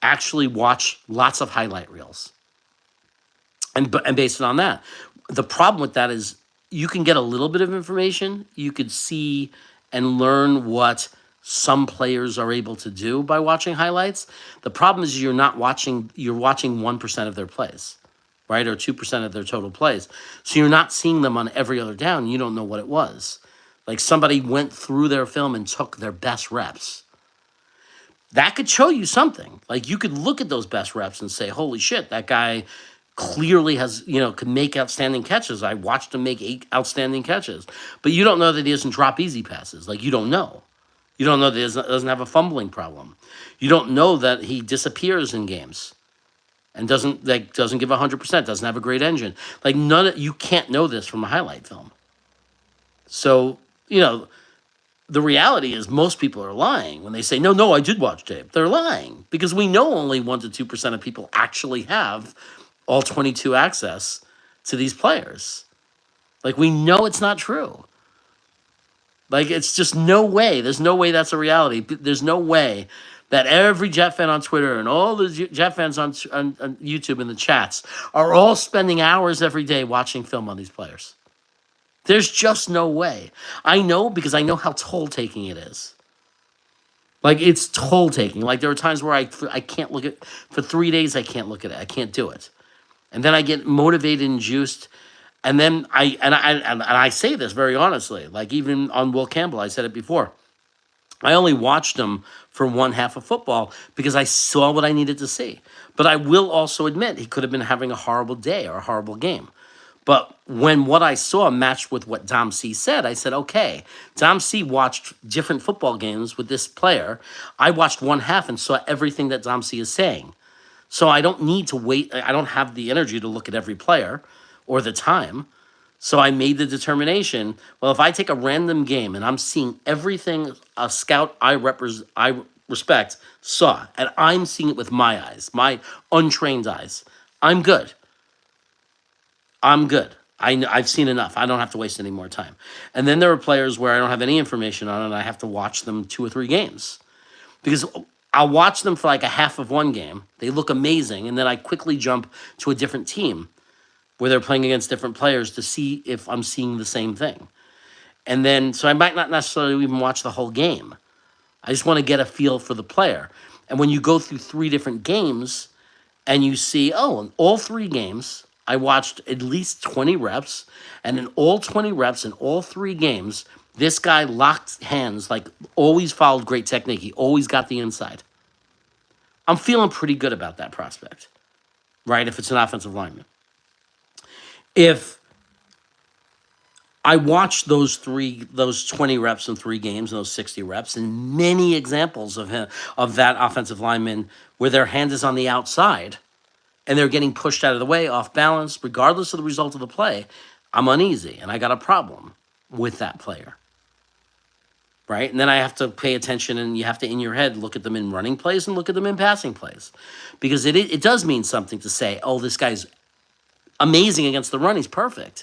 actually watch lots of highlight reels and base it on that. The problem with that is you can get a little bit of information. You could see and learn what some players are able to do by watching highlights. The problem is you're watching 1% of their plays, right? Or 2% of their total plays. So you're not seeing them on every other down. You don't know what it was. Like somebody went through their film and took their best reps. That could show you something. Like you could look at those best reps and say, holy shit, that guy clearly has, could make outstanding catches. I watched him make 8 outstanding catches. But you don't know that he doesn't drop easy passes. Like you don't know. You don't know that he doesn't have a fumbling problem. You don't know that he disappears in games and doesn't give 100%, doesn't have a great engine. Like you can't know this from a highlight film. So, the reality is most people are lying when they say, no, I did watch tape. They're lying because we know only 1% to 2% of people actually have all 22 access to these players. Like we know it's not true. Like it's just no way. There's no way that's a reality. There's no way that every Jet fan on Twitter and all the Jet fans on YouTube in the chats are all spending hours every day watching film on these players. There's just no way. I know because I know how toll-taking it is. Like, it's toll-taking. Like, there are times where I can't look at... For 3 days, I can't look at it. I can't do it. And then I get motivated and juiced. And then I say this very honestly. Like, even on Will Campbell, I said it before. I only watched him for one half of football because I saw what I needed to see. But I will also admit he could have been having a horrible day or a horrible game. But when what I saw matched with what Dom C said, I said, okay, Dom C watched different football games with this player. I watched one half and saw everything that Dom C is saying. So I don't need to wait. I don't have the energy to look at every player or the time. So I made the determination, well, if I take a random game and I'm seeing everything a scout I respect saw, and I'm seeing it with my eyes, my untrained eyes, I'm good. I'm good. I've seen enough. I don't have to waste any more time. And then there are players where I don't have any information on and I have to watch them 2 or 3 games. Because I'll watch them for like a half of one game. They look amazing. And then I quickly jump to a different team where they're playing against different players to see if I'm seeing the same thing. And then, so I might not necessarily even watch the whole game. I just want to get a feel for the player. And when you go through 3 different games and you see, oh, in all 3 games, I watched at least 20 reps, and in all 20 reps in all 3 games, this guy locked hands, like always followed great technique. He always got the inside. I'm feeling pretty good about that prospect, right? If it's an offensive lineman. If I watched those 20 reps in 3 games, and those 60 reps, and many examples of that offensive lineman where their hand is on the outside, and they're getting pushed out of the way, off balance, regardless of the result of the play, I'm uneasy, and I got a problem with that player, right? And then I have to pay attention, and you have to, in your head, look at them in running plays and look at them in passing plays. Because it does mean something to say, oh, this guy's amazing against the run, he's perfect,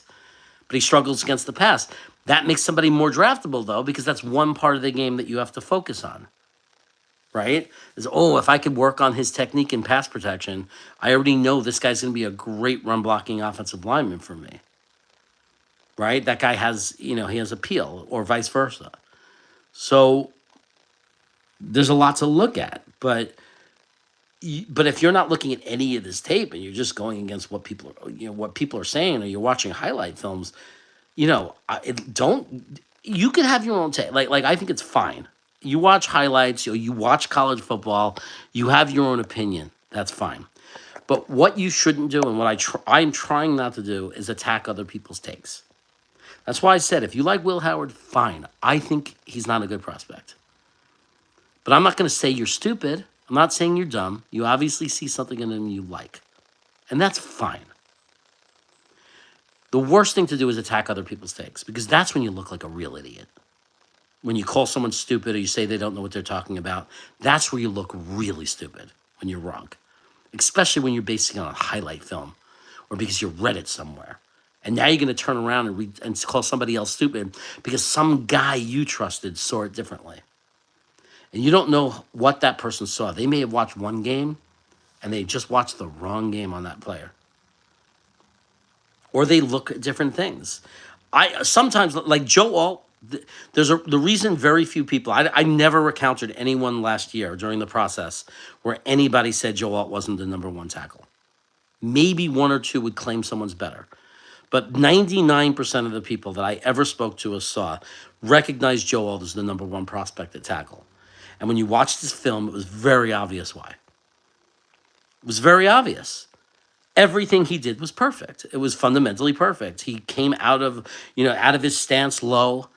but he struggles against the pass. That makes somebody more draftable, though, because that's one part of the game that you have to focus on. Right? Is, oh, if I could work on his technique and pass protection, I already know this guy's going to be a great run blocking offensive lineman for me. Right? That guy has, he has appeal, or vice versa. So there's a lot to look at, but if you're not looking at any of this tape and you're just going against what people are saying, or you're watching highlight films, you can have your own take. Like I think it's fine. You watch highlights, you watch college football, you have your own opinion. That's fine. But what you shouldn't do, and what I'm trying not to do, is attack other people's takes. That's why I said, if you like Will Howard, fine. I think he's not a good prospect. But I'm not going to say you're stupid. I'm not saying you're dumb. You obviously see something in him you like. And that's fine. The worst thing to do is attack other people's takes, because that's when you look like a real idiot. When you call someone stupid or you say they don't know what they're talking about, that's where you look really stupid. when you're wrong, especially when you're basing it on a highlight film or because you read it somewhere. And now you're going to turn around and call somebody else stupid because some guy you trusted saw it differently. And you don't know what that person saw. They may have watched one game and they just watched the wrong game on that player. Or they look at different things. I sometimes, like Joe Alt, the reason very few people, I never encountered anyone last year during the process where anybody said Joe Alt wasn't the number one tackle. Maybe one or two would claim someone's better. But 99% of the people that I ever spoke to or saw recognized Joe Alt as the number one prospect at tackle. And when you watch this film, it was very obvious why. It was very obvious. Everything he did was perfect. It was fundamentally perfect. He came out of his stance low,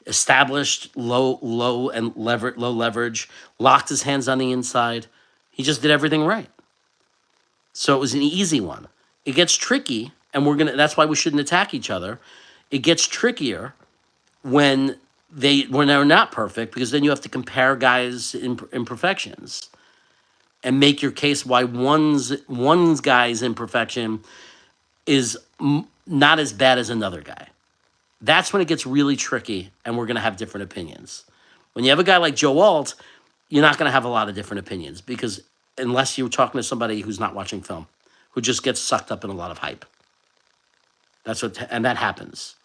established low leverage, locked his hands on the inside. He just did everything right. So it was an easy one. It gets tricky, and that's why we shouldn't attack each other. It gets trickier when they're not perfect, because then you have to compare guys' imperfections and make your case why one's guy's imperfection is not as bad as another guy. That's when it gets really tricky, and we're going to have different opinions. When you have a guy like Joe Alt, you're not going to have a lot of different opinions, because unless you're talking to somebody who's not watching film, who just gets sucked up in a lot of hype. And that happens.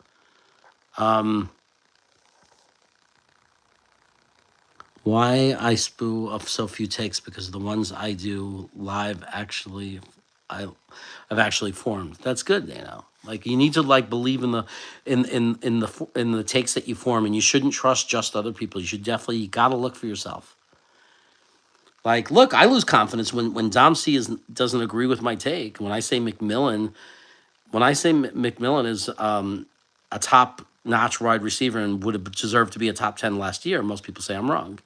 Why I spew of so few takes? Because the ones I do live I've actually formed. That's good, Like, you need to believe in the takes that you form, and you shouldn't trust just other people. You gotta look for yourself. Like, look, I lose confidence when Dom C doesn't agree with my take. When I say McMillan is a top-notch wide receiver and would have deserved to be a top 10 last year, most people say I'm wrong.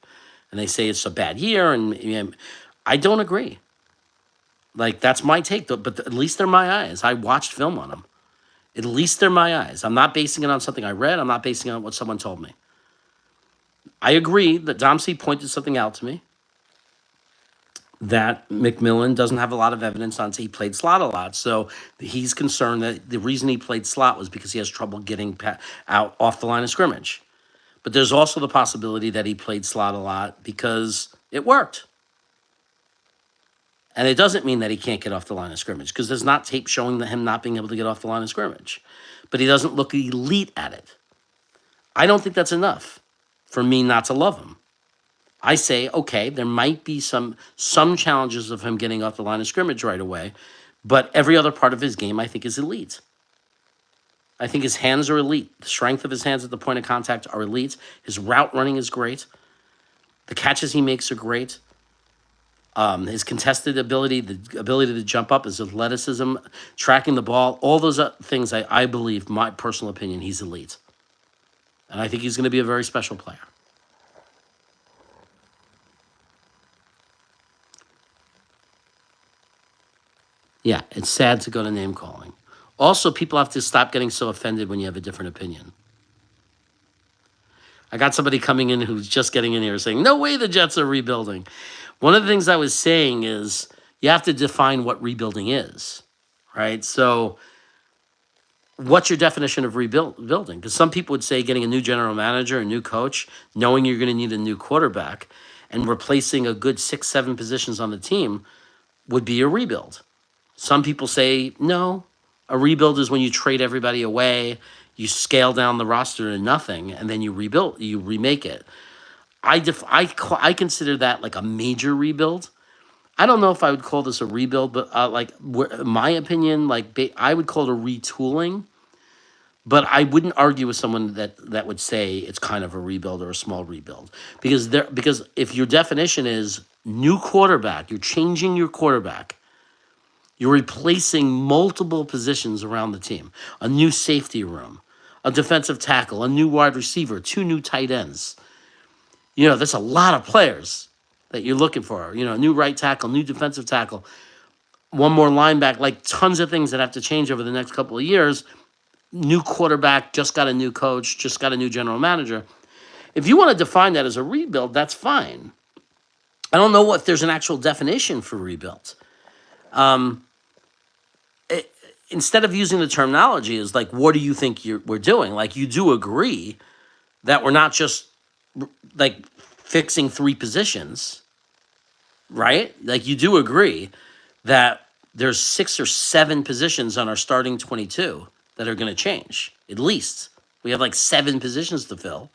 And they say it's a bad year, and I don't agree. Like, that's my take, but at least they're my eyes. I watched film on them. At least they're my eyes. I'm not basing it on something I read. I'm not basing it on what someone told me. I agree that Dom C pointed something out to me, that McMillan doesn't have a lot of evidence on. He played slot a lot, so he's concerned that the reason he played slot was because he has trouble getting out off the line of scrimmage. But there's also the possibility that he played slot a lot because it worked. And it doesn't mean that he can't get off the line of scrimmage, because there's not tape showing him not being able to get off the line of scrimmage. But he doesn't look elite at it. I don't think that's enough for me not to love him. I say, okay, there might be some challenges of him getting off the line of scrimmage right away, but every other part of his game I think is elite. I think his hands are elite. The strength of his hands at the point of contact are elite. His route running is great. The catches he makes are great. His contested ability, the ability to jump up, his athleticism, tracking the ball, all those things, I believe, my personal opinion, he's elite. And I think he's going to be a very special player. Yeah, it's sad to go to name calling. Also, people have to stop getting so offended when you have a different opinion. I got somebody coming in who's just getting in here saying, no way the Jets are rebuilding. One of the things I was saying is you have to define what rebuilding is, right? So what's your definition of rebuilding? Because some people would say getting a new general manager, a new coach, knowing you're going to need a new quarterback, and replacing a good 6-7 positions on the team would be a rebuild. Some people say, no, a rebuild is when you trade everybody away, you scale down the roster to nothing, and then you remake it. I consider that like a major rebuild. I don't know if I would call this a rebuild, but my opinion, I would call it a retooling. But I wouldn't argue with someone that would say it's kind of a rebuild or a small rebuild, because if your definition is new quarterback, you're changing your quarterback. You're replacing multiple positions around the team. A new safety room, a defensive tackle, a new wide receiver, 2 new tight ends. That's a lot of players that you're looking for. New right tackle, new defensive tackle, one more linebacker, tons of things that have to change over the next couple of years. New quarterback, just got a new coach, just got a new general manager. If you want to define that as a rebuild, that's fine. I don't know if there's an actual definition for rebuild. Instead of using the terminology, is like, what do you think we're doing? Like, you do agree that we're not just like fixing three positions, right? Like, you do agree that there's 6 or 7 positions on our starting 22 that are going to change. At least we have like 7 positions to fill.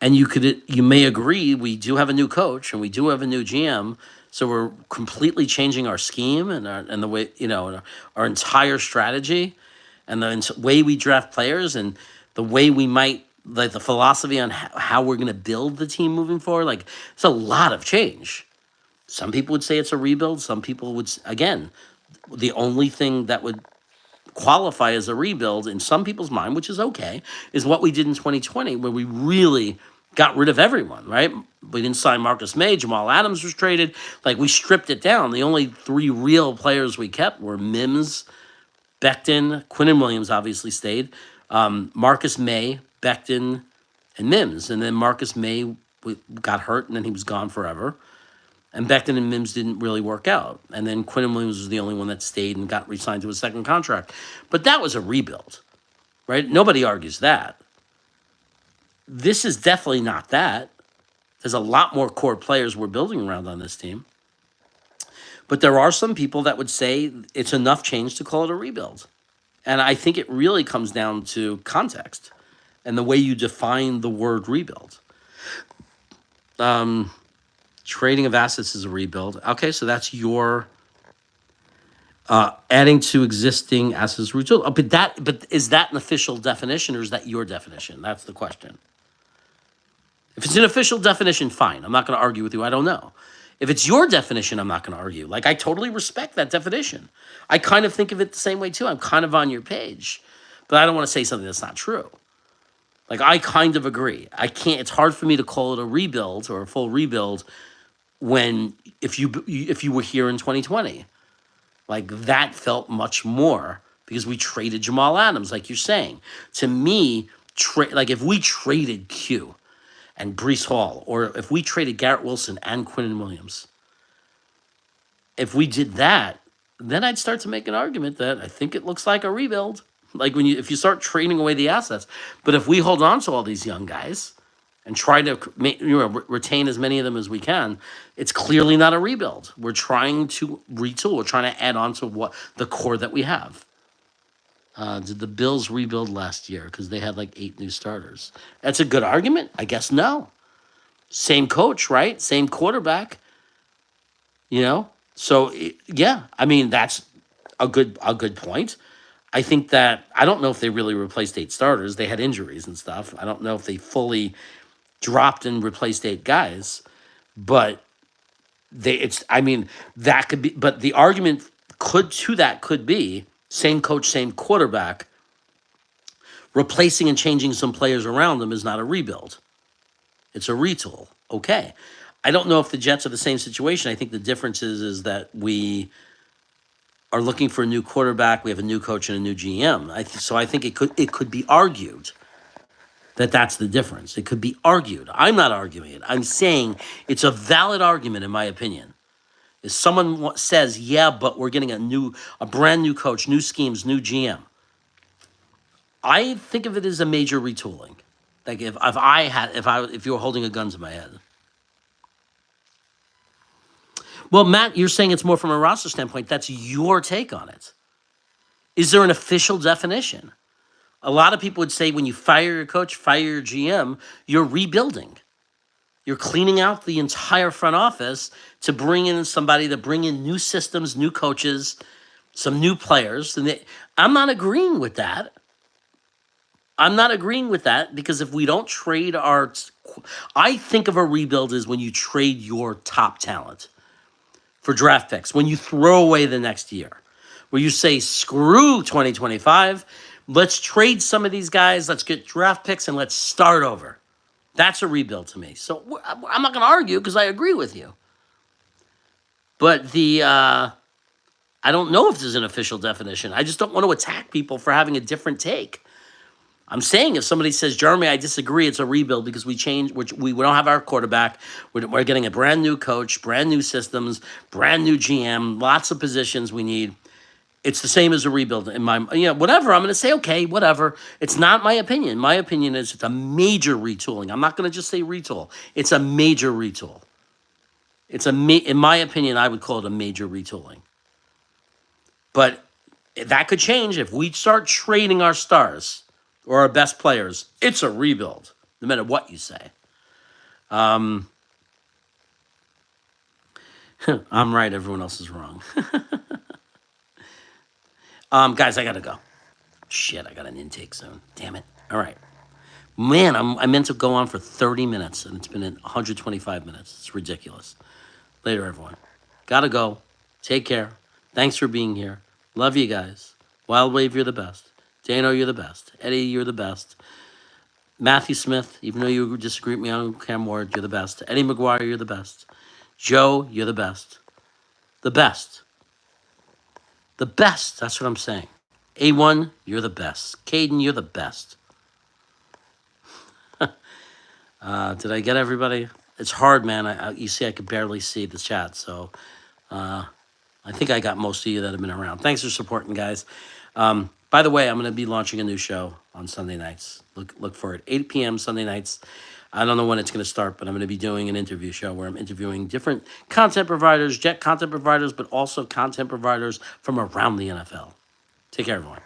And you may agree we do have a new coach and we do have a new GM, so we're completely changing our scheme and the way, our entire strategy and the way we draft players and the way we might, like, the philosophy on how we're going to build the team moving forward. Like, it's a lot of change. Some people would say it's a rebuild. Some people would, again, the only thing that would qualify as a rebuild in some people's mind, which is okay, is what we did in 2020, where we really got rid of everyone, right? We didn't sign Marcus May. Jamal Adams was traded. Like, we stripped it down. The only 3 real players we kept were Mims, Becton, Quinnen Williams obviously stayed, Marcus May, Becton, and Mims. And then Marcus May got hurt, and then he was gone forever. And Becton and Mims didn't really work out. And then Quinnen Williams was the only one that stayed and got re-signed to a second contract. But that was a rebuild, right? Nobody argues that. This is definitely not that. There's a lot more core players we're building around on this team. But there are some people that would say it's enough change to call it a rebuild. And I think it really comes down to context and the way you define the word rebuild. Trading of assets is a rebuild. Okay, so that's your adding to existing assets rebuild. Oh, but is that an official definition, or is that your definition? That's the question. If it's an official definition, fine. I'm not going to argue with you. I don't know. If it's your definition, I'm not going to argue. Like, I totally respect that definition. I kind of think of it the same way too. I'm kind of on your page, but I don't want to say something that's not true. Like, I kind of agree. It's hard for me to call it a rebuild or a full rebuild when if you were here in 2020, like, that felt much more because we traded Jamal Adams, like you're saying. To me, like, if we traded Q and Breece Hall, or if we traded Garrett Wilson and Quinnen Williams, if we did that, then I'd start to make an argument that I think it looks like a rebuild. Like, if you start trading away the assets. But if we hold on to all these young guys and try to retain as many of them as we can, it's clearly not a rebuild. We're trying to retool. We're trying to add on to what the core that we have. Did the Bills rebuild last year because they had like 8 new starters? That's a good argument. I guess no. Same coach, right? Same quarterback. So yeah. I mean, that's a good point. I think that I don't know if they really replaced 8 starters. They had injuries and stuff. I don't know if they fully dropped and replaced 8 guys, but that could be. But the argument could be same coach, same quarterback. Replacing and changing some players around them is not a rebuild. It's a retool. Okay. I don't know if the Jets are the same situation. I think the difference is that we are looking for a new quarterback. We have a new coach and a new GM. So I think it could be argued that that's the difference. It could be argued. I'm not arguing it. I'm saying it's a valid argument, in my opinion. If someone says, yeah, but we're getting a brand new coach, new schemes, new GM, I think of it as a major retooling. Like, if you were holding a gun to my head. Well, Matt, you're saying it's more from a roster standpoint. That's your take on it. Is there an official definition? A lot of people would say when you fire your coach, fire your GM, you're rebuilding. You're cleaning out the entire front office to bring in somebody, to bring in new systems, new coaches, some new players. And I'm not agreeing with that. Because if we don't trade I think of a rebuild as when you trade your top talent for draft picks, when you throw away the next year, where you say, screw 2025, let's trade some of these guys, let's get draft picks, and let's start over. That's a rebuild to me. So I'm not going to argue because I agree with you. But I don't know if there's an official definition. I just don't want to attack people for having a different take. I'm saying if somebody says, Jeremy, I disagree, it's a rebuild because we changed, which we don't have our quarterback. We're getting a brand new coach, brand new systems, brand new GM, lots of positions we need. It's the same as a rebuild in my, whatever. I'm going to say, okay, whatever. It's not my opinion. My opinion is it's a major retooling. I'm not going to just say retool. It's a major retool. In my opinion, I would call it a major retooling. But that could change if we start trading our stars or our best players. It's a rebuild, no matter what you say. I'm right. Everyone else is wrong. Guys, I got to go. Shit, I got an intake soon. Damn it. All right. Man, I meant to go on for 30 minutes, and it's been 125 minutes. It's ridiculous. Later, everyone. Gotta go. Take care. Thanks for being here. Love you guys. Wild Wave, you're the best. Dano, you're the best. Eddie, you're the best. Matthew Smith, even though you disagree with me on Cam Ward, you're the best. Eddie McGuire, you're the best. Joe, you're the best. The best. The best. That's what I'm saying. A1, you're the best. Caden, you're the best. Did I get everybody? It's hard, man. You see, I could barely see the chat, so I think I got most of you that have been around. Thanks for supporting, guys. By the way, I'm going to be launching a new show on Sunday nights. Look for it. 8 p.m. Sunday nights. I don't know when it's going to start, but I'm going to be doing an interview show where I'm interviewing different content providers, Jet content providers, but also content providers from around the NFL. Take care, everyone.